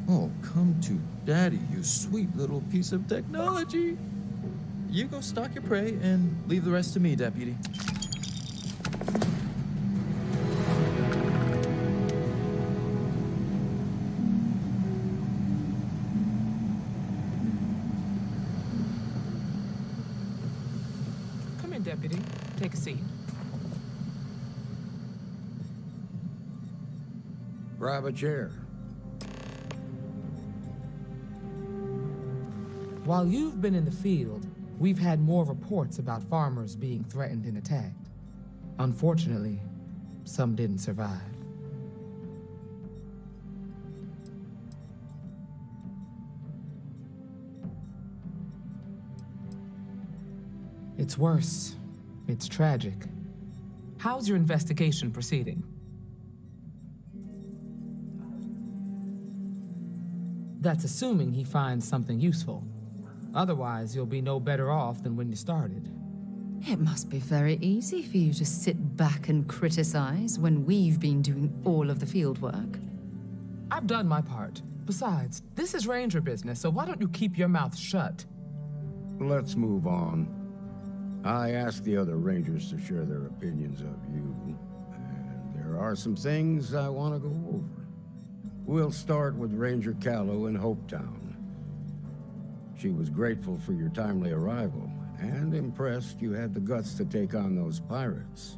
Oh, come to daddy, you sweet little piece of technology. You go stalk your prey and leave the rest to me, deputy. Come in, deputy. Take a seat. Grab a chair. While you've been in the field, we've had more reports about farmers being threatened and attacked. Unfortunately, some didn't survive. It's worse. It's tragic. How's your investigation proceeding? That's assuming he finds something useful. Otherwise, you'll be no better off than when you started. It must be very easy for you to sit back and criticize when we've been doing all of the field work. I've done my part. Besides, this is Ranger business, so why don't you keep your mouth shut? Let's move on. I asked the other Rangers to share their opinions of you, and there are some things I want to go over. We'll start with Ranger Callow in Hopetown. She was grateful for your timely arrival, and impressed you had the guts to take on those pirates.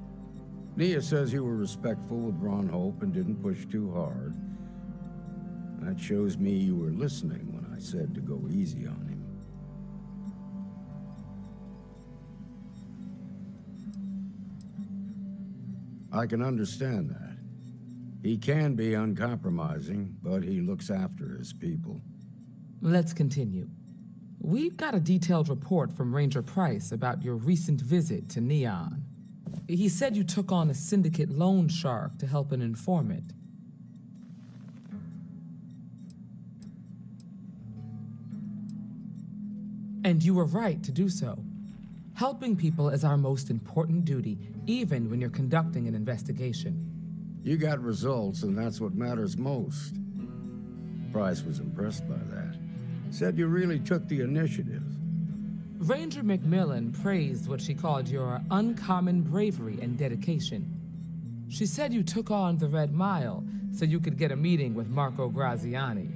Nia says you were respectful with Ron Hope and didn't push too hard. That shows me you were listening when I said to go easy on him. I can understand that. He can be uncompromising, but he looks after his people. Let's continue. We've got a detailed report from Ranger Price about your recent visit to Neon. He said you took on a syndicate loan shark to help an informant. And you were right to do so. Helping people is our most important duty, even when you're conducting an investigation. You got results, and that's what matters most. Price was impressed by that. Said you really took the initiative. Ranger McMillan praised what she called your uncommon bravery and dedication. She said you took on the Red Mile so you could get a meeting with Marco Graziani.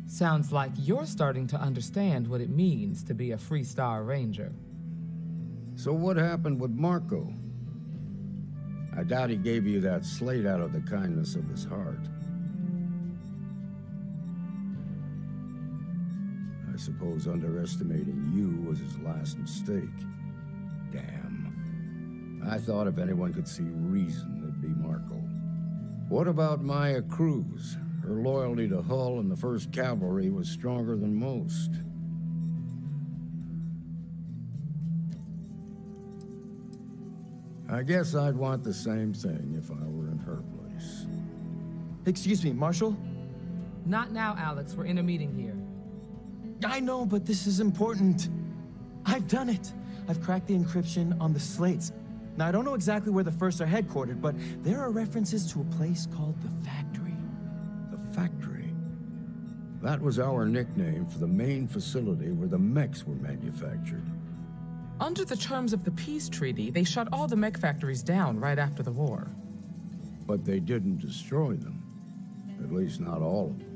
Sounds like you're starting to understand what it means to be a Freestar Ranger. So what happened with Marco? I doubt he gave you that slate out of the kindness of his heart. I suppose underestimating you was his last mistake. Damn. I thought if anyone could see reason, it'd be Marco. What about Maya Cruz? Her loyalty to Hull and the 1st Cavalry was stronger than most. I guess I'd want the same thing if I were in her place. Excuse me, Marshal? Not now, Alex. We're in a meeting here. I know, but this is important. I've done it. I've cracked the encryption on the slates. Now, I don't know exactly where the First are headquartered, but there are references to a place called the Factory. The Factory? That was our nickname for the main facility where the mechs were manufactured. Under the terms of the peace treaty, they shut all the mech factories down right after the war. But they didn't destroy them. At least not all of them.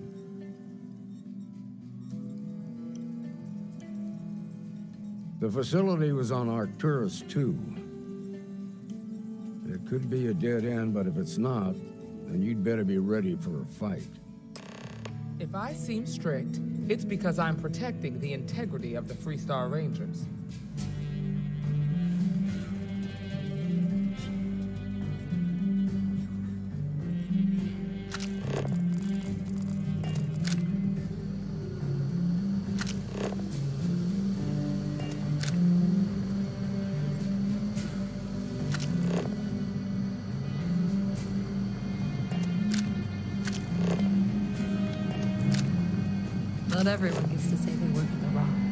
The facility was on Arcturus 2. It could be a dead end, but if it's not, then you'd better be ready for a fight. If I seem strict, it's because I'm protecting the integrity of the Freestar Rangers. everyone gets to say they work in the Rock.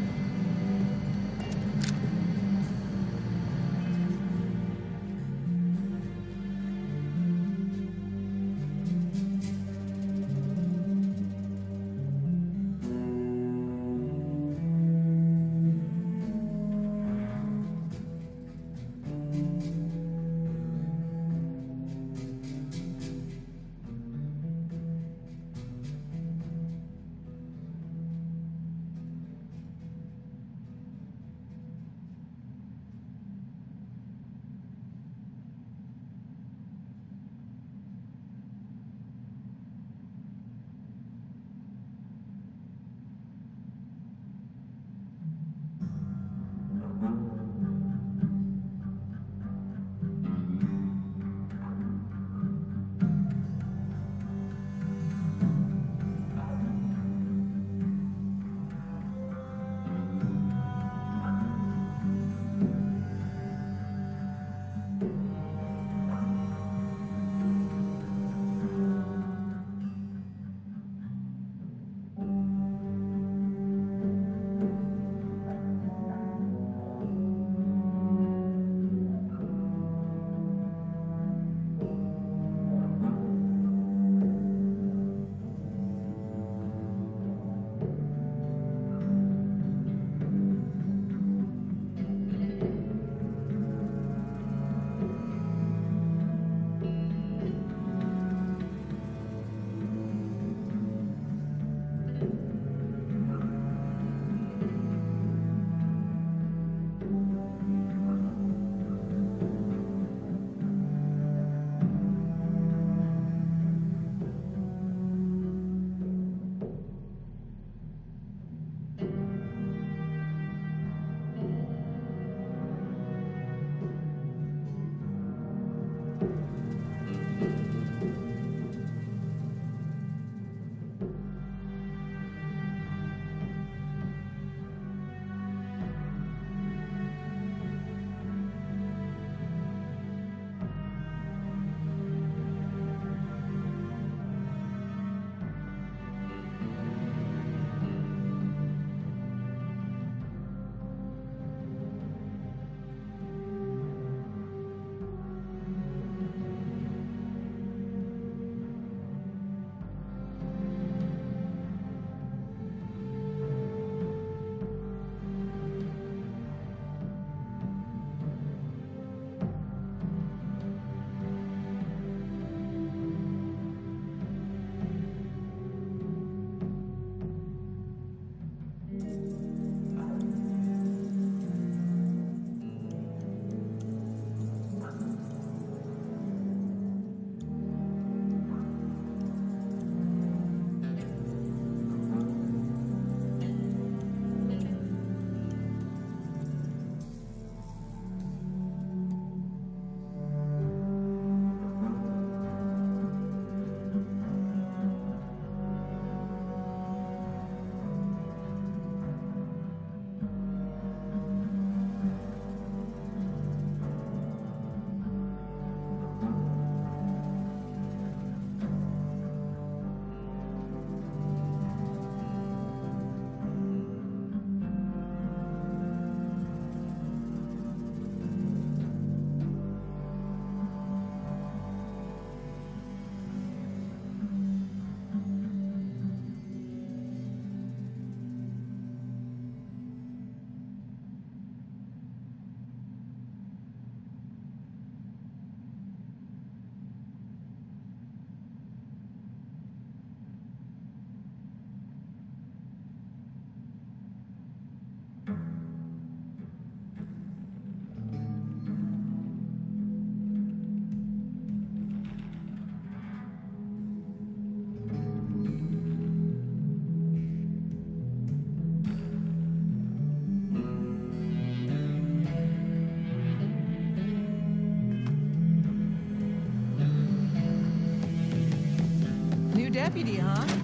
deputy, huh?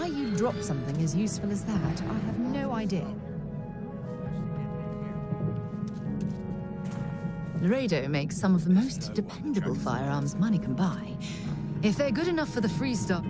why you'd drop something as useful as that, I have no idea. Laredo makes some of the most dependable firearms money can buy. If they're good enough for the freestyle...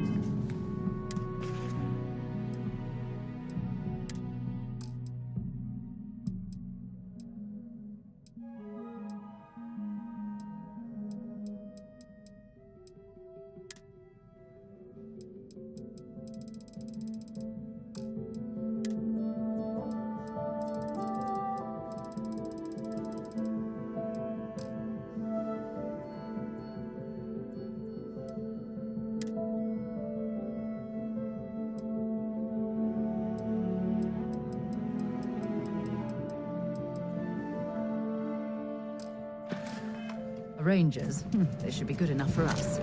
Rangers. They should be good enough for us.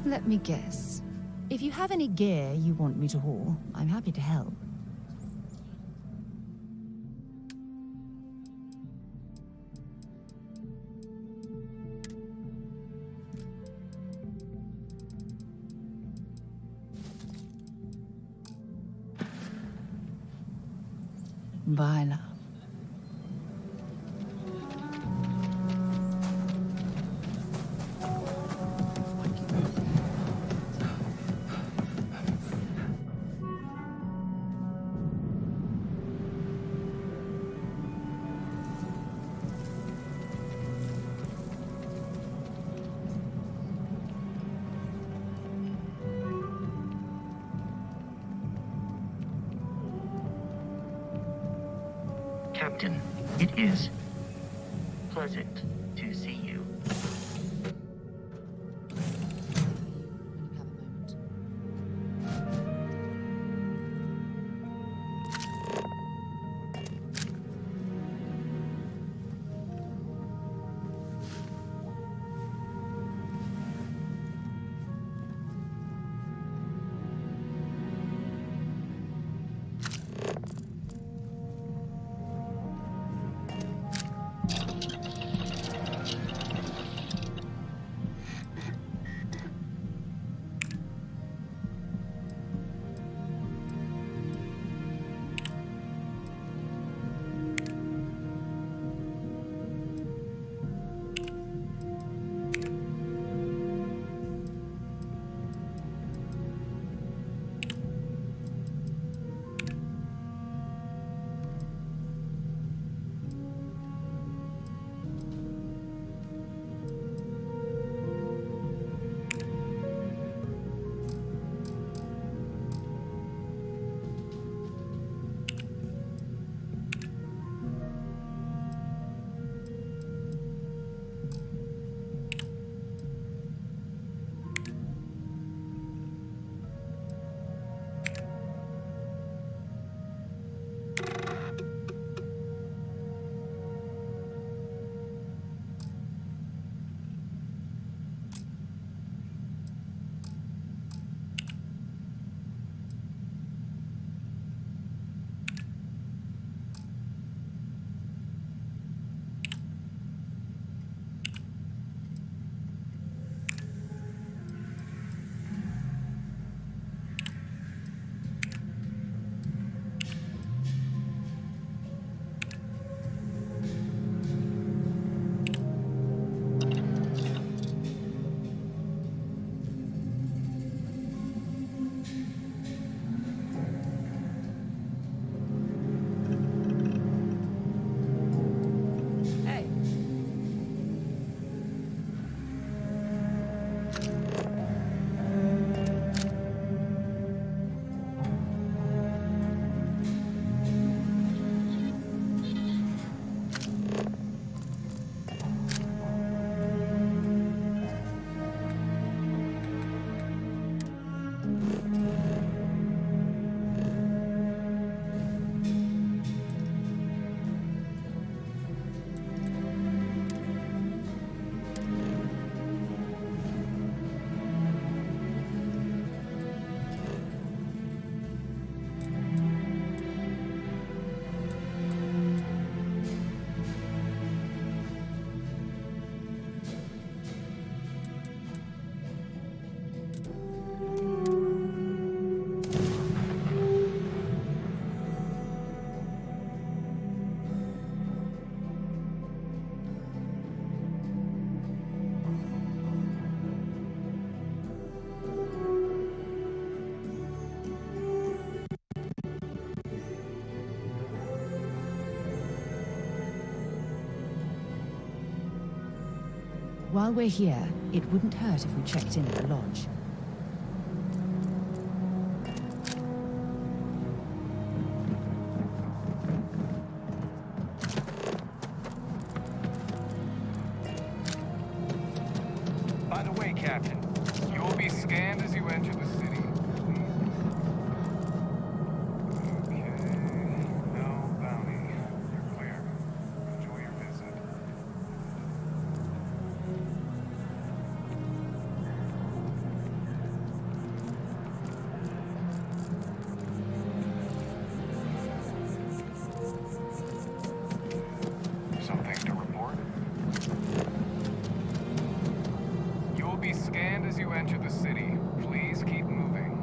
Let me guess. If you have any gear you want me to haul, I'm happy to help. Bye, love. Captain, it is pleasant to see you. while we're here, it wouldn't hurt if we checked in at the lodge. By the way, Captain, you will be scanned as you enter the city. Something to report? You will be scanned as you enter the city. Please keep moving.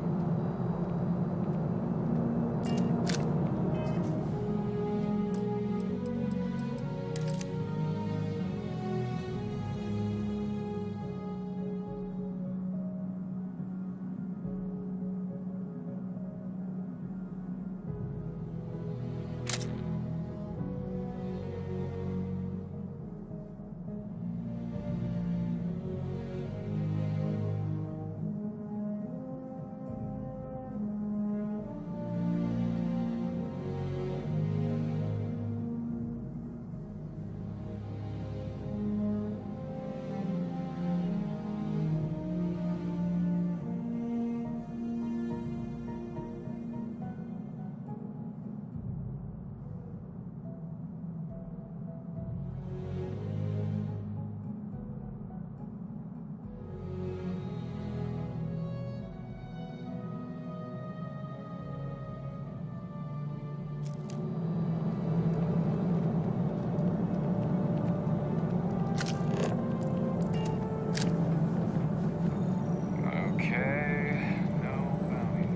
Okay, no bounty.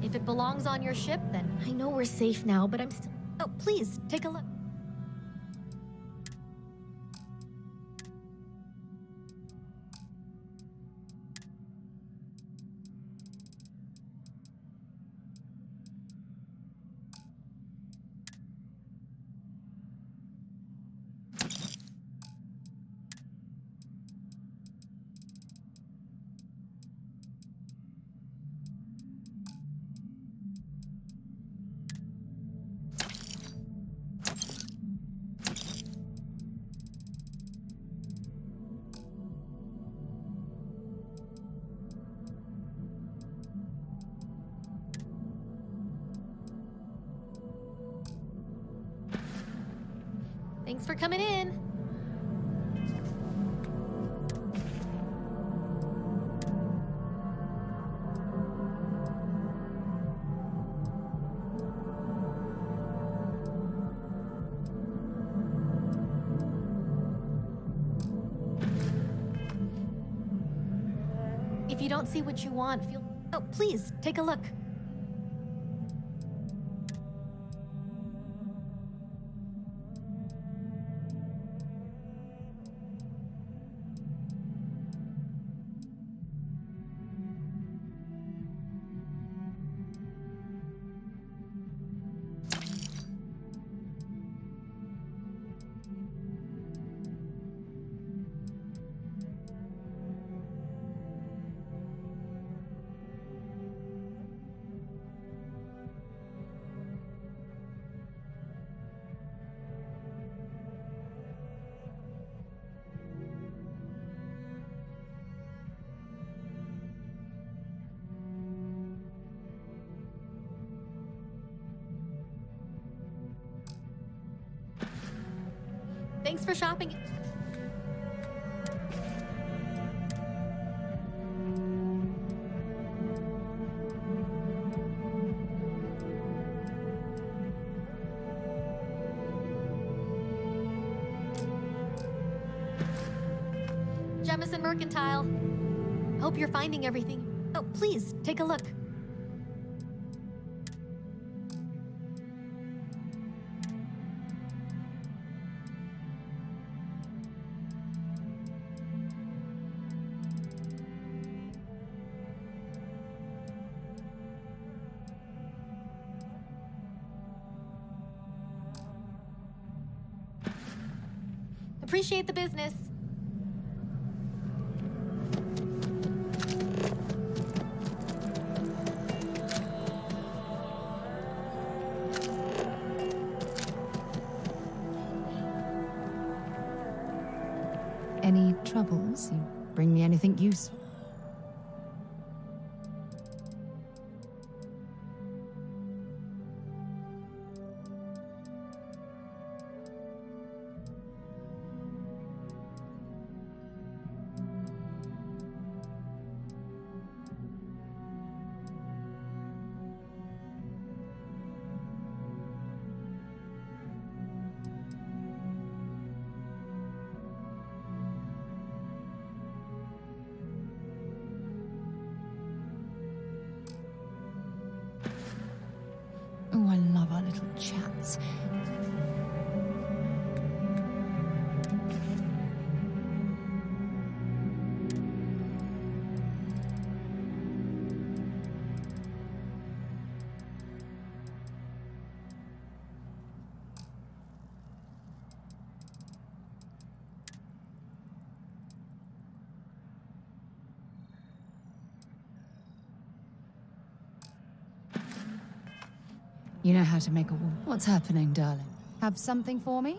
If it belongs on your ship, then I know we're safe now, but I'm still... Oh, please, take a look. Thanks for coming in. If you don't see what you want, feel... Oh, please, take a look. Thanks for shopping. Jemison Mercantile. Hope you're finding everything. Oh, please, take a look. Appreciate the business. Any troubles? You bring me anything useful? Oh, I love our little chats. You know how to make a wall. What's happening, darling? Have something for me?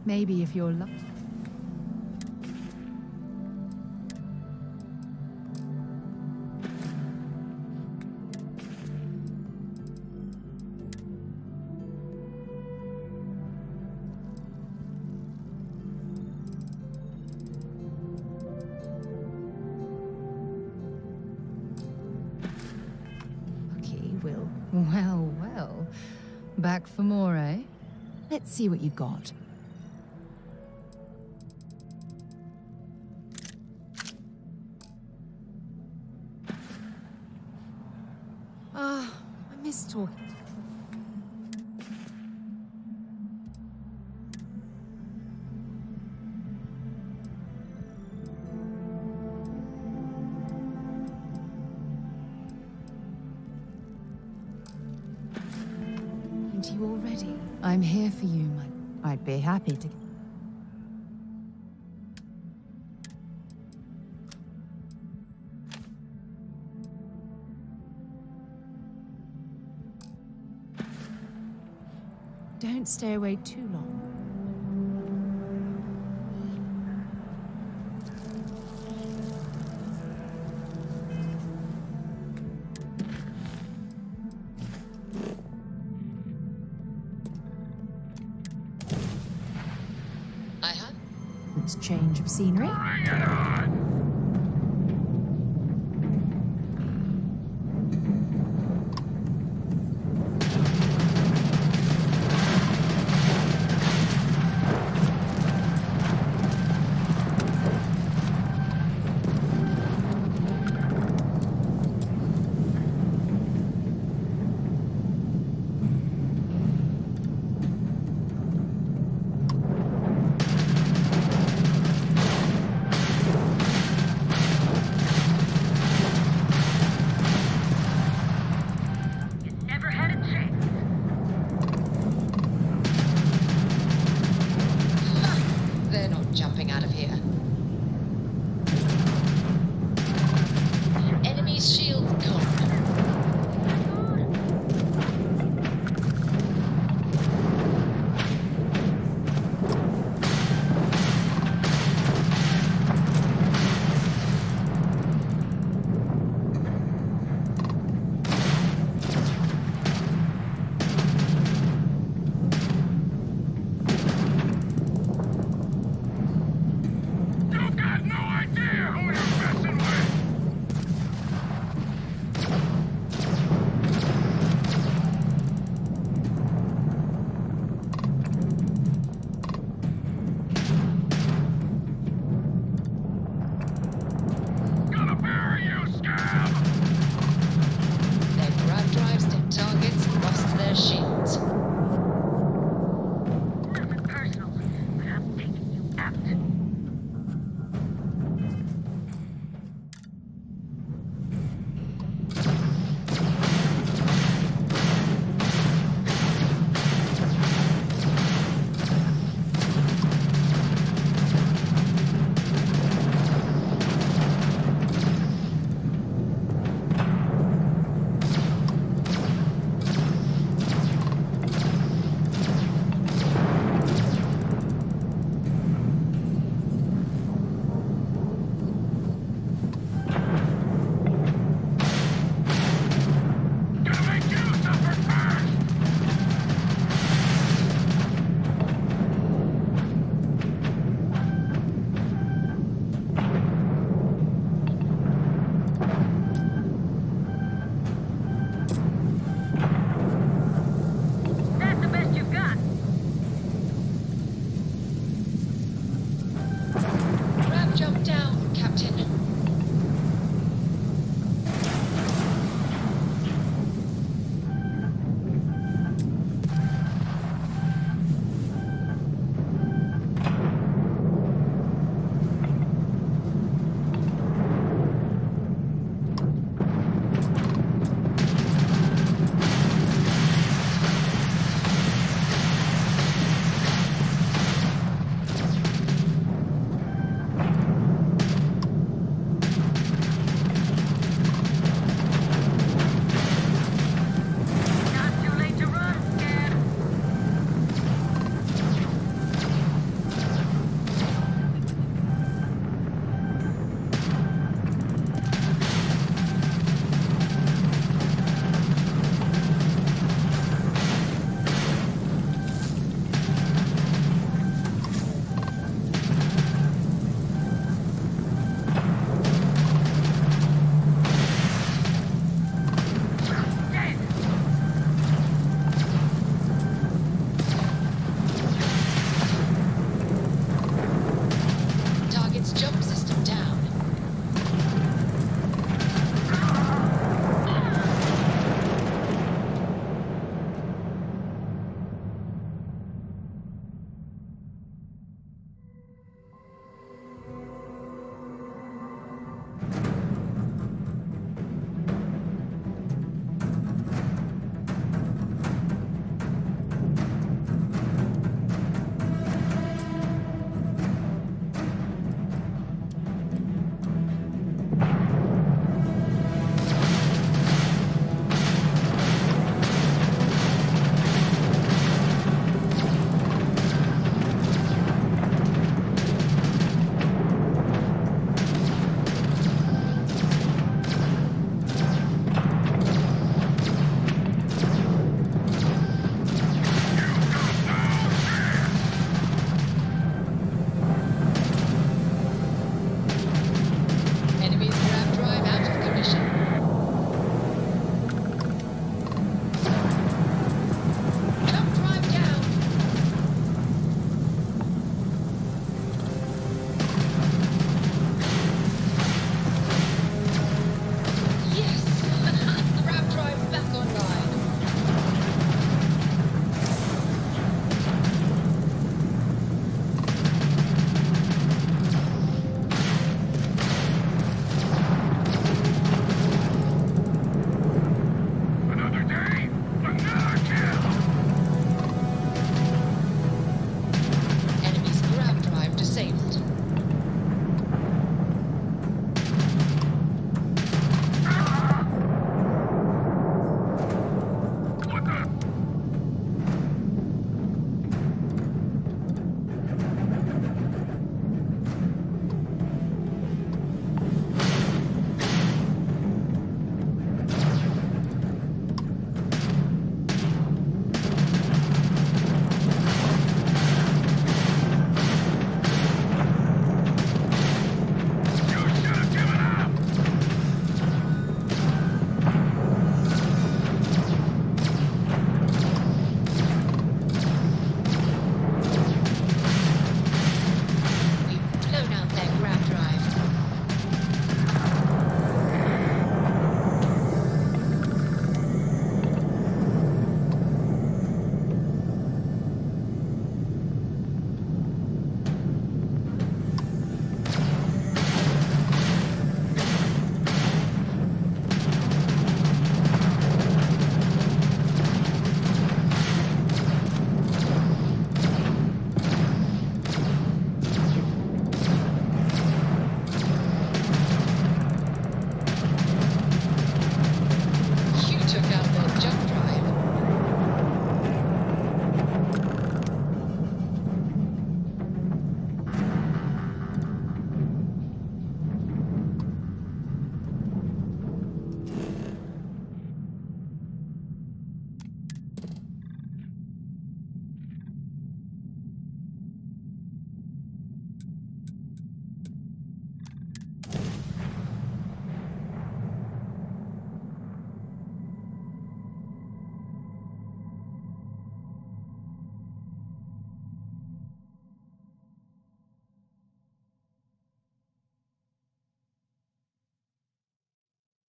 Maybe if you're lucky. Okay, Will. Well. Back for more, eh? Let's see what you got. I miss talking. And you already? I'm here for you, man. I'd be happy to. Don't stay away too long. It's change of scenery. Bring it on! jumping out of here. Enemy shield gone.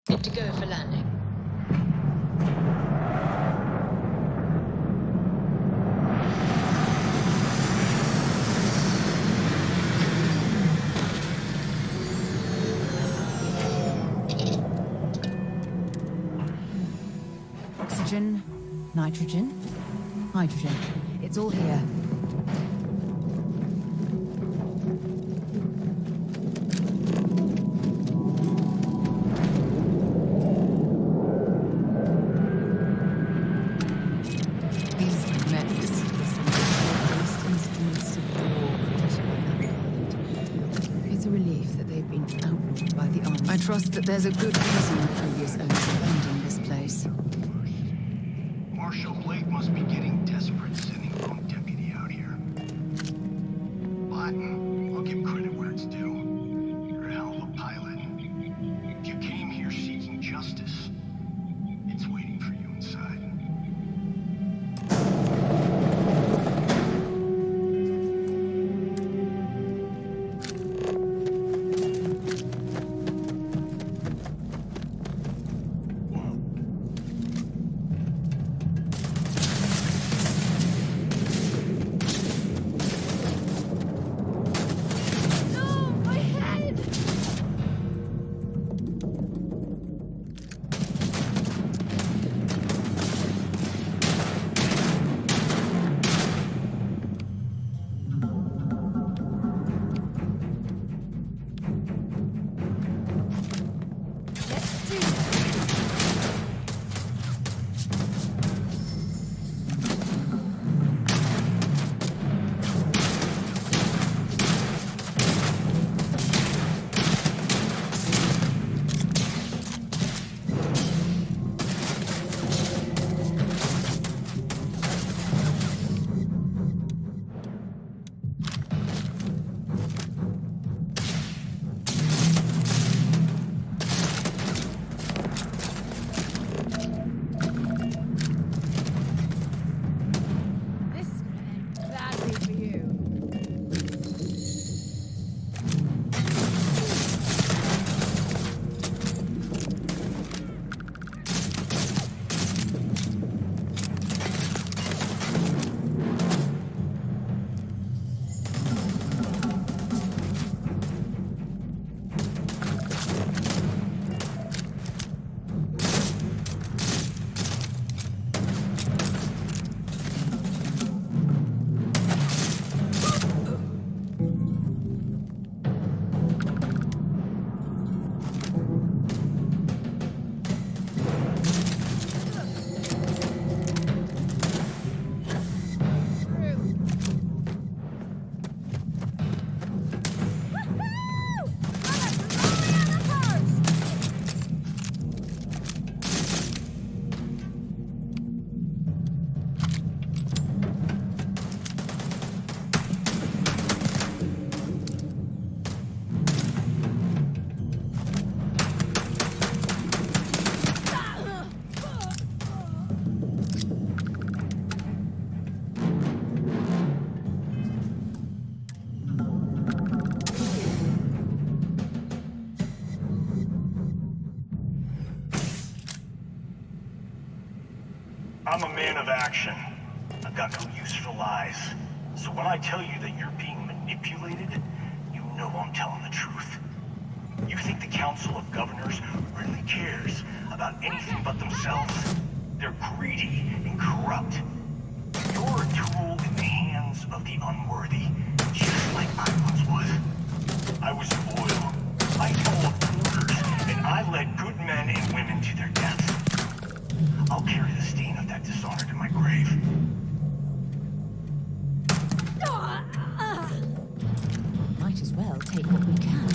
Good to go for landing. Oxygen, nitrogen, hydrogen. It's all here. These medics listen to the most instruments of war created by mankind. It's a relief that they've been outlawed by the army. I trust that there's a good reason the previous owners abandoned this place. Marshal Blake must be getting desperate sending a lone deputy out here. But I'll give credit where it's due. You're a hell of a pilot. If you came here seeking justice, it's waiting for you inside. I'm a man of action. I've got no use for lies. So when I tell you that you're being manipulated, you know I'm telling the truth. You think the Council of Governors really cares about anything but themselves? They're greedy and corrupt. You're a tool in the hands of the unworthy, just like I once was. I was loyal. I followed orders, and I led good men and women to their deaths. I'll carry the stain of that dishonor to my grave. Might as well take what we can.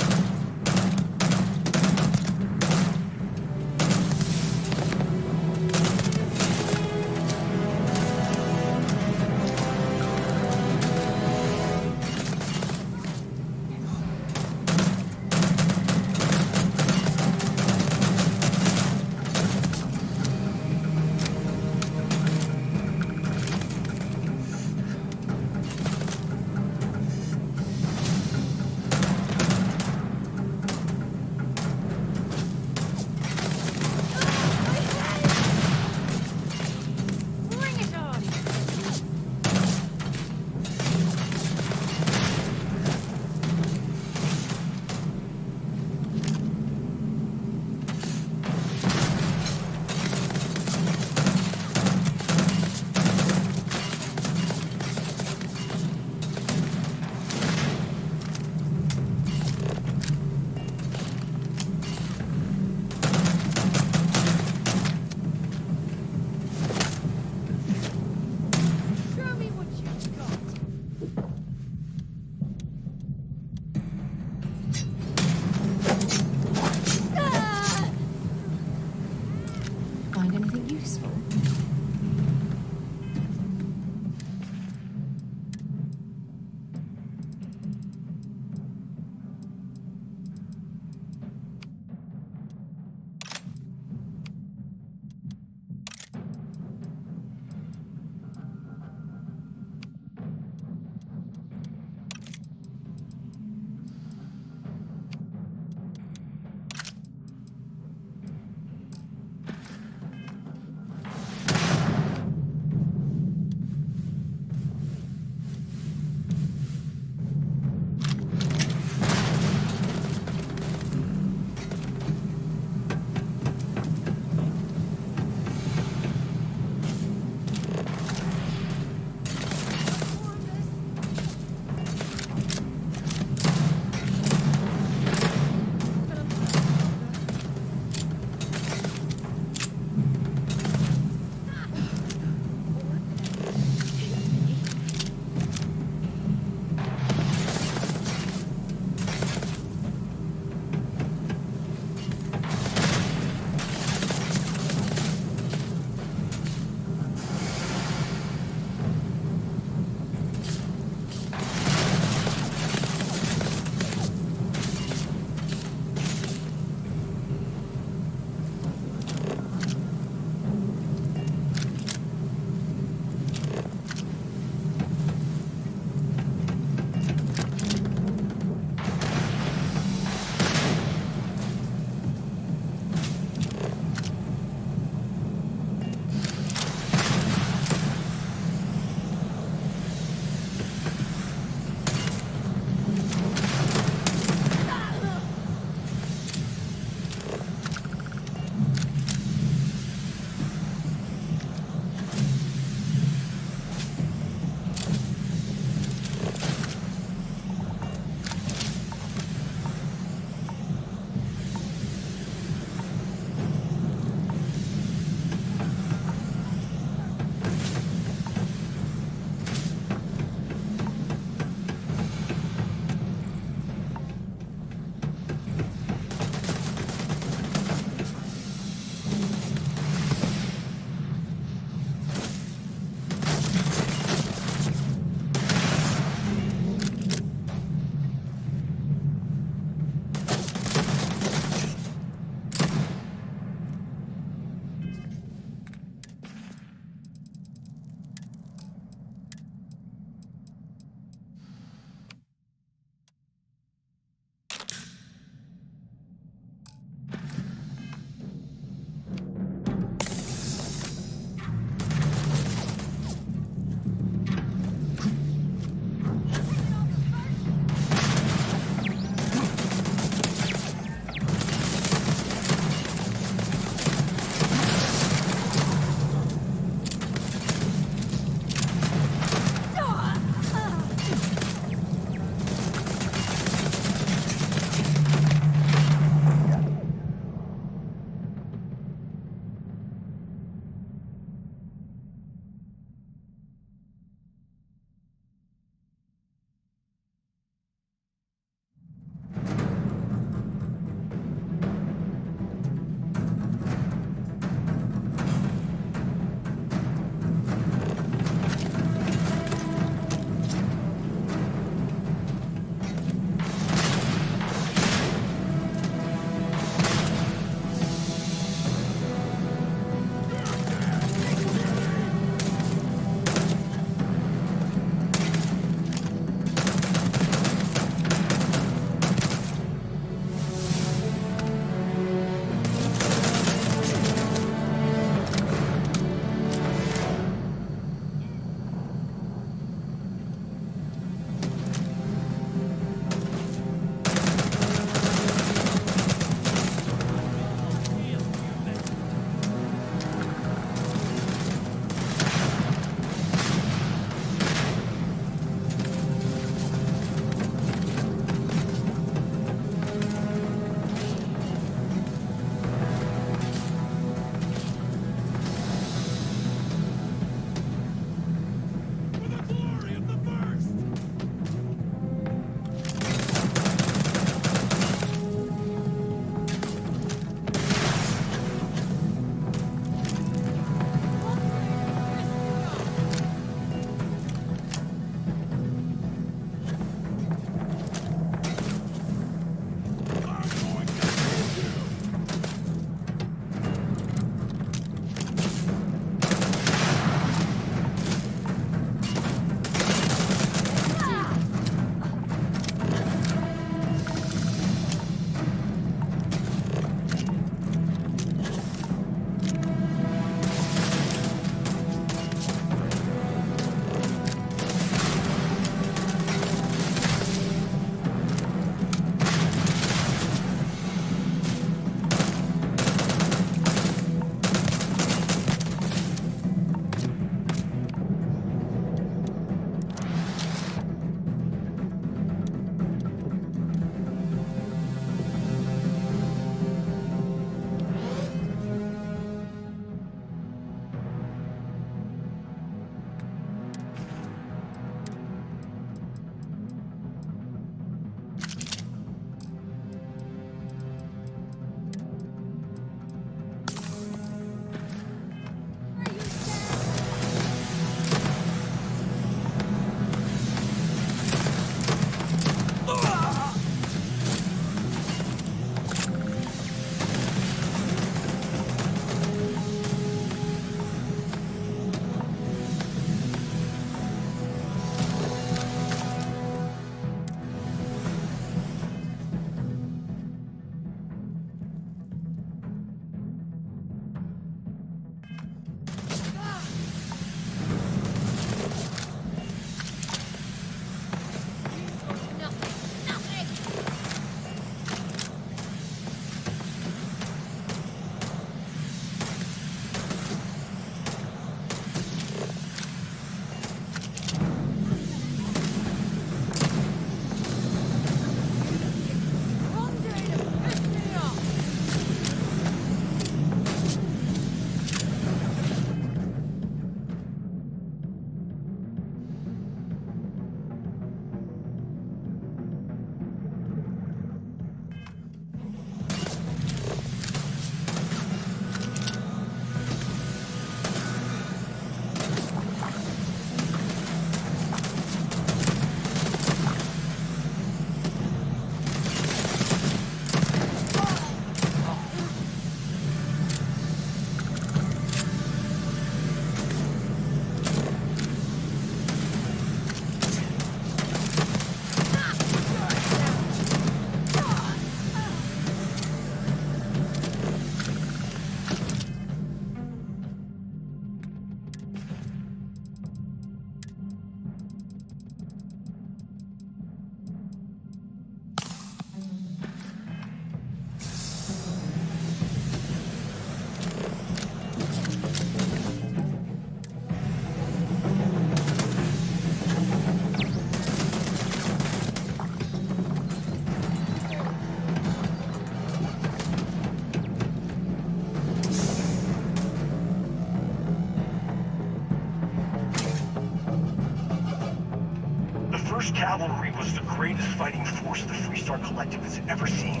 1st Cavalry was the greatest fighting force the Freestar Collective has ever seen.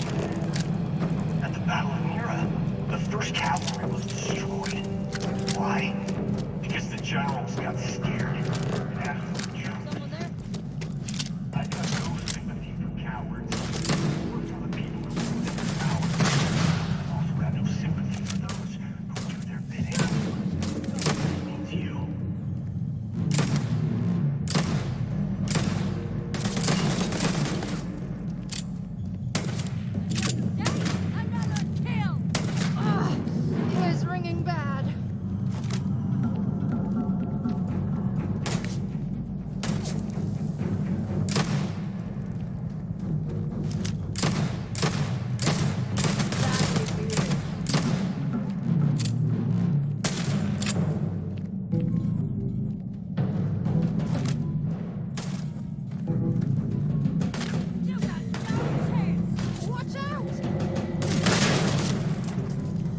At the Battle of Mira, the 1st Cavalry was destroyed. Why? Because the generals got scared. And asked for troops. I got no sympathy for cowards. Or for the people who use their power. I also have no sympathy for those who do their bidding. That means you. Ears ringing bad. Watch out!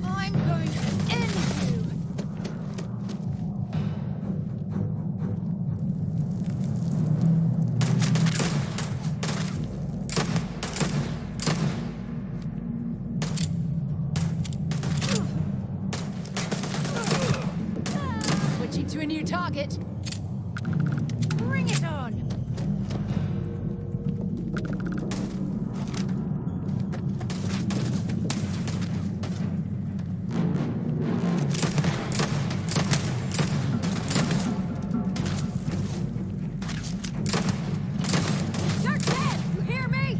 I'm going to end you! Switching to a new target. Bring it on! You're dead! You hear me?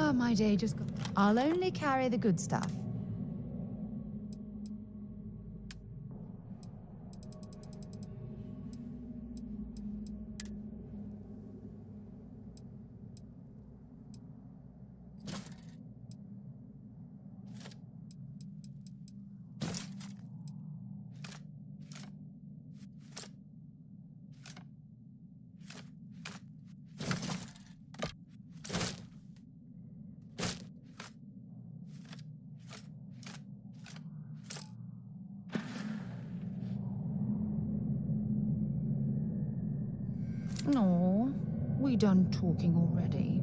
Ah, my day just got... I'll only carry the good stuff. No, we done talking already.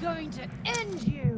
going to end you!